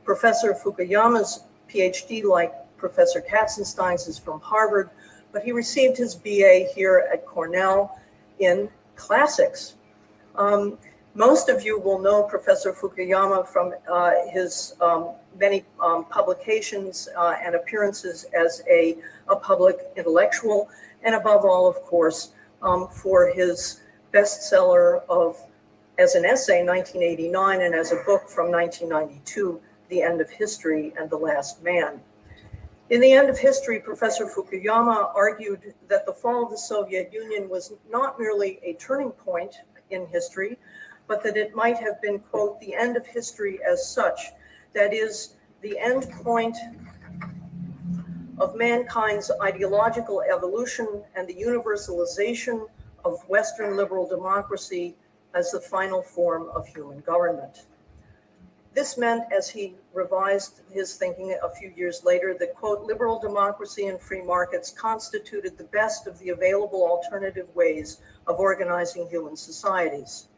P: Professor Fukuyama's PhD, like Professor Katzenstein's, is from Harvard, but he received his BA here at Cornell in classics. Most of you will know Professor Fukuyama from his many publications and appearances as a public intellectual, and above all, of course, for his bestseller as an essay, 1989, and as a book from 1992, The End of History and the Last Man. In The End of History, Professor Fukuyama argued that the fall of the Soviet Union was not merely a turning point in history, but that it might have been, quote, the end of history as such, that is, the end point of mankind's ideological evolution and the universalization of Western liberal democracy as the final form of human government. This meant, as he revised his thinking a few years later, that, quote, liberal democracy and free markets constituted the best of the available alternative ways of organizing human societies.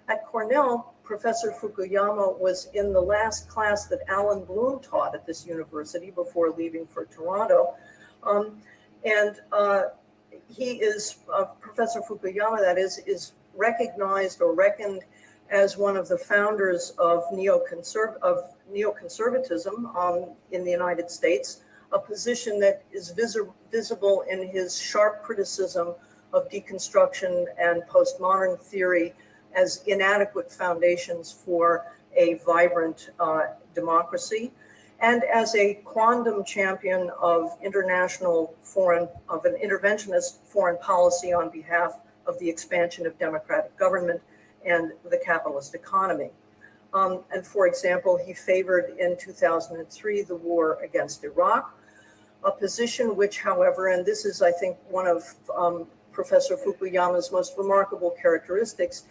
P: At Cornell, Professor Fukuyama was in the last class that Alan Bloom taught at this university before leaving for Toronto. he is, Professor Fukuyama, that is recognized or reckoned as one of the founders of neoconservatism in the United States, a position that is visible in his sharp criticism of deconstruction and postmodern theory as inadequate foundations for a vibrant democracy, and as a quondam champion of an interventionist foreign policy on behalf of the expansion of democratic government and the capitalist economy. And for example, he favored in 2003 the war against Iraq, a position which, however, and this is, I think, one of Professor Fukuyama's most remarkable characteristics,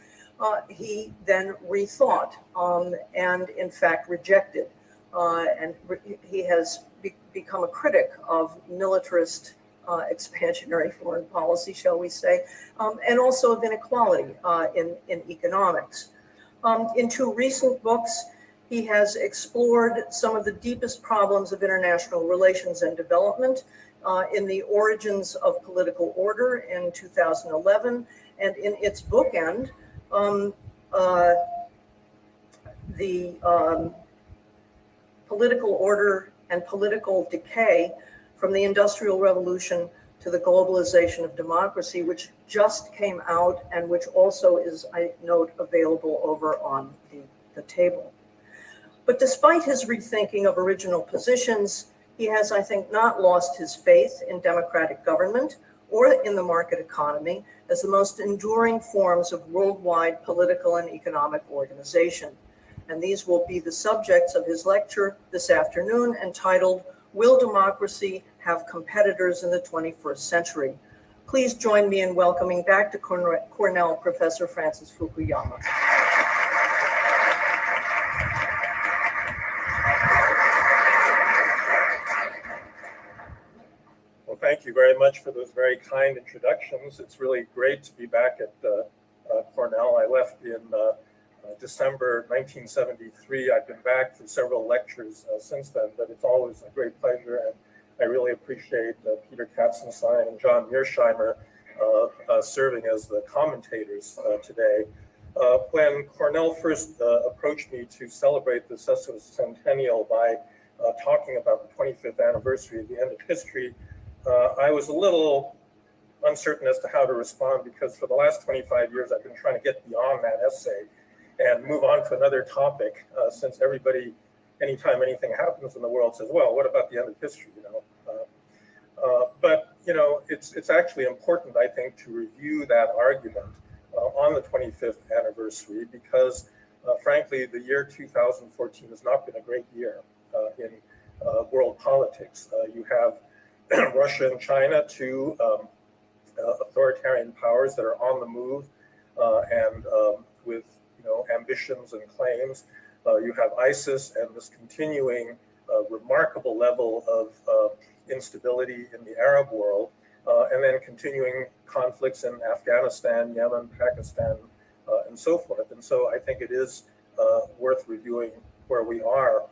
P: he then rethought and in fact rejected. He has become a critic of militarist expansionary foreign policy, shall we say, and also of inequality in economics. In two recent books, he has explored some of the deepest problems of international relations and development in The Origins of Political Order in 2011, and in its bookend, the Political Order and Political Decay from the Industrial Revolution to the Globalization of Democracy, which just came out and which also is, I note, available over on the table. But despite his rethinking of original positions, he has, I think, not lost his faith in democratic government or in the market economy as the most enduring forms of worldwide political and economic organization. And these will be the subjects of his lecture this afternoon, entitled, "Will Democracy Have Competitors in the 21st Century?" Please join me in welcoming back to Cornell Professor Francis Fukuyama.
Q: Well, thank you very much for those very kind introductions. It's really great to be back at Cornell. I left in December 1973. I've been back for several lectures since then, but it's always a great pleasure, and I really appreciate Peter Katzenstein and John Mearsheimer serving as the commentators today. When Cornell first approached me to celebrate the sesquicentennial by talking about the 25th anniversary of the end of history, I was a little uncertain as to how to respond, because for the last 25 years, I've been trying to get beyond that essay and move on to another topic, since everybody, anytime anything happens in the world, says, well, what about the end of history, but, it's actually important, I think, to review that argument on the 25th anniversary, because, frankly, the year 2014 has not been a great year in world politics. You have Russia and China, two authoritarian powers that are on the move and with ambitions and claims. You have ISIS and this continuing remarkable level of instability in the Arab world, and then continuing conflicts in Afghanistan, Yemen, Pakistan, and so forth. And so I think it is worth reviewing where we are.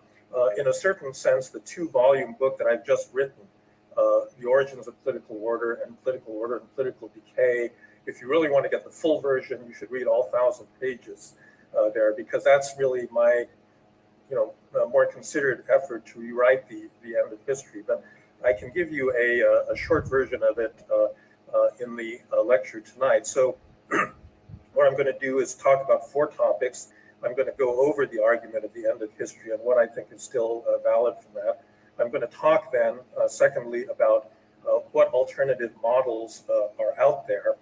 Q: In a certain sense, the two-volume book that I've just written, The Origins of Political Order and Political Decay, if you really want to get the full version, you should read all 1,000 pages there, because that's really my, more considered effort to rewrite the end of history. But I can give you a short version of it in the lecture tonight. So what I'm going to do is talk about 4 topics. I'm going to go over the argument of the end of history and what I think is still valid from that. I'm going to talk then, secondly, about what alternative models are out there.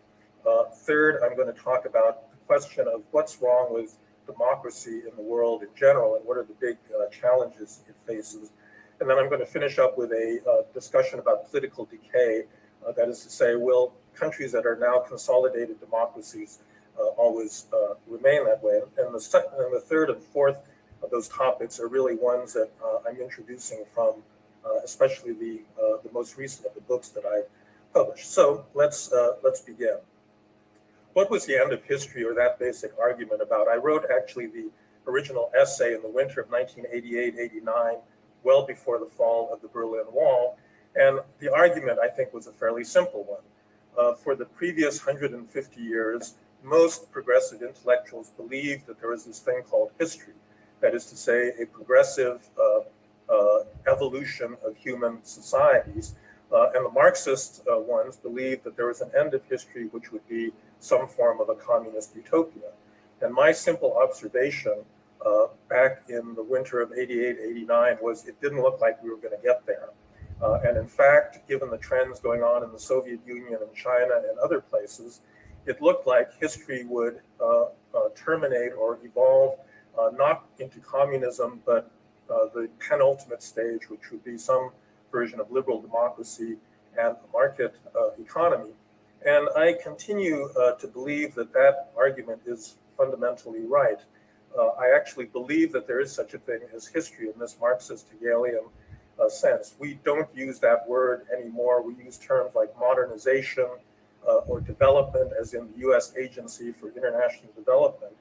Q: Third, I'm going to talk about the question of what's wrong with democracy in the world in general and what are the big challenges it faces. And then I'm going to finish up with a discussion about political decay. That is to say, will countries that are now consolidated democracies always remain that way? And the third and fourth of those topics are really ones that I'm introducing from especially the most recent of the books that I've published. So let's begin. What was the end of history, or that basic argument, about? I wrote actually the original essay in the winter of 1988-89, well before the fall of the Berlin Wall. And the argument, I think, was a fairly simple one. For the previous 150 years, most progressive intellectuals believed that there was this thing called history. That is to say, a progressive evolution of human societies. And the Marxist ones believed that there was an end of history, which would be some form of a communist utopia. And my simple observation back in the winter of 88, 89 was it didn't look like we were going to get there. And in fact, given the trends going on in the Soviet Union and China and other places, it looked like history would terminate or evolve not into communism, but the penultimate stage, which would be some version of liberal democracy and a market economy. And I continue to believe that that argument is fundamentally right. I actually believe that there is such a thing as history in this Marxist Hegelian sense. We don't use that word anymore. We use terms like modernization or development, as in the US Agency for International Development.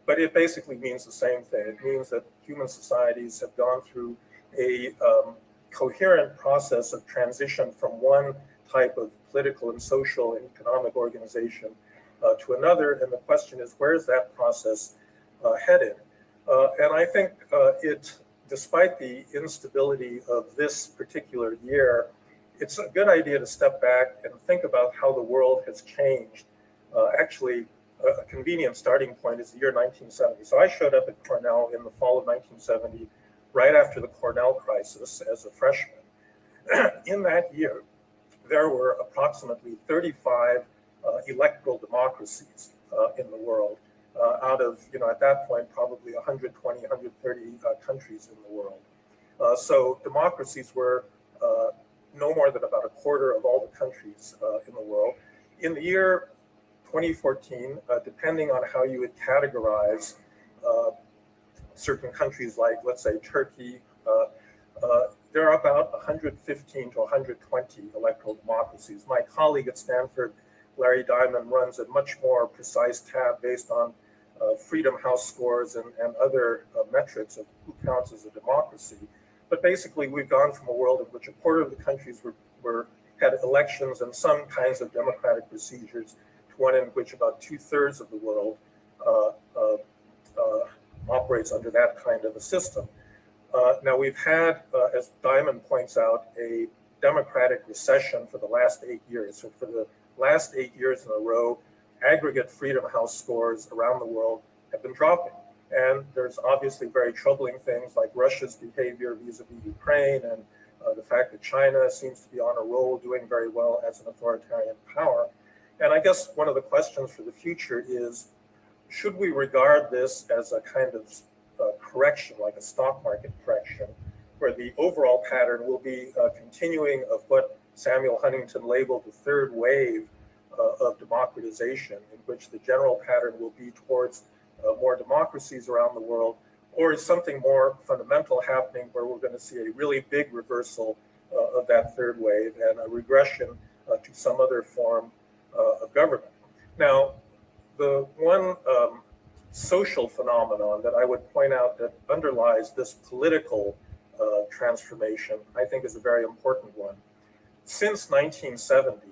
Q: But it basically means the same thing. It means that human societies have gone through a coherent process of transition from one type of political and social and economic organization to another. And the question is, where is that process headed? And I think despite the instability of this particular year, it's a good idea to step back and think about how the world has changed. Actually, a convenient starting point is the year 1970. So I showed up at Cornell in the fall of 1970, right after the Cornell crisis as a freshman. In that year, there were approximately 35 electoral democracies in the world, out of, at that point, probably 120, 130 countries in the world. So democracies were no more than about a quarter of all the countries in the world. In the year 2014, depending on how you would categorize certain countries like, let's say, Turkey, there are about 115 to 120 electoral democracies. My colleague at Stanford, Larry Diamond, runs a much more precise tab based on Freedom House scores and other metrics of who counts as a democracy. But basically, we've gone from a world in which a quarter of the countries had elections and some kinds of democratic procedures to one in which about 2/3 of the world operates under that kind of a system. Now, we've had, as Diamond points out, a democratic recession for the last 8 years. So for the last 8 years in a row, aggregate Freedom House scores around the world have been dropping. And there's obviously very troubling things like Russia's behavior vis-a-vis Ukraine and the fact that China seems to be on a roll doing very well as an authoritarian power. And I guess one of the questions for the future is, should we regard this as a kind of correction, like a stock market correction, where the overall pattern will be continuing of what Samuel Huntington labeled the third wave of democratization, in which the general pattern will be towards more democracies around the world, or is something more fundamental happening where we're going to see a really big reversal of that third wave and a regression to some other form of government. Now, the one social phenomenon that I would point out that underlies this political transformation, I think, is a very important one. Since 1970,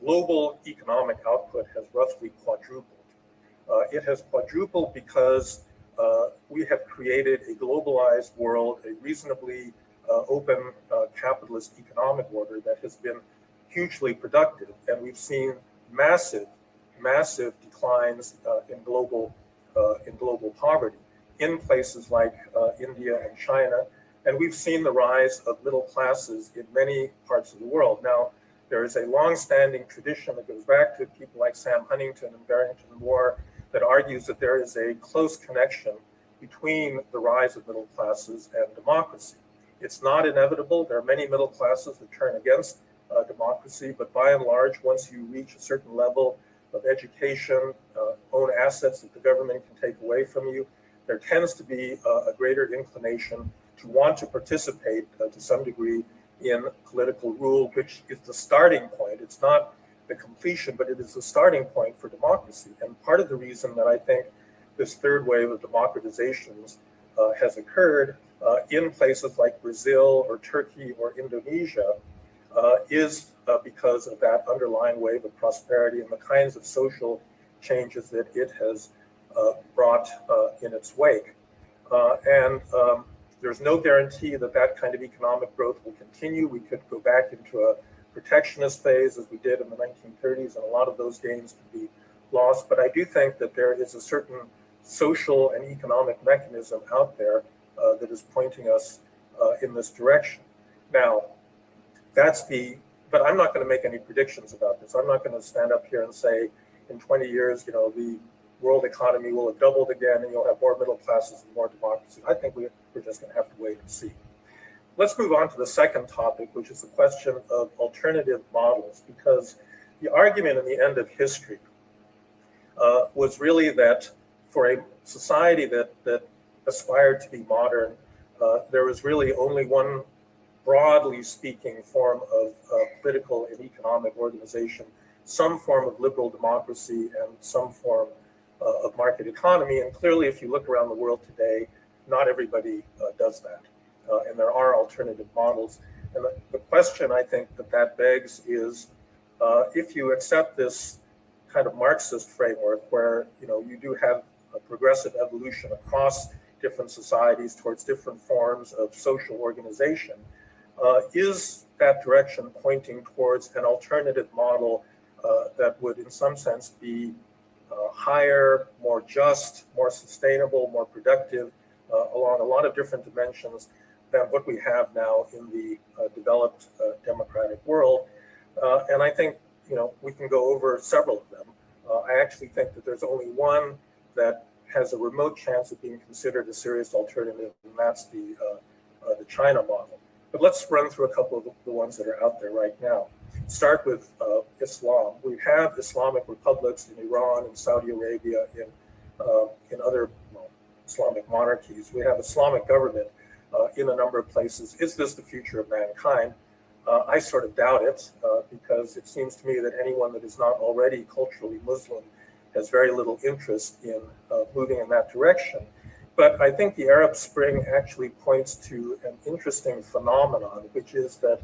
Q: global economic output has roughly quadrupled. It has quadrupled because we have created a globalized world, a reasonably open capitalist economic order that has been hugely productive. And we've seen massive declines in global poverty in places like India and China. And we've seen the rise of middle classes in many parts of the world. Now, there is a long-standing tradition that goes back to people like Sam Huntington and Barrington Moore that argues that there is a close connection between the rise of middle classes and democracy. It's not inevitable. There are many middle classes that turn against democracy, but by and large, once you reach a certain level of education, own assets that the government can take away from you, there tends to be a greater inclination to want to participate to some degree in political rule, which is the starting point. It's not the completion, but it is the starting point for democracy. And part of the reason that I think this third wave of democratizations has occurred in places like Brazil or Turkey or Indonesia is because of that underlying wave of prosperity and the kinds of social changes that it has brought in its wake. There's no guarantee that that kind of economic growth will continue. We could go back into a protectionist phase as we did in the 1930s, and a lot of those gains could be lost. But I do think that there is a certain social and economic mechanism out there that is pointing us in this direction. Now, but I'm not going to make any predictions about this. I'm not going to stand up here and say in 20 years, the world economy will have doubled again and you'll have more middle classes and more democracy. I think we're just going to have to wait and see. Let's move on to the second topic, which is the question of alternative models, because the argument in the end of history was really that for a society that aspired to be modern, there was really only one, broadly speaking, form of political and economic organization, some form of liberal democracy and some form of market economy. And clearly, if you look around the world today, not everybody does that. And there are alternative models. And the question I think that begs is, if you accept this kind of Marxist framework where you do have a progressive evolution across different societies towards different forms of social organization, is that direction pointing towards an alternative model that would in some sense be higher, more just, more sustainable, more productive along a lot of different dimensions than what we have now in the developed democratic world? And I think we can go over several of them. I actually think that there's only one that has a remote chance of being considered a serious alternative, and that's the China model. But let's run through a couple of the ones that are out there right now. Start with Islam. We have Islamic republics in Iran and Saudi Arabia, in other Islamic monarchies. We have Islamic government in a number of places. Is this the future of mankind? I sort of doubt it, because it seems to me that anyone that is not already culturally Muslim has very little interest in moving in that direction. But I think the Arab Spring actually points to an interesting phenomenon, which is that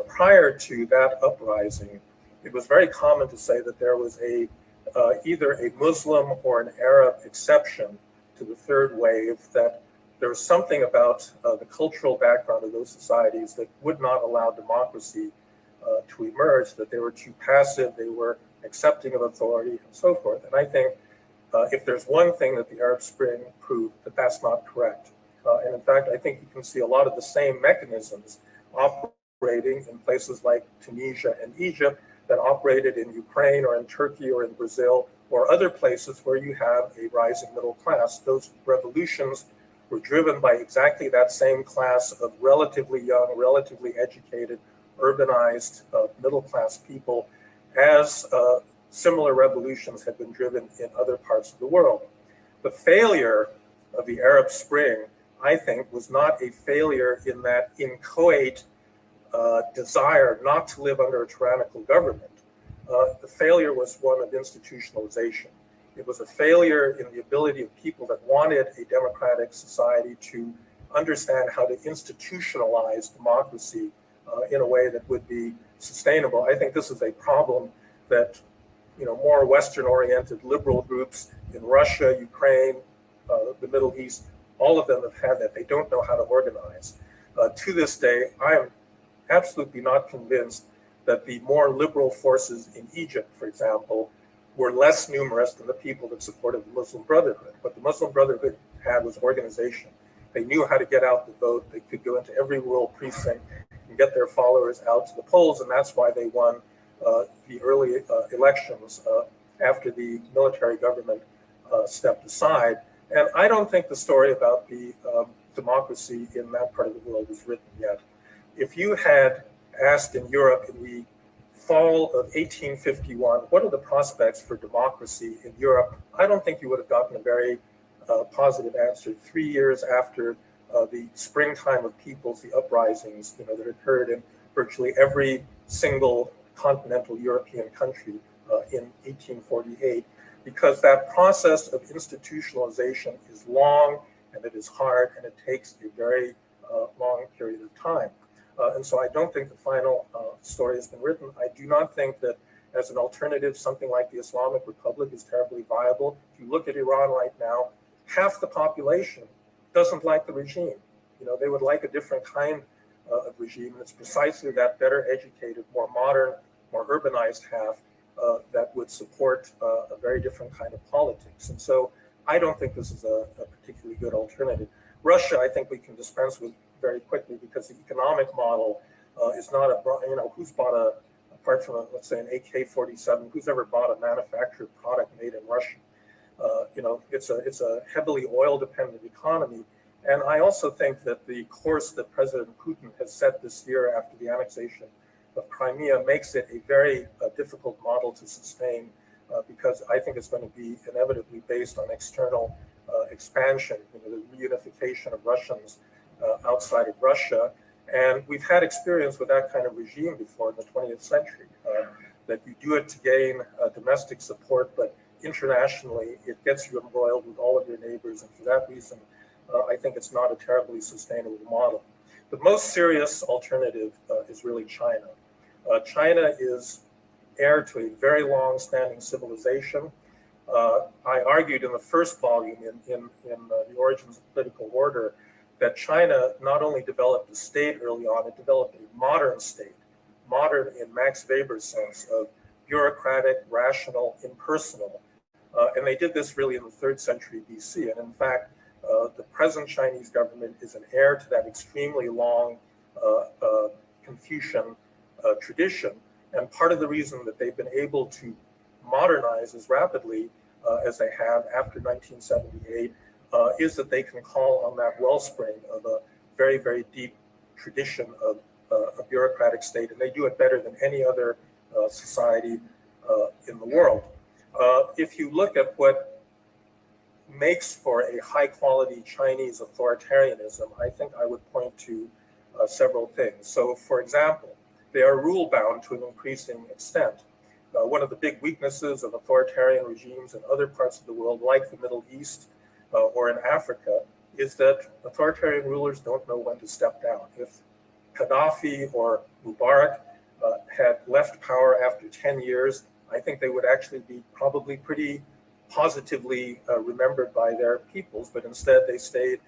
Q: prior to that uprising, it was very common to say that there was either a Muslim or an Arab exception to the third wave, that there was something about the cultural background of those societies that would not allow democracy to emerge, that they were too passive, they were accepting of authority, and so forth. And I think if there's one thing that the Arab Spring proved, that's not correct. And in fact, I think you can see a lot of the same mechanisms operating in places like Tunisia and Egypt that operated in Ukraine or in Turkey or in Brazil or other places where you have a rising middle class. Those revolutions were driven by exactly that same class of relatively young, relatively educated, urbanized middle class people, as similar revolutions had been driven in other parts of the world. The failure of the Arab Spring, I think, was not a failure in that inchoate desire not to live under a tyrannical government. The failure was one of institutionalization. It was a failure in the ability of people that wanted a democratic society to understand how to institutionalize democracy in a way that would be sustainable. I think this is a problem that more Western-oriented liberal groups in Russia, Ukraine, the Middle East, all of them have had that. They don't know how to organize. To this day, I am absolutely not convinced that the more liberal forces in Egypt, for example, were less numerous than the people that supported the Muslim Brotherhood. What the Muslim Brotherhood had was organization. They knew how to get out the vote. They could go into every rural precinct and get their followers out to the polls, and that's why they won the early elections after the military government stepped aside. And I don't think the story about the democracy in that part of the world is written yet. If you had asked in Europe in the fall of 1851, what are the prospects for democracy in Europe? I don't think you would have gotten a very positive answer 3 years after the springtime of peoples, the uprisings that occurred in virtually every single continental European country in 1848, because that process of institutionalization is long and it is hard and it takes a very long period of time. And so I don't think the final story has been written. I do not think that as an alternative, something like the Islamic Republic is terribly viable. If you look at Iran right now, half the population doesn't like the regime. You know, they would like a different kind of regime. And it's precisely that better educated, more modern, more urbanized half that would support a very different kind of politics. And so I don't think this is a particularly good alternative. Russia, I think we can dispense with very quickly because the economic model is not a, you know, who's bought a, apart from, let's say, an AK-47, who's ever bought a manufactured product made in Russia? You know, it's a heavily oil-dependent economy. And I also think that the course that President Putin has set this year after the annexation of Crimea makes it a very difficult model to sustain because I think it's going to be inevitably based on external expansion, you know, the reunification of Russians outside of Russia. And we've had experience with that kind of regime before in the 20th century, that you do it to gain domestic support, but internationally it gets you embroiled with all of your neighbors. And for that reason, I think it's not a terribly sustainable model. The most serious alternative is really China. China is heir to a very long-standing civilization. I argued in the first volume in The Origins of Political Order that China not only developed a state early on, it developed a modern state, modern in Max Weber's sense of bureaucratic, rational, impersonal. And they did this really in the 3rd century BC. And in fact, the present Chinese government is an heir to that extremely long Confucian tradition. And part of the reason that they've been able to modernize as rapidly as they have after 1978 is that they can call on that wellspring of a very, very deep tradition of a bureaucratic state. And they do it better than any other society in the world. If you look at what makes for a high quality Chinese authoritarianism, I think I would point to several things. So for example, they are rule bound to an increasing extent. One of the big weaknesses of authoritarian regimes in other parts of the world, like the Middle East or in Africa, is that authoritarian rulers don't know when to step down. If Gaddafi or Mubarak had left power after 10 years, I think they would actually be probably pretty positively remembered by their peoples, but instead they stayed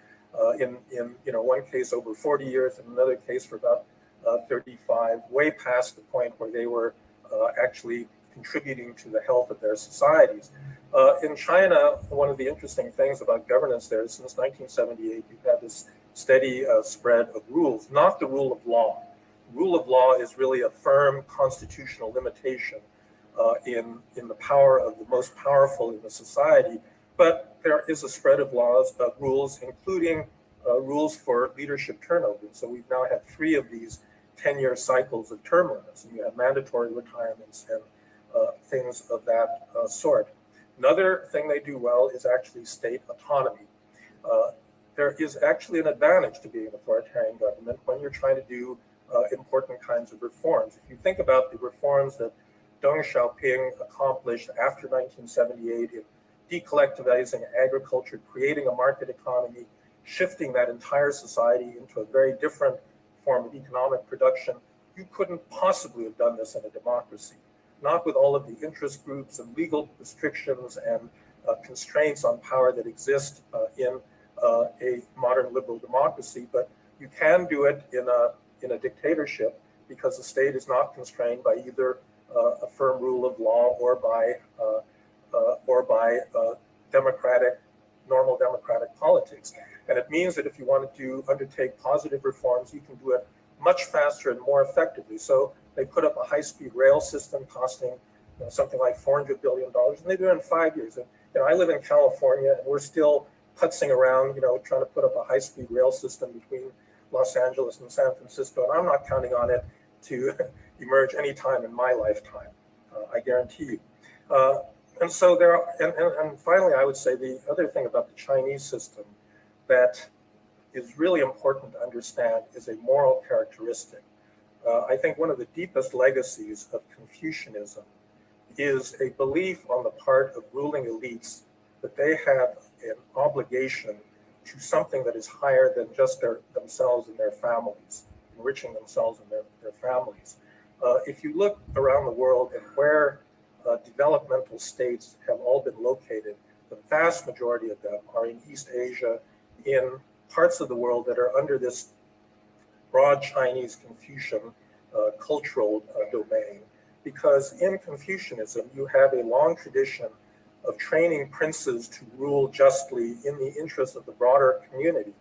Q: in one case over 40 years, in another case for about 35, way past the point where they were actually contributing to the health of their societies. In China, one of the interesting things about governance there is since 1978, you've had this steady spread of rules, not the rule of law. Rule of law is really a firm constitutional limitation in the power of the most powerful in the society, but there is a spread of laws, rules, including rules for leadership turnover. So we've now had 3 of these 10-year cycles of term limits, and you have mandatory retirements and things of that sort. Another thing they do well is actually state autonomy. There is actually an advantage to being an authoritarian government when you're trying to do important kinds of reforms. If you think about the reforms that Deng Xiaoping accomplished after 1978 in decollectivizing agriculture, creating a market economy, shifting that entire society into a very different form of economic production, you couldn't possibly have done this in a democracy. Not with all of the interest groups and legal restrictions and constraints on power that exist in a modern liberal democracy, but you can do it in a dictatorship because the state is not constrained by either a firm rule of law or by normal democratic politics. And it means that if you want to undertake positive reforms, you can do it much faster and more effectively. So they put up a high-speed rail system costing something like $400 billion, and they do it in 5 years. And I live in California, and we're still putzing around, trying to put up a high-speed rail system between Los Angeles and San Francisco, and I'm not counting on it to emerge any time in my lifetime, I guarantee you. And so there are, and finally, I would say the other thing about the Chinese system that is really important to understand is a moral characteristic. I think one of the deepest legacies of Confucianism is a belief on the part of ruling elites that they have an obligation to something that is higher than just themselves and their families. enriching themselves and their families. If you look around the world at where developmental states have all been located, the vast majority of them are in East Asia, in parts of the world that are under this broad Chinese Confucian cultural domain. Because in Confucianism, you have a long tradition of training princes to rule justly in the interest of the broader community.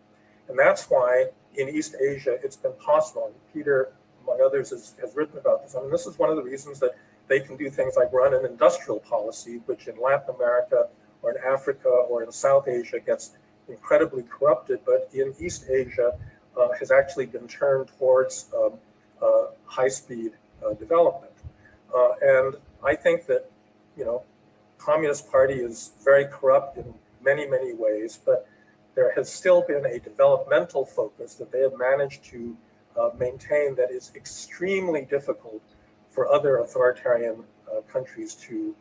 Q: And that's why in East Asia, it's been possible. And Peter, among others, has written about this. I mean, this is one of the reasons that they can do things like run an industrial policy, which in Latin America or in Africa or in South Asia gets incredibly corrupted, but in East Asia has actually been turned towards high-speed development. And I think that, Communist Party is very corrupt in many, many ways, but there has still been a developmental focus that they have managed to maintain that is extremely difficult for other authoritarian countries to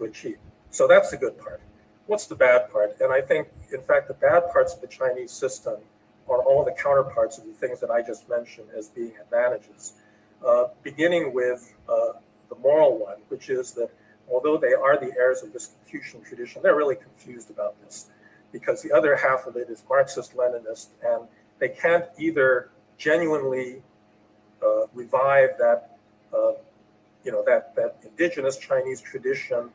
Q: achieve. So that's the good part. What's the bad part? And I think, in fact, the bad parts of the Chinese system are all the counterparts of the things that I just mentioned as being advantages. Beginning with the moral one, which is that although they are the heirs of this Confucian tradition, they're really confused about this, because the other half of it is Marxist-Leninist, and they can't either genuinely revive that indigenous Chinese tradition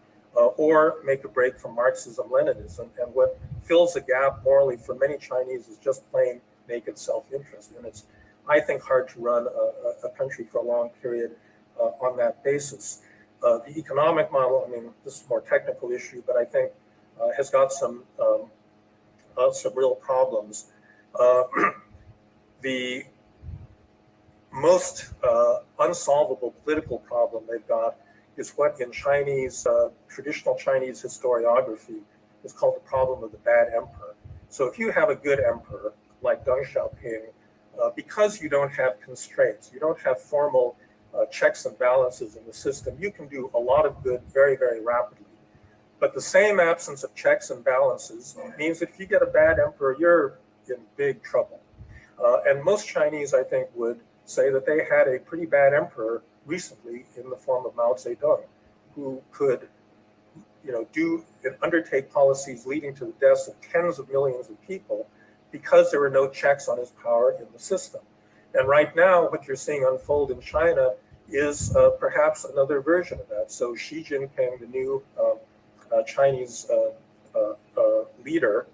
Q: or make a break from Marxism-Leninism. And what fills the gap morally for many Chinese is just plain naked self-interest. And it's, I think, hard to run a country for a long period on that basis. The economic model, I mean, this is a more technical issue, but I think has got some real problems. The most unsolvable political problem they've got is what in Chinese, traditional Chinese historiography is called the problem of the bad emperor. So if you have a good emperor, like Deng Xiaoping, because you don't have constraints, you don't have formal checks and balances in the system, you can do a lot of good very, very rapidly. But the same absence of checks and balances means that if you get a bad emperor, you're in big trouble. And most Chinese, I think, would say that they had a pretty bad emperor recently in the form of Mao Zedong, who could, undertake policies leading to the deaths of tens of millions of people because there were no checks on his power in the system. And right now, what you're seeing unfold in China is perhaps another version of that. So Xi Jinping, the new Chinese leader,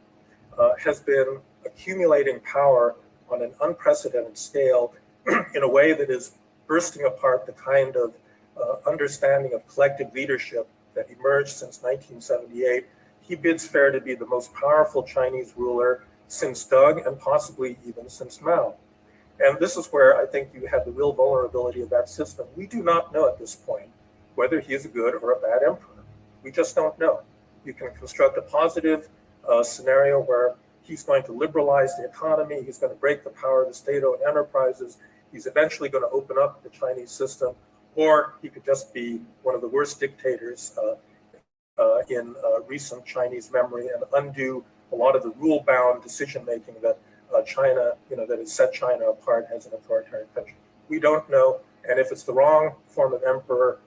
Q: has been accumulating power on an unprecedented scale in a way that is bursting apart the kind of understanding of collective leadership that emerged since 1978. He bids fair to be the most powerful Chinese ruler since Deng and possibly even since Mao. And this is where I think you have the real vulnerability of that system. We do not know at this point whether he is a good or a bad emperor. We just don't know. You can construct a positive scenario where he's going to liberalize the economy, he's going to break the power of the state-owned enterprises, he's eventually going to open up the Chinese system, or he could just be one of the worst dictators in recent Chinese memory and undo a lot of the rule-bound decision-making that China, that has set China apart as an authoritarian country. We don't know, and if it's the wrong form of emperor,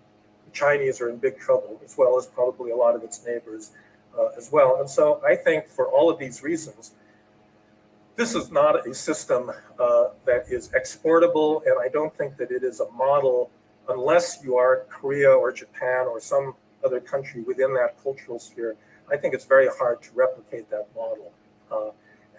Q: the Chinese are in big trouble, as well as probably a lot of its neighbors as well. And so I think for all of these reasons, this is not a system that is exportable, and I don't think that it is a model unless you are Korea or Japan or some other country within that cultural sphere. I think it's very hard to replicate that model.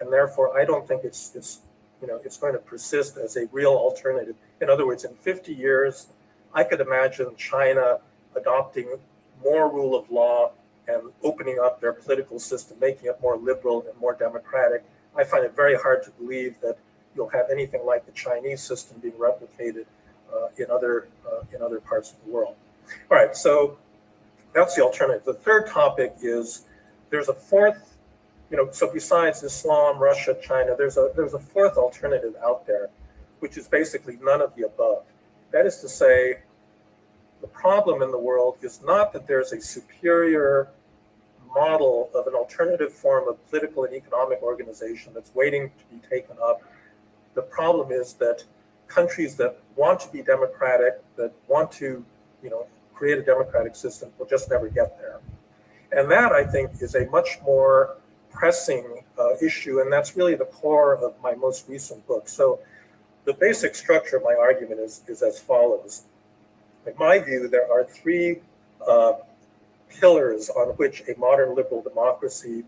Q: And therefore, I don't think it's going to persist as a real alternative. In other words, in 50 years, I could imagine China adopting more rule of law and opening up their political system, making it more liberal and more democratic. I find it very hard to believe that you'll have anything like the Chinese system being replicated in other parts of the world. All right, so that's the alternative. The third topic is there's a fourth. So besides Islam, Russia, China, there's a fourth alternative out there, which is basically none of the above. That is to say, the problem in the world is not that there's a superior model of an alternative form of political and economic organization that's waiting to be taken up. The problem is that countries that want to be democratic, that want to, create a democratic system, will just never get there. And that, I think, is a much more pressing issue, and that's really the core of my most recent book. So the basic structure of my argument is as follows. In my view, there are three pillars on which a modern liberal democracy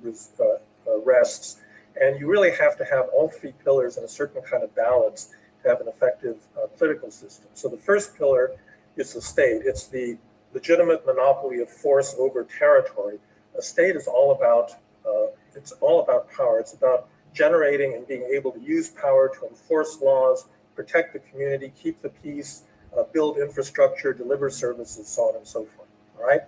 Q: rests, and you really have to have all three pillars in a certain kind of balance to have an effective political system. So the first pillar is the state. It's the legitimate monopoly of force over territory. A state is all about power. It's about generating and being able to use power to enforce laws, protect the community, keep the peace, build infrastructure, deliver services, so on and so forth. All right.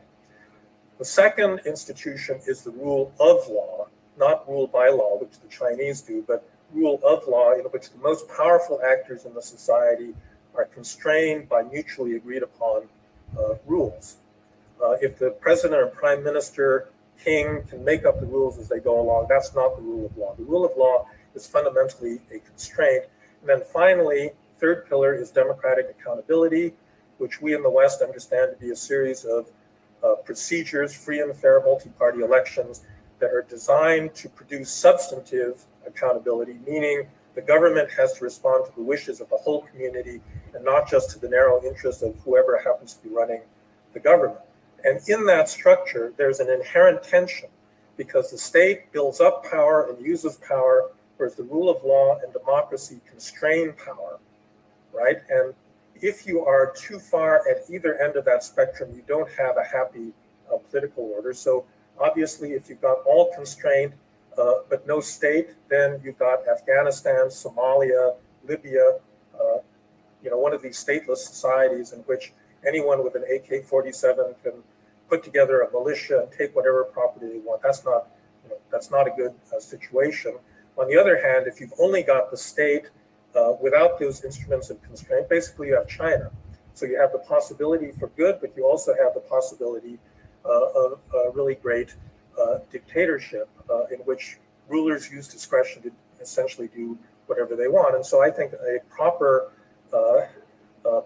Q: The second institution is the rule of law, not rule by law, which the Chinese do, but rule of law, in which the most powerful actors in the society are constrained by mutually agreed upon rules. If the president or prime minister, king can make up the rules as they go along, that's not the rule of law. The rule of law is fundamentally a constraint. And then finally, third pillar is democratic accountability, which we in the West understand to be a series of procedures, free and fair multi-party elections that are designed to produce substantive accountability, meaning the government has to respond to the wishes of the whole community and not just to the narrow interest of whoever happens to be running the government. And in that structure, there's an inherent tension because the state builds up power and uses power, whereas the rule of law and democracy constrain power, right? And if you are too far at either end of that spectrum, you don't have a happy political order. So obviously, if you've got all constraint, but no state, then you've got Afghanistan, Somalia, Libya, one of these stateless societies in which anyone with an AK-47 can put together a militia and take whatever property they want. That's not a good situation. On the other hand, if you've only got the state without those instruments of constraint, basically you have China. So you have the possibility for good, but you also have the possibility of a really great dictatorship in which rulers use discretion to essentially do whatever they want. And so I think a proper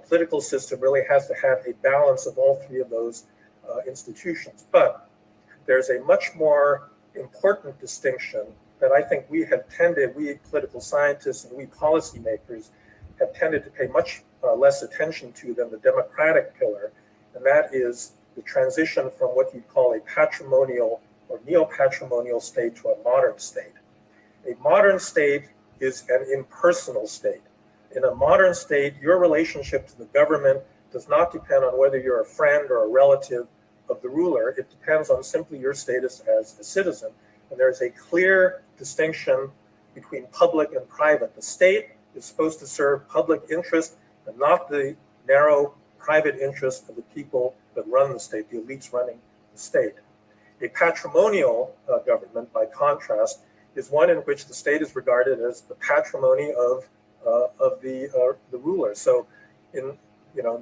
Q: political system really has to have a balance of all three of those institutions. But there's a much more important distinction that I think we political scientists and we policymakers have tended to pay much less attention to than the democratic pillar, and that is the transition from what you'd call a patrimonial or neo-patrimonial state to a modern state. A modern state is an impersonal state. In a modern state, your relationship to the government does not depend on whether you're a friend or a relative of the ruler. It depends on simply your status as a citizen. And there's a clear distinction between public and private. The state is supposed to serve public interest and not the narrow private interest of the people that run the state, the elites running the state. A patrimonial government, by contrast, is one in which the state is regarded as the patrimony of the ruler. So in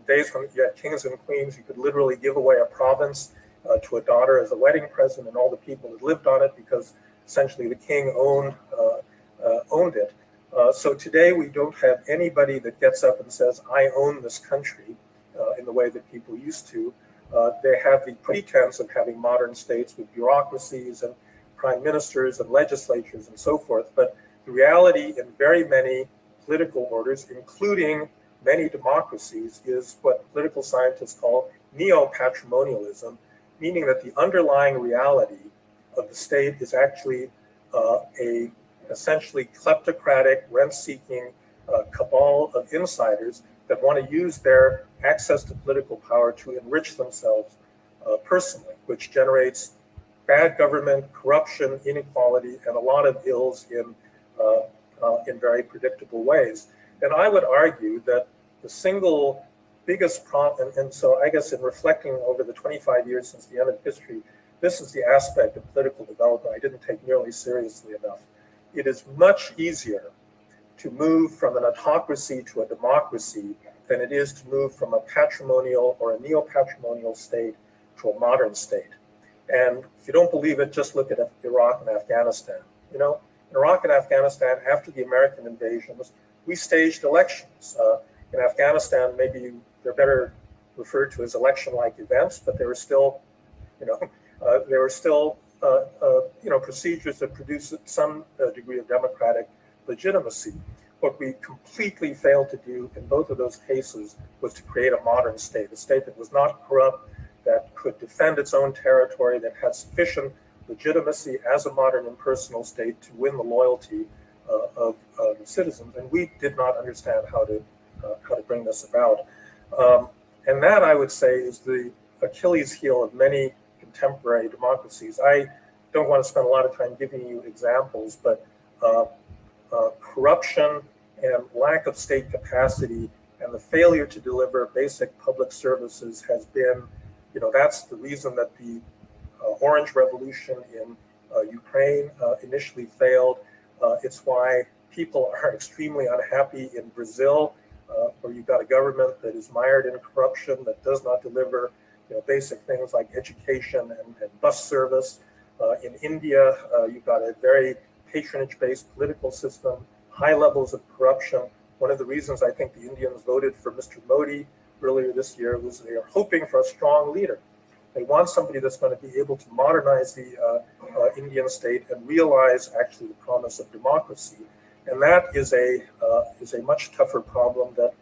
Q: days when you had kings and queens, you could literally give away a province to a daughter as a wedding present, and all the people that lived on it because essentially the king owned it. So today we don't have anybody that gets up and says, I own this country in the way that people used to. They have the pretense of having modern states with bureaucracies and prime ministers and legislatures and so forth. But the reality in very many political orders, including many democracies, is what political scientists call neo-patrimonialism, meaning that the underlying reality of the state is actually a essentially kleptocratic, rent-seeking cabal of insiders that want to use their access to political power to enrich themselves personally, which generates bad government, corruption, inequality, and a lot of ills in very predictable ways. And I would argue that the single biggest problem, and so I guess in reflecting over the 25 years since the end of history, this is the aspect of political development I didn't take nearly seriously enough. It is much easier to move from an autocracy to a democracy than it is to move from a patrimonial or a neo-patrimonial state to a modern state. And if you don't believe it, just look at Iraq and Afghanistan. In Iraq and Afghanistan, after the American invasions, we staged elections. In Afghanistan, maybe they're better referred to as election-like events, but there were still, procedures that produced some degree of democratic legitimacy. What we completely failed to do in both of those cases was to create a modern state, a state that was not corrupt, that could defend its own territory, that had sufficient legitimacy as a modern impersonal state to win the loyalty of the citizens. And we did not understand how to bring this about. And that, I would say, is the Achilles heel of many contemporary democracies. I don't want to spend a lot of time giving you examples, but corruption and lack of state capacity and the failure to deliver basic public services has been, that's the reason that the Orange Revolution in Ukraine initially failed. It's why people are extremely unhappy in Brazil, where you've got a government that is mired in corruption, that does not deliver basic things like education and bus service. In India, you've got a very patronage-based political system, high levels of corruption. One of the reasons I think the Indians voted for Mr. Modi earlier this year was they are hoping for a strong leader. They want somebody that's going to be able to modernize the Indian state and realize actually the promise of democracy. And that is a much tougher problem that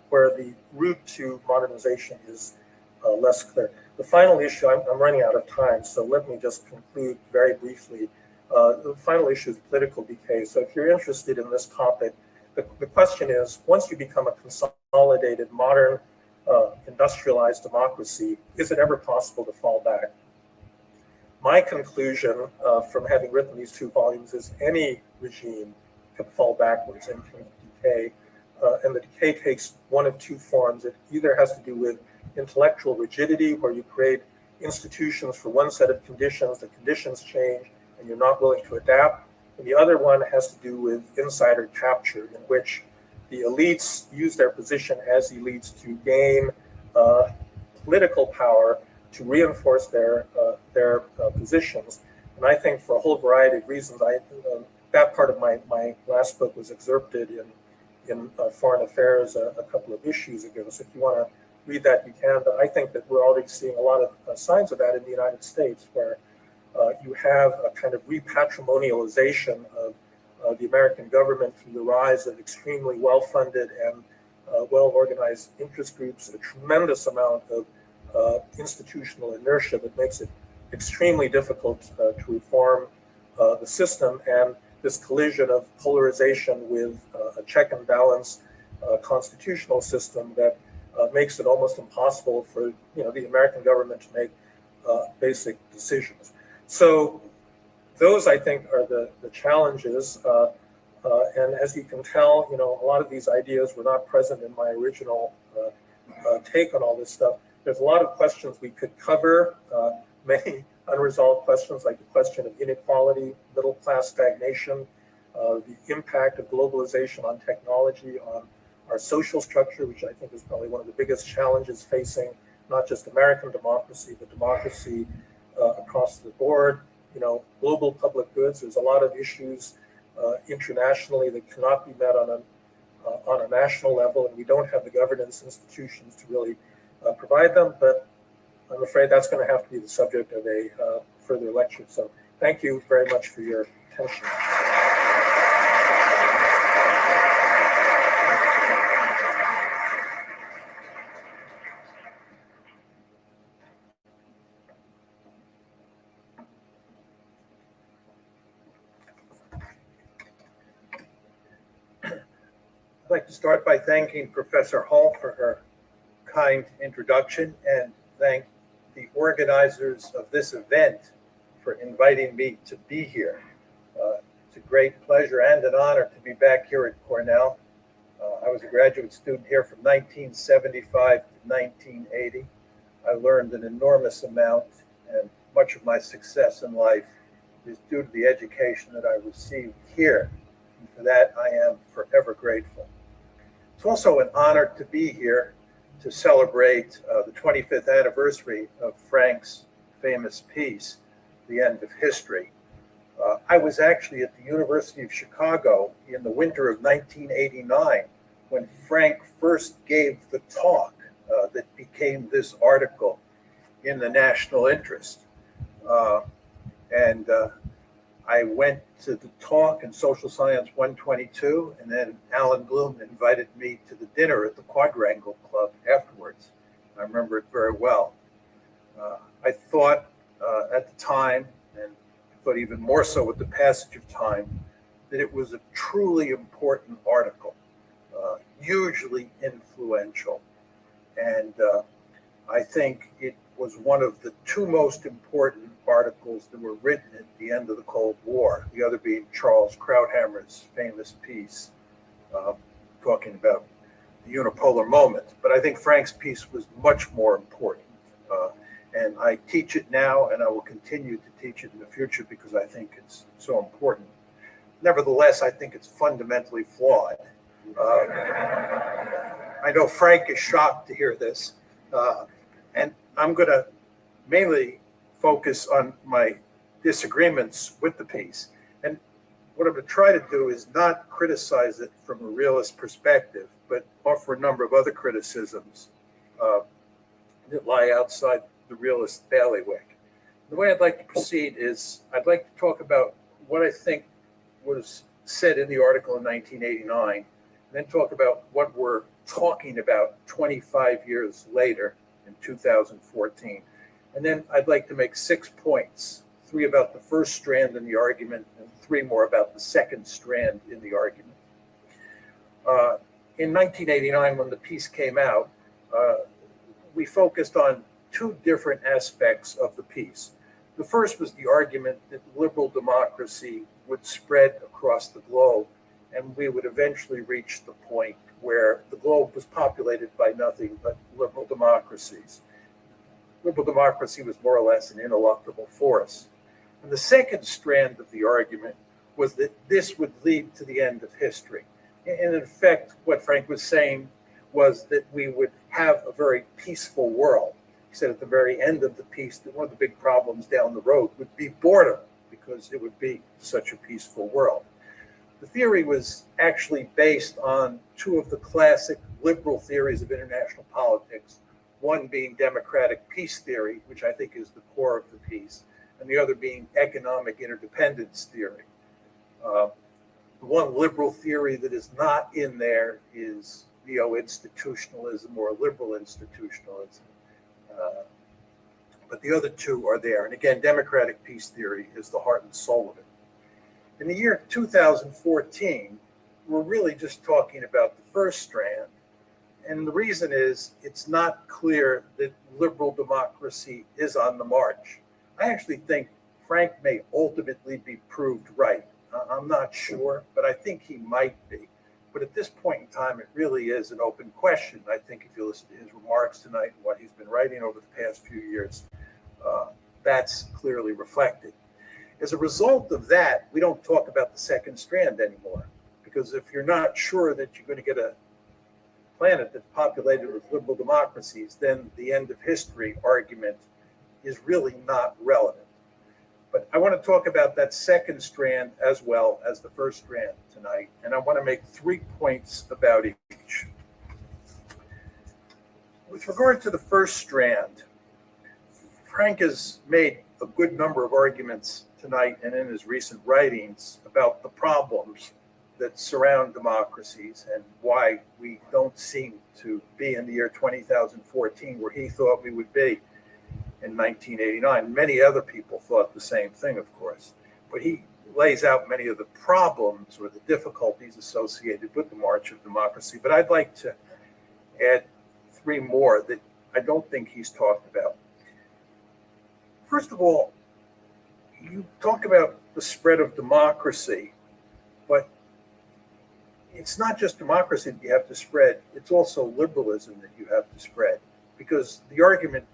Q: where the route to modernization is less clear. The final issue, I'm running out of time, so let me just conclude very briefly. The final issue is political decay. So if you're interested in this topic, the question is, once you become a consolidated, modern, industrialized democracy, is it ever possible to fall back? My conclusion from having written these 2 volumes is any regime can fall backwards and can decay. And the decay takes one of 2 forms. It either has to do with intellectual rigidity, where you create institutions for one set of conditions, the conditions change, and you're not willing to adapt. And the other one has to do with insider capture, in which the elites use their position as elites to gain political power to reinforce their positions. And I think for a whole variety of reasons, that part of my last book was excerpted in Foreign Affairs a couple of issues ago. So if you want to read that, you can. But I think that we're already seeing a lot of signs of that in the United States, where you have a kind of repatrimonialization of the American government through the rise of extremely well-funded and well-organized interest groups, a tremendous amount of institutional inertia that makes it extremely difficult to reform the system, and this collision of polarization with a check and balance constitutional system that makes it almost impossible for the American government to make basic decisions. So those, I think, are the challenges. And as you can tell, a lot of these ideas were not present in my original take on all this stuff. There's a lot of questions we could cover, many unresolved questions like the question of inequality, middle class stagnation, the impact of globalization on technology, on our social structure, which I think is probably one of the biggest challenges facing not just American democracy, but democracy across the board. Global public goods. There's a lot of issues internationally that cannot be met on a national level, and we don't have the governance institutions to really provide them. But I'm afraid that's going to have to be the subject of a further lecture. So thank you very much for your attention.
R: I'd like to start by thanking Professor Hall for her kind introduction, and thank the organizers of this event for inviting me to be here. It's a great pleasure and an honor to be back here at Cornell. I was a graduate student here from 1975 to 1980. I learned an enormous amount, and much of my success in life is due to the education that I received here. And for that, I am forever grateful. It's also an honor to be here to celebrate the 25th anniversary of Frank's famous piece, The End of History. I was actually at the University of Chicago in the winter of 1989 when Frank first gave the talk that became this article in the National Interest. I went to the talk in Social Science 122, and then Alan Bloom invited me to the dinner at the Quadrangle Club afterwards. I remember it very well. I thought at the time, and I thought even more so with the passage of time, that it was a truly important article, hugely influential. And I think it was one of the two most important articles that were written at the end of the Cold War, the other being Charles Krauthammer's famous piece talking about the unipolar moment. But I think Frank's piece was much more important. And I teach it now, and I will continue to teach it in the future because I think it's so important. Nevertheless, I think it's fundamentally flawed. I know Frank is shocked to hear this, and I'm going to mainly focus on my disagreements with the piece. And what I'm going to try to do is not criticize it from a realist perspective, but offer a number of other criticisms that lie outside the realist bailiwick. The way I'd like to proceed is I'd like to talk about what I think was said in the article in 1989, and then talk about what we're talking about 25 years later in 2014. And then I'd like to make 6 points, 3 about the first strand in the argument and 3 more about the second strand in the argument. In 1989, when the piece came out, we focused on 2 different aspects of the piece. The first was the argument that liberal democracy would spread across the globe, and we would eventually reach the point where the globe was populated by nothing but liberal democracies. Liberal democracy was more or less an ineluctable force. And the second strand of the argument was that this would lead to the end of history. And in effect, what Frank was saying was that we would have a very peaceful world. He said at the very end of the piece that one of the big problems down the road would be boredom, because it would be such a peaceful world. The theory was actually based on 2 of the classic liberal theories of international politics, one being democratic peace theory, which I think is the core of the piece, and the other being economic interdependence theory. The one liberal theory that is not in there is neo-institutionalism or liberal institutionalism. But the other 2 are there. And again, democratic peace theory is the heart and soul of it. In the year 2014, we're really just talking about the first strand. And the reason is it's not clear that liberal democracy is on the march. I actually think Frank may ultimately be proved right. I'm not sure, but I think he might be. But at this point in time, it really is an open question. I think if you listen to his remarks tonight and what he's been writing over the past few years, that's clearly reflected. As a result of that, we don't talk about the second strand anymore, because if you're not sure that you're going to get a planet that's populated with liberal democracies, then the end of history argument is really not relevant. But I want to talk about that second strand as well as the first strand tonight, and I want to make 3 points about each. With regard to the first strand, Frank has made a good number of arguments tonight and in his recent writings about the problems that surround democracies and why we don't seem to be in the year 2014 where he thought we would be in 1989. Many other people thought the same thing, of course, but he lays out many of the problems or the difficulties associated with the march of democracy. But I'd like to add 3 more that I don't think he's talked about. First of all, you talk about the spread of democracy, but it's not just democracy that you have to spread, it's also liberalism that you have to spread. Because the argument,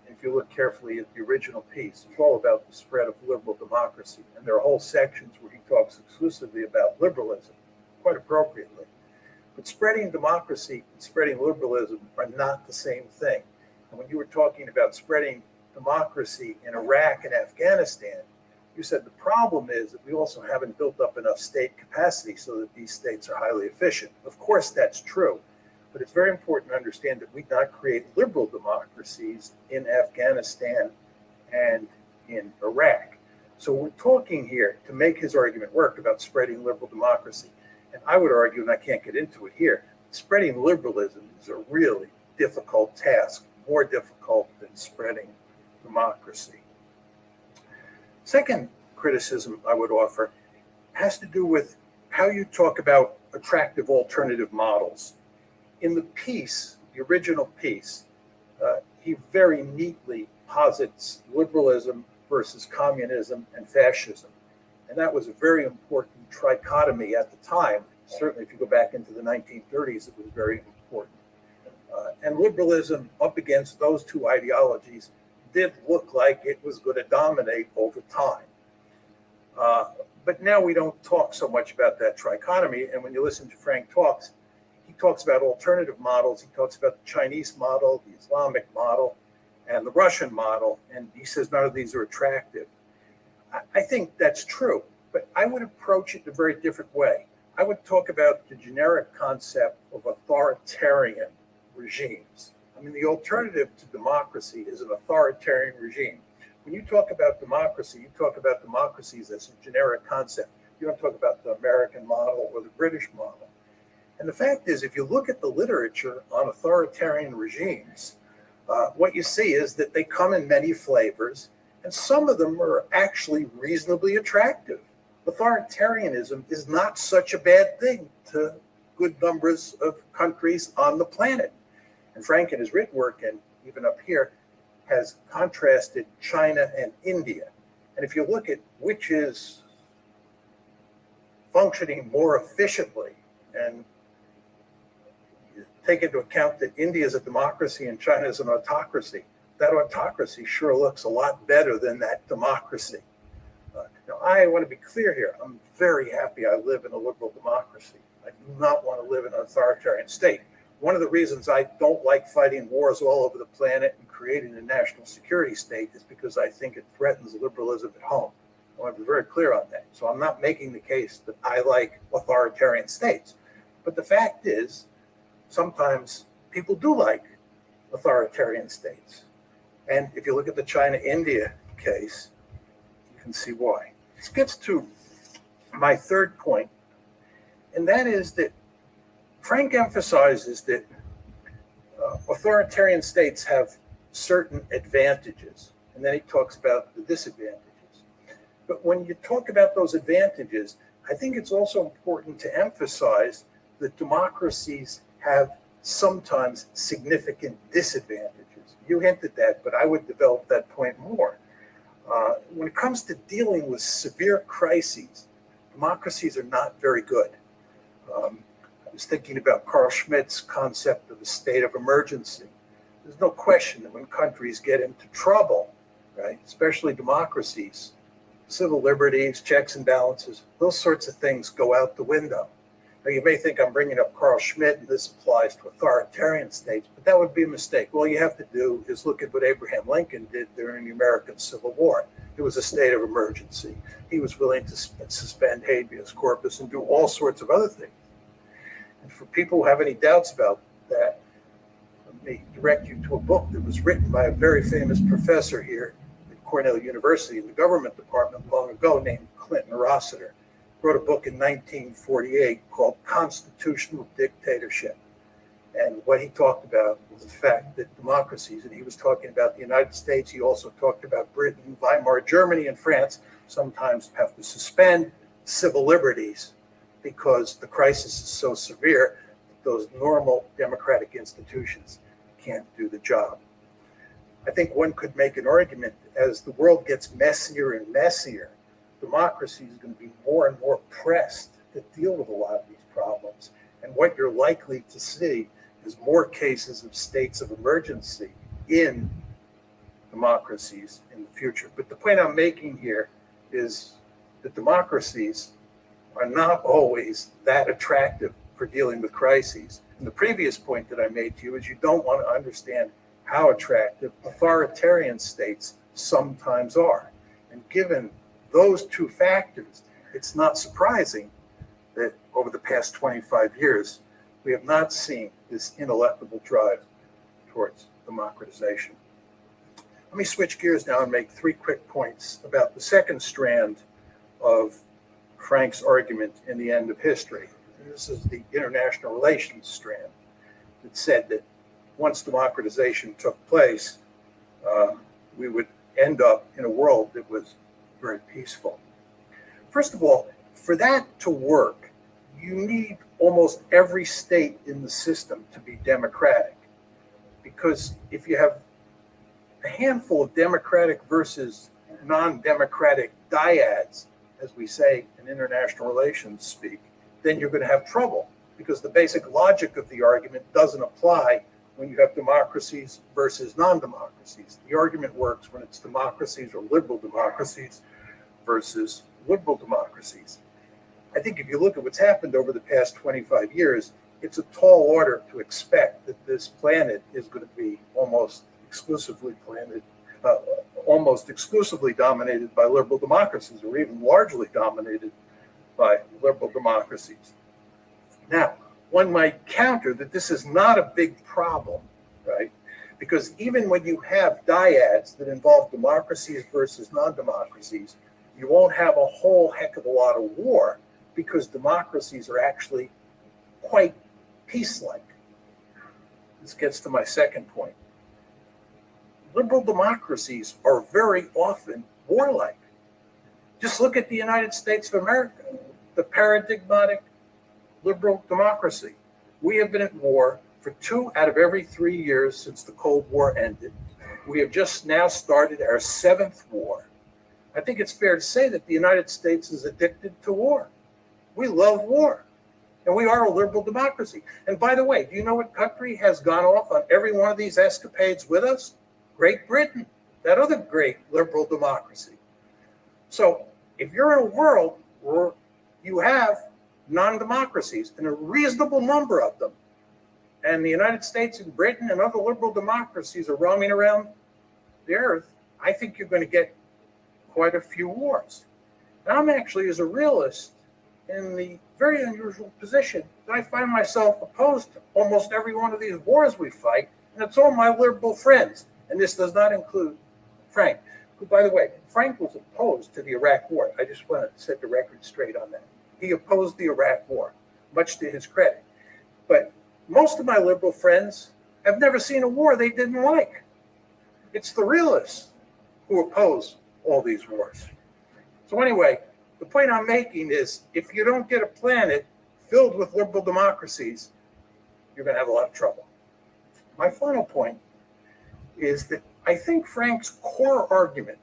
R: if you look carefully at the original piece, is all about the spread of liberal democracy. And there are whole sections where he talks exclusively about liberalism, quite appropriately. But spreading democracy and spreading liberalism are not the same thing. And when you were talking about spreading democracy in Iraq and Afghanistan, You said the problem is that we also haven't built up enough state capacity so that these states are highly efficient. Of course, that's true, but it's very important to understand that we did not create liberal democracies in Afghanistan and in Iraq. So we're talking here to make his argument work about spreading liberal democracy. And I would argue, and I can't get into it here, spreading liberalism is a really difficult task, more difficult than spreading democracy. Second criticism I would offer has to do with how you talk about attractive alternative models. In the piece, the original piece, he very neatly posits liberalism versus communism and fascism. And that was a very important trichotomy at the time. Certainly, if you go back into the 1930s, it was very important. And liberalism up against those two ideologies did look like it was going to dominate over time. But now we don't talk so much about that trichotomy. And when you listen to Frank talks, he talks about alternative models. He talks about the Chinese model, the Islamic model, and the Russian model. And he says none of these are attractive. I think that's true, but I would approach it in a very different way. I would talk about the generic concept of authoritarian regimes. I mean, the alternative to democracy is an authoritarian regime. When you talk about democracy, you talk about democracies as a generic concept. You don't talk about the American model or the British model. And the fact is, if you look at the literature on authoritarian regimes, what you see is that they come in many flavors, and some of them are actually reasonably attractive. Authoritarianism is not such a bad thing to good numbers of countries on the planet. And Frank, in his written work, and even up here, has contrasted China and India. And if you look at which is functioning more efficiently, and you take into account that India is a democracy and China is an autocracy, that autocracy sure looks a lot better than that democracy. Now, I want to be clear here. I'm very happy I live in a liberal democracy. I do not want to live in an authoritarian state. One of the reasons I don't like fighting wars all over the planet and creating a national security state is because I think it threatens liberalism at home. I want to be very clear on that. So I'm not making the case that I like authoritarian states. But the fact is, sometimes people do like authoritarian states. And if you look at the China-India case, you can see why. This gets to my third point, and that is that Frank emphasizes that authoritarian states have certain advantages, and then he talks about the disadvantages. But when you talk about those advantages, I think it's also important to emphasize that democracies have sometimes significant disadvantages. You hinted that, but I would develop that point more. When it comes to dealing with severe crises, democracies are not very good. I was thinking about Carl Schmitt's concept of a state of emergency. There's no question that when countries get into trouble, right, especially democracies, civil liberties, checks and balances, those sorts of things go out the window. Now, you may think I'm bringing up Carl Schmitt and this applies to authoritarian states, but that would be a mistake. All you have to do is look at what Abraham Lincoln did during the American Civil War. It was a state of emergency. He was willing to suspend habeas corpus and do all sorts of other things. And for people who have any doubts about that, let me direct you to a book that was written by a very famous professor here at Cornell University in the government department long ago named Clinton Rossiter. Wrote a book in 1948 called Constitutional Dictatorship. And what he talked about was the fact that democracies, and he was talking about the United States, he also talked about Britain, Weimar, Germany, and France, sometimes have to suspend civil liberties because the crisis is so severe that those normal democratic institutions can't do the job. I think one could make an argument as the world gets messier and messier, democracy is going to be more and more pressed to deal with a lot of these problems. And what you're likely to see is more cases of states of emergency in democracies in the future. But the point I'm making here is that democracies are not always that attractive for dealing with crises. And the previous point that I made to you is you don't want to understand how attractive authoritarian states sometimes are. And given those two factors, it's not surprising that over the past 25 years, we have not seen this ineluctable drive towards democratization. Let me switch gears now and make 3 quick points about the second strand of Frank's argument in The End of History. And this is the international relations strand that said that once democratization took place, we would end up in a world that was very peaceful. First of all, for that to work, you need almost every state in the system to be democratic. Because if you have a handful of democratic versus non-democratic dyads, as we say in international relations speak, then you're going to have trouble, because the basic logic of the argument doesn't apply when you have democracies versus non-democracies. The argument works when it's democracies or liberal democracies versus liberal democracies. I think if you look at what's happened over the past 25 years, it's a tall order to expect that this planet is going to be almost exclusively dominated by liberal democracies, or even largely dominated by liberal democracies. Now, one might counter that this is not a big problem, right? Because even when you have dyads that involve democracies versus non-democracies, you won't have a whole heck of a lot of war, because democracies are actually quite peace-like. This gets to my second point. Liberal democracies are very often warlike. Just look at the United States of America, the paradigmatic liberal democracy. We have been at war for 2 out of every 3 years since the Cold War ended. We have just now started our 7th war. I think it's fair to say that the United States is addicted to war. We love war, and we are a liberal democracy. And by the way, do you know what country has gone off on every one of these escapades with us? Great Britain, that other great liberal democracy. So if you're in a world where you have non-democracies, and a reasonable number of them, and the United States and Britain and other liberal democracies are roaming around the earth, I think you're going to get quite a few wars. And I'm actually, as a realist, in the very unusual position that I find myself opposed to almost every one of these wars we fight, and it's all my liberal friends. And this does not include Frank, who, by the way, Frank was opposed to the Iraq War. I just want to set the record straight on that. He opposed the Iraq War, much to his credit. But most of my liberal friends have never seen a war they didn't like. It's the realists who oppose all these wars. So anyway, the point I'm making is, if you don't get a planet filled with liberal democracies, you're going to have a lot of trouble. My final point is that I think Frank's core argument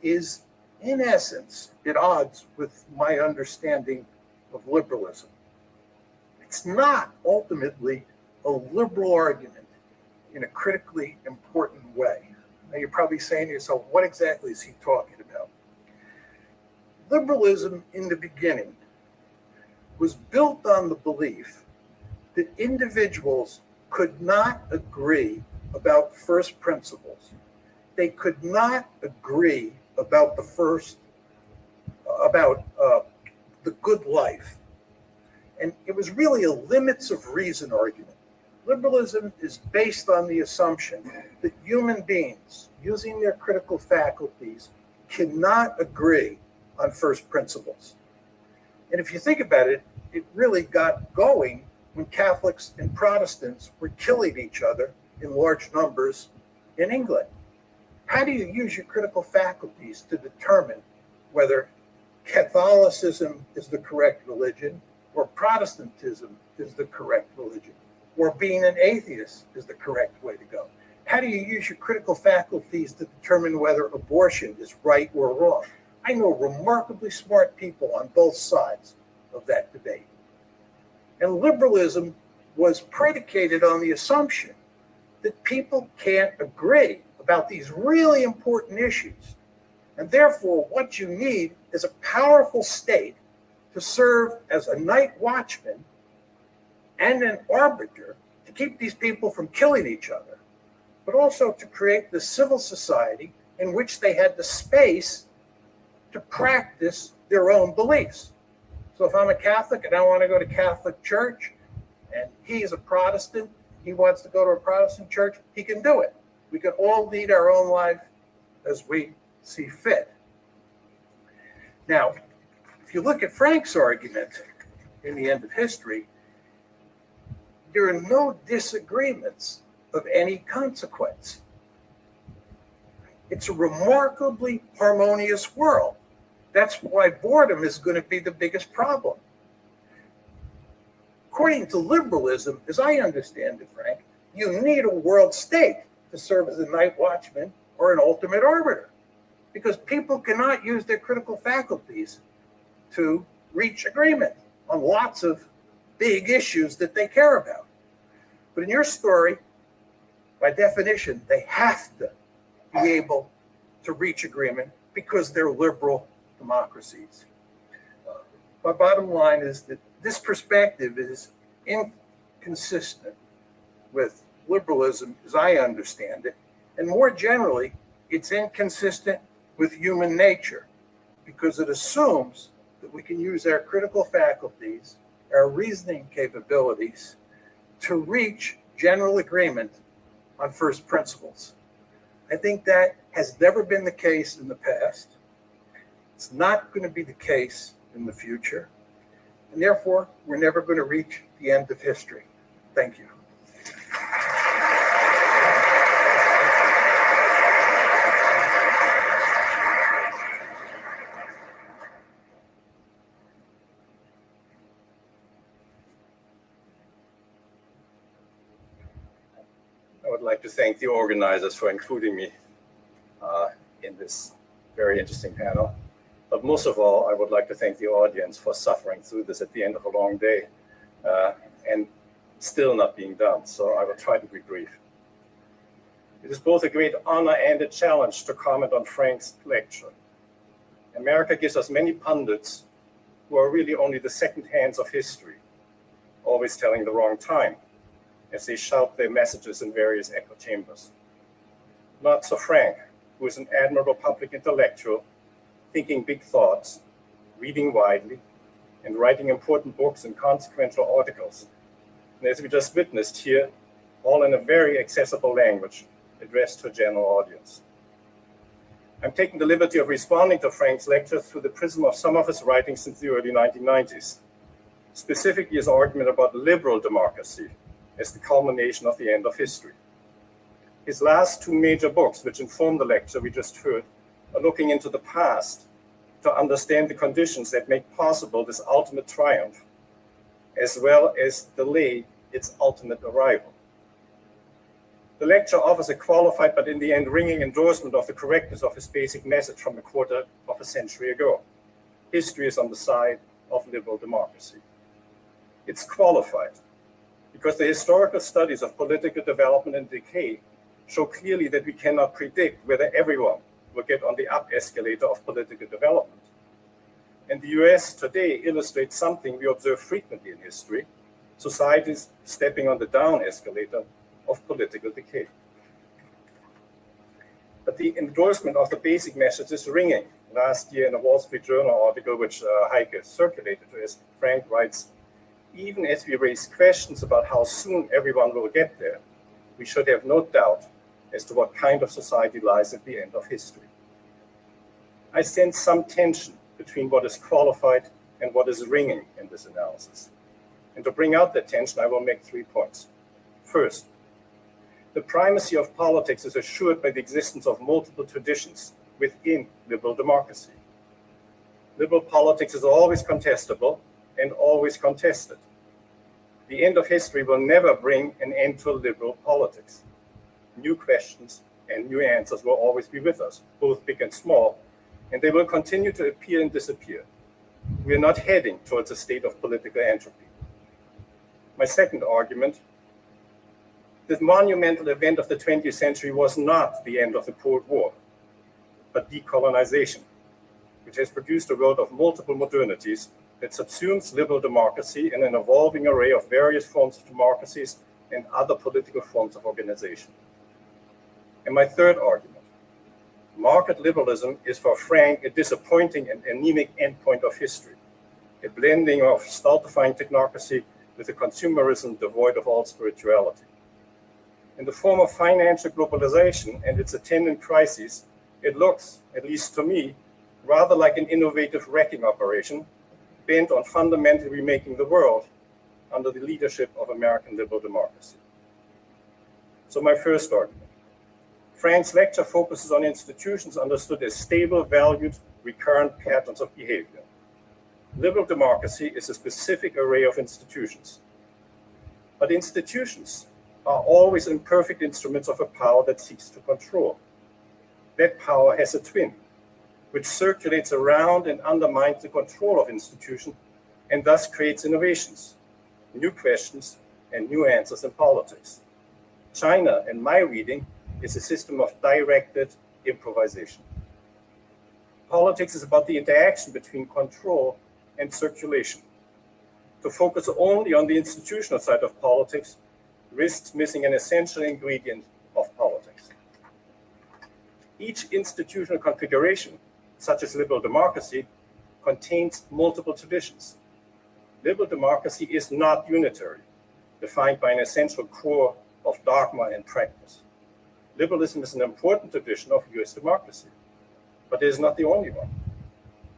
R: is, in essence, at odds with my understanding of liberalism. It's not ultimately a liberal argument in a critically important way. Now you're probably saying to yourself, what exactly is he talking about? Liberalism in the beginning was built on the belief that individuals could not agree about first principles. They could not agree about the good life. And it was really a limits of reason argument. Liberalism is based on the assumption that human beings, using their critical faculties, cannot agree on first principles. And if you think about it, it really got going when Catholics and Protestants were killing each other in large numbers in England. How do you use your critical faculties to determine whether Catholicism is the correct religion, or Protestantism is the correct religion, or being an atheist is the correct way to go? How do you use your critical faculties to determine whether abortion is right or wrong? I know remarkably smart people on both sides of that debate. And liberalism was predicated on the assumption that people can't agree about these really important issues. And therefore, what you need is a powerful state to serve as a night watchman and an arbiter to keep these people from killing each other, but also to create the civil society in which they had the space to
Q: to practice their own beliefs. So if I'm a Catholic and I want to go to Catholic church, and he's a Protestant, he wants to go to a Protestant church, he can do it. We can all lead our own life as we see fit. Now, if you look at Frank's argument in the end of history, there are no disagreements of any consequence. It's a remarkably harmonious world. That's why boredom is going to be the biggest problem. According to liberalism, as I understand it, Frank, you need a world state to serve as a night watchman or an ultimate arbiter, because people cannot use their critical faculties to reach agreement on lots of big issues that they care about. But in your story, by definition, they have to be able to reach agreement because they're liberal democracies. My bottom line is that this perspective is inconsistent with liberalism as I understand it, and more generally, it's inconsistent with human nature because it assumes that we can use our critical faculties, our reasoning capabilities, to reach general agreement on first principles. I think that has never been the case in the past. It's not going to be the case in the future. And therefore, we're never going to reach the end of history. Thank you.
S: I would like to thank the organizers for including me in this very interesting panel. But most of all, I would like to thank the audience for suffering through this at the end of a long day and still not being done. So I will try to be brief. It is both a great honor and a challenge to comment on Frank's lecture. America gives us many pundits who are really only the second hands of history, always telling the wrong time, as they shout their messages in various echo chambers. Not so Frank, who is an admirable public intellectual, thinking big thoughts, reading widely, and writing important books and consequential articles. And as we just witnessed here, all in a very accessible language addressed to a general audience. I'm taking the liberty of responding to Frank's lecture through the prism of some of his writings since the early 1990s, specifically his argument about liberal democracy as the culmination of the end of history. His last two major books, which inform the lecture we just heard, are looking into the past to understand the conditions that make possible this ultimate triumph, as well as delay its ultimate arrival. The lecture offers a qualified but in the end ringing endorsement of the correctness of his basic message from a quarter of a century ago. History is on the side of liberal democracy. It's qualified because the historical studies of political development and decay show clearly that we cannot predict whether everyone will get on the up escalator of political development. And the US today illustrates something we observe frequently in history: societies stepping on the down escalator of political decay. But the endorsement of the basic message is ringing. Last year in a Wall Street Journal article, which Heike circulated to us, Frank writes, "Even as we raise questions about how soon everyone will get there, we should have no doubt as to what kind of society lies at the end of history." I sense some tension between what is qualified and what is ringing in this analysis. And to bring out that tension, I will make 3 points. First, the primacy of politics is assured by the existence of multiple traditions within liberal democracy. Liberal politics is always contestable and always contested. The end of history will never bring an end to liberal politics. New questions and new answers will always be with us, both big and small, and they will continue to appear and disappear. We are not heading towards a state of political entropy. My second argument: the monumental event of the 20th century was not the end of the Cold War, but decolonization, which has produced a world of multiple modernities that subsumes liberal democracy in an evolving array of various forms of democracies and other political forms of organization. And my third argument: Market liberalism is for Frank a disappointing and anemic endpoint of history, a blending of stultifying technocracy with a consumerism devoid of all spirituality. In the form of financial globalization and its attendant crises, it looks, at least to me, rather like an innovative wrecking operation bent on fundamentally remaking the world under the leadership of American liberal democracy. So my first argument. Frank's lecture focuses on institutions understood as stable, valued, recurrent patterns of behavior. Liberal democracy is a specific array of institutions. But institutions are always imperfect instruments of a power that seeks to control. That power has a twin, which circulates around and undermines the control of institutions and thus creates innovations, new questions, and new answers in politics. China, in my reading, is a system of directed improvisation. Politics is about the interaction between control and circulation. To focus only on the institutional side of politics risks missing an essential ingredient of politics. Each institutional configuration, such as liberal democracy, contains multiple traditions. Liberal democracy is not unitary, defined by an essential core of dogma and practice. Liberalism is an important tradition of US democracy, but it is not the only one.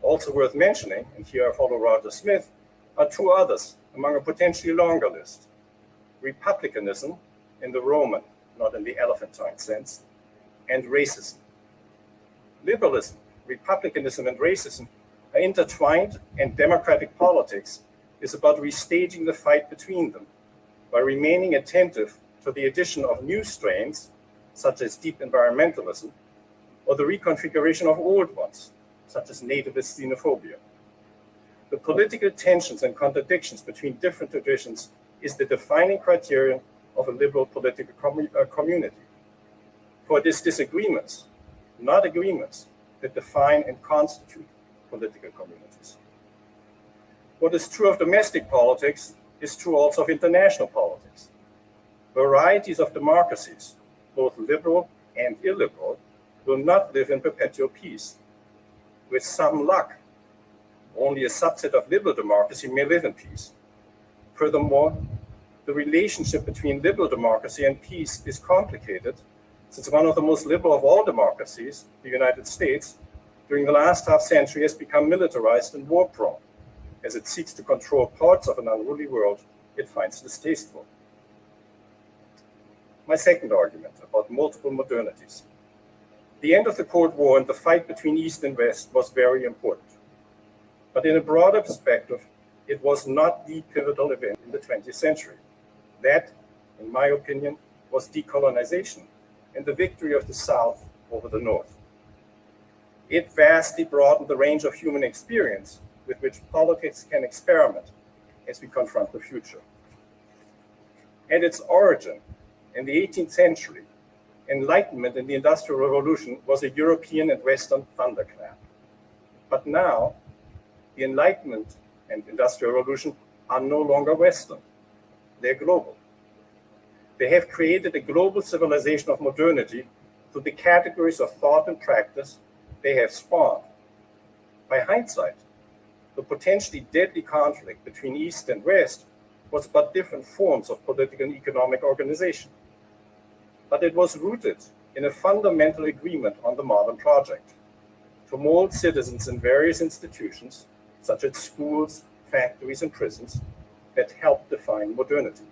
S: Also worth mentioning, and here I follow Roger Smith, are two others among a potentially longer list. Republicanism in the Roman, not in the elephantine sense, and racism. Liberalism, republicanism, and racism are intertwined, and democratic politics is about restaging the fight between them by remaining attentive to the addition of new strains, such as deep environmentalism, or the reconfiguration of old ones, such as nativist xenophobia. The political tensions and contradictions between different traditions is the defining criterion of a liberal political community. For it is disagreements, not agreements, that define and constitute political communities. What is true of domestic politics is true also of international politics. Varieties of democracies, both liberal and illiberal, will not live in perpetual peace. With some luck, only a subset of liberal democracy may live in peace. Furthermore, the relationship between liberal democracy and peace is complicated, since one of the most liberal of all democracies, the United States, during the last half-century has become militarized and war-prone, as it seeks to control parts of an unruly world it finds distasteful. My second argument about multiple modernities. The end of the Cold War and the fight between East and West was very important. But in a broader perspective, it was not the pivotal event in the 20th century. That, in my opinion, was decolonization and the victory of the South over the North. It vastly broadened the range of human experience with which politics can experiment as we confront the future. At its origin, in the 18th century, Enlightenment in the Industrial Revolution was a European and Western thunderclap. But now, the Enlightenment and Industrial Revolution are no longer Western. They're global. They have created a global civilization of modernity through the categories of thought and practice they have spawned. By hindsight, the potentially deadly conflict between East and West was but different forms of political and economic organization. But it was rooted in a fundamental agreement on the modern project to mold citizens in various institutions, such as schools, factories, and prisons, that help define modernity.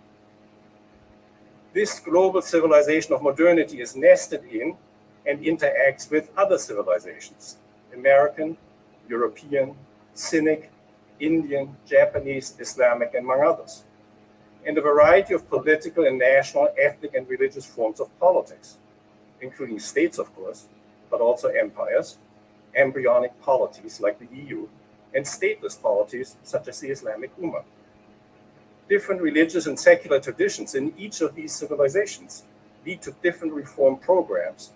S: This global civilization of modernity is nested in and interacts with other civilizations: American, European, Cynic, Indian, Japanese, Islamic, and among others, and a variety of political and national, ethnic, and religious forms of politics, including states, of course, but also empires, embryonic polities like the EU, and stateless polities such as the Islamic Ummah. Different religious and secular traditions in each of these civilizations lead to different reform programs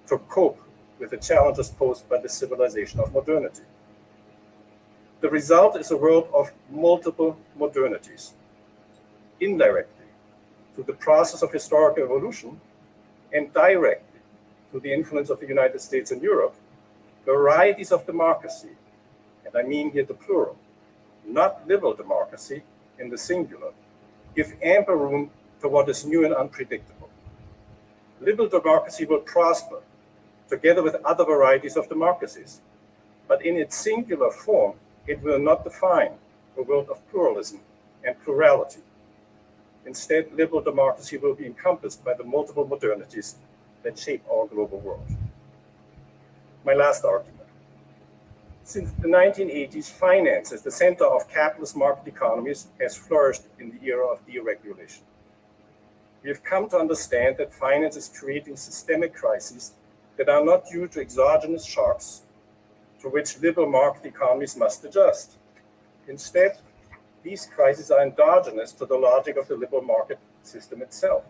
S: to cope with the challenges posed by the civilization of modernity. The result is a world of multiple modernities, indirectly through the process of historical evolution, and directly to the influence of the United States and Europe, varieties of democracy, and I mean here the plural, not liberal democracy in the singular, give ample room to what is new and unpredictable. Liberal democracy will prosper together with other varieties of democracies, but in its singular form, it will not define a world of pluralism and plurality. Instead, liberal democracy will be encompassed by the multiple modernities that shape our global world. My last argument. Since the 1980s, finance as the center of capitalist market economies has flourished in the era of deregulation. We have come to understand that finance is creating systemic crises that are not due to exogenous shocks to which liberal market economies must adjust. Instead, these crises are endogenous to the logic of the liberal market system itself.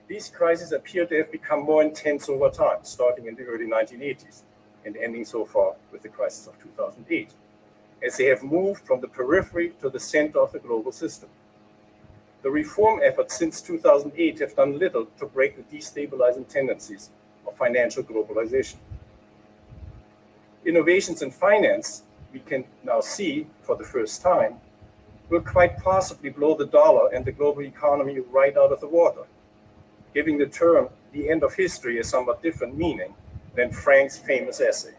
S: These crises appear to have become more intense over time, starting in the early 1980s and ending so far with the crisis of 2008, as they have moved from the periphery to the center of the global system. The reform efforts since 2008 have done little to break the destabilizing tendencies of financial globalization. Innovations in finance, we can now see for the first time, will quite possibly blow the dollar and the global economy right out of the water, giving the term the end of history a somewhat different meaning than Frank's famous essay.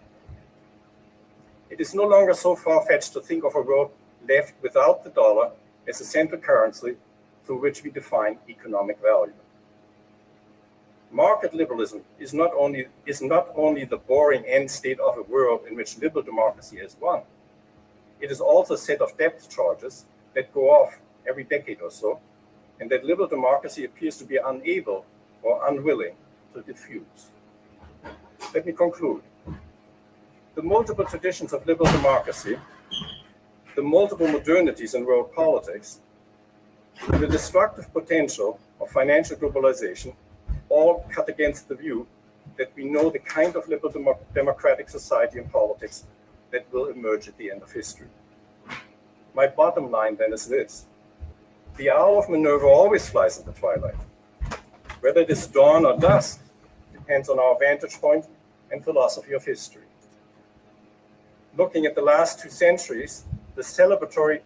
S: It is no longer so far-fetched to think of a world left without the dollar as a central currency through which we define economic value. Market liberalism is not only the boring end state of a world in which liberal democracy has won. It is also a set of depth charges that go off every decade or so, and that liberal democracy appears to be unable or unwilling to diffuse. Let me conclude. The multiple traditions of liberal democracy, the multiple modernities in world politics, and the destructive potential of financial globalization all cut against the view that we know the kind of liberal democratic society and politics that will emerge at the end of history. My bottom line then is this. The hour of Minerva always flies in the twilight. Whether it is dawn or dusk depends on our vantage point and philosophy of history. Looking at the last 2 centuries, the celebratory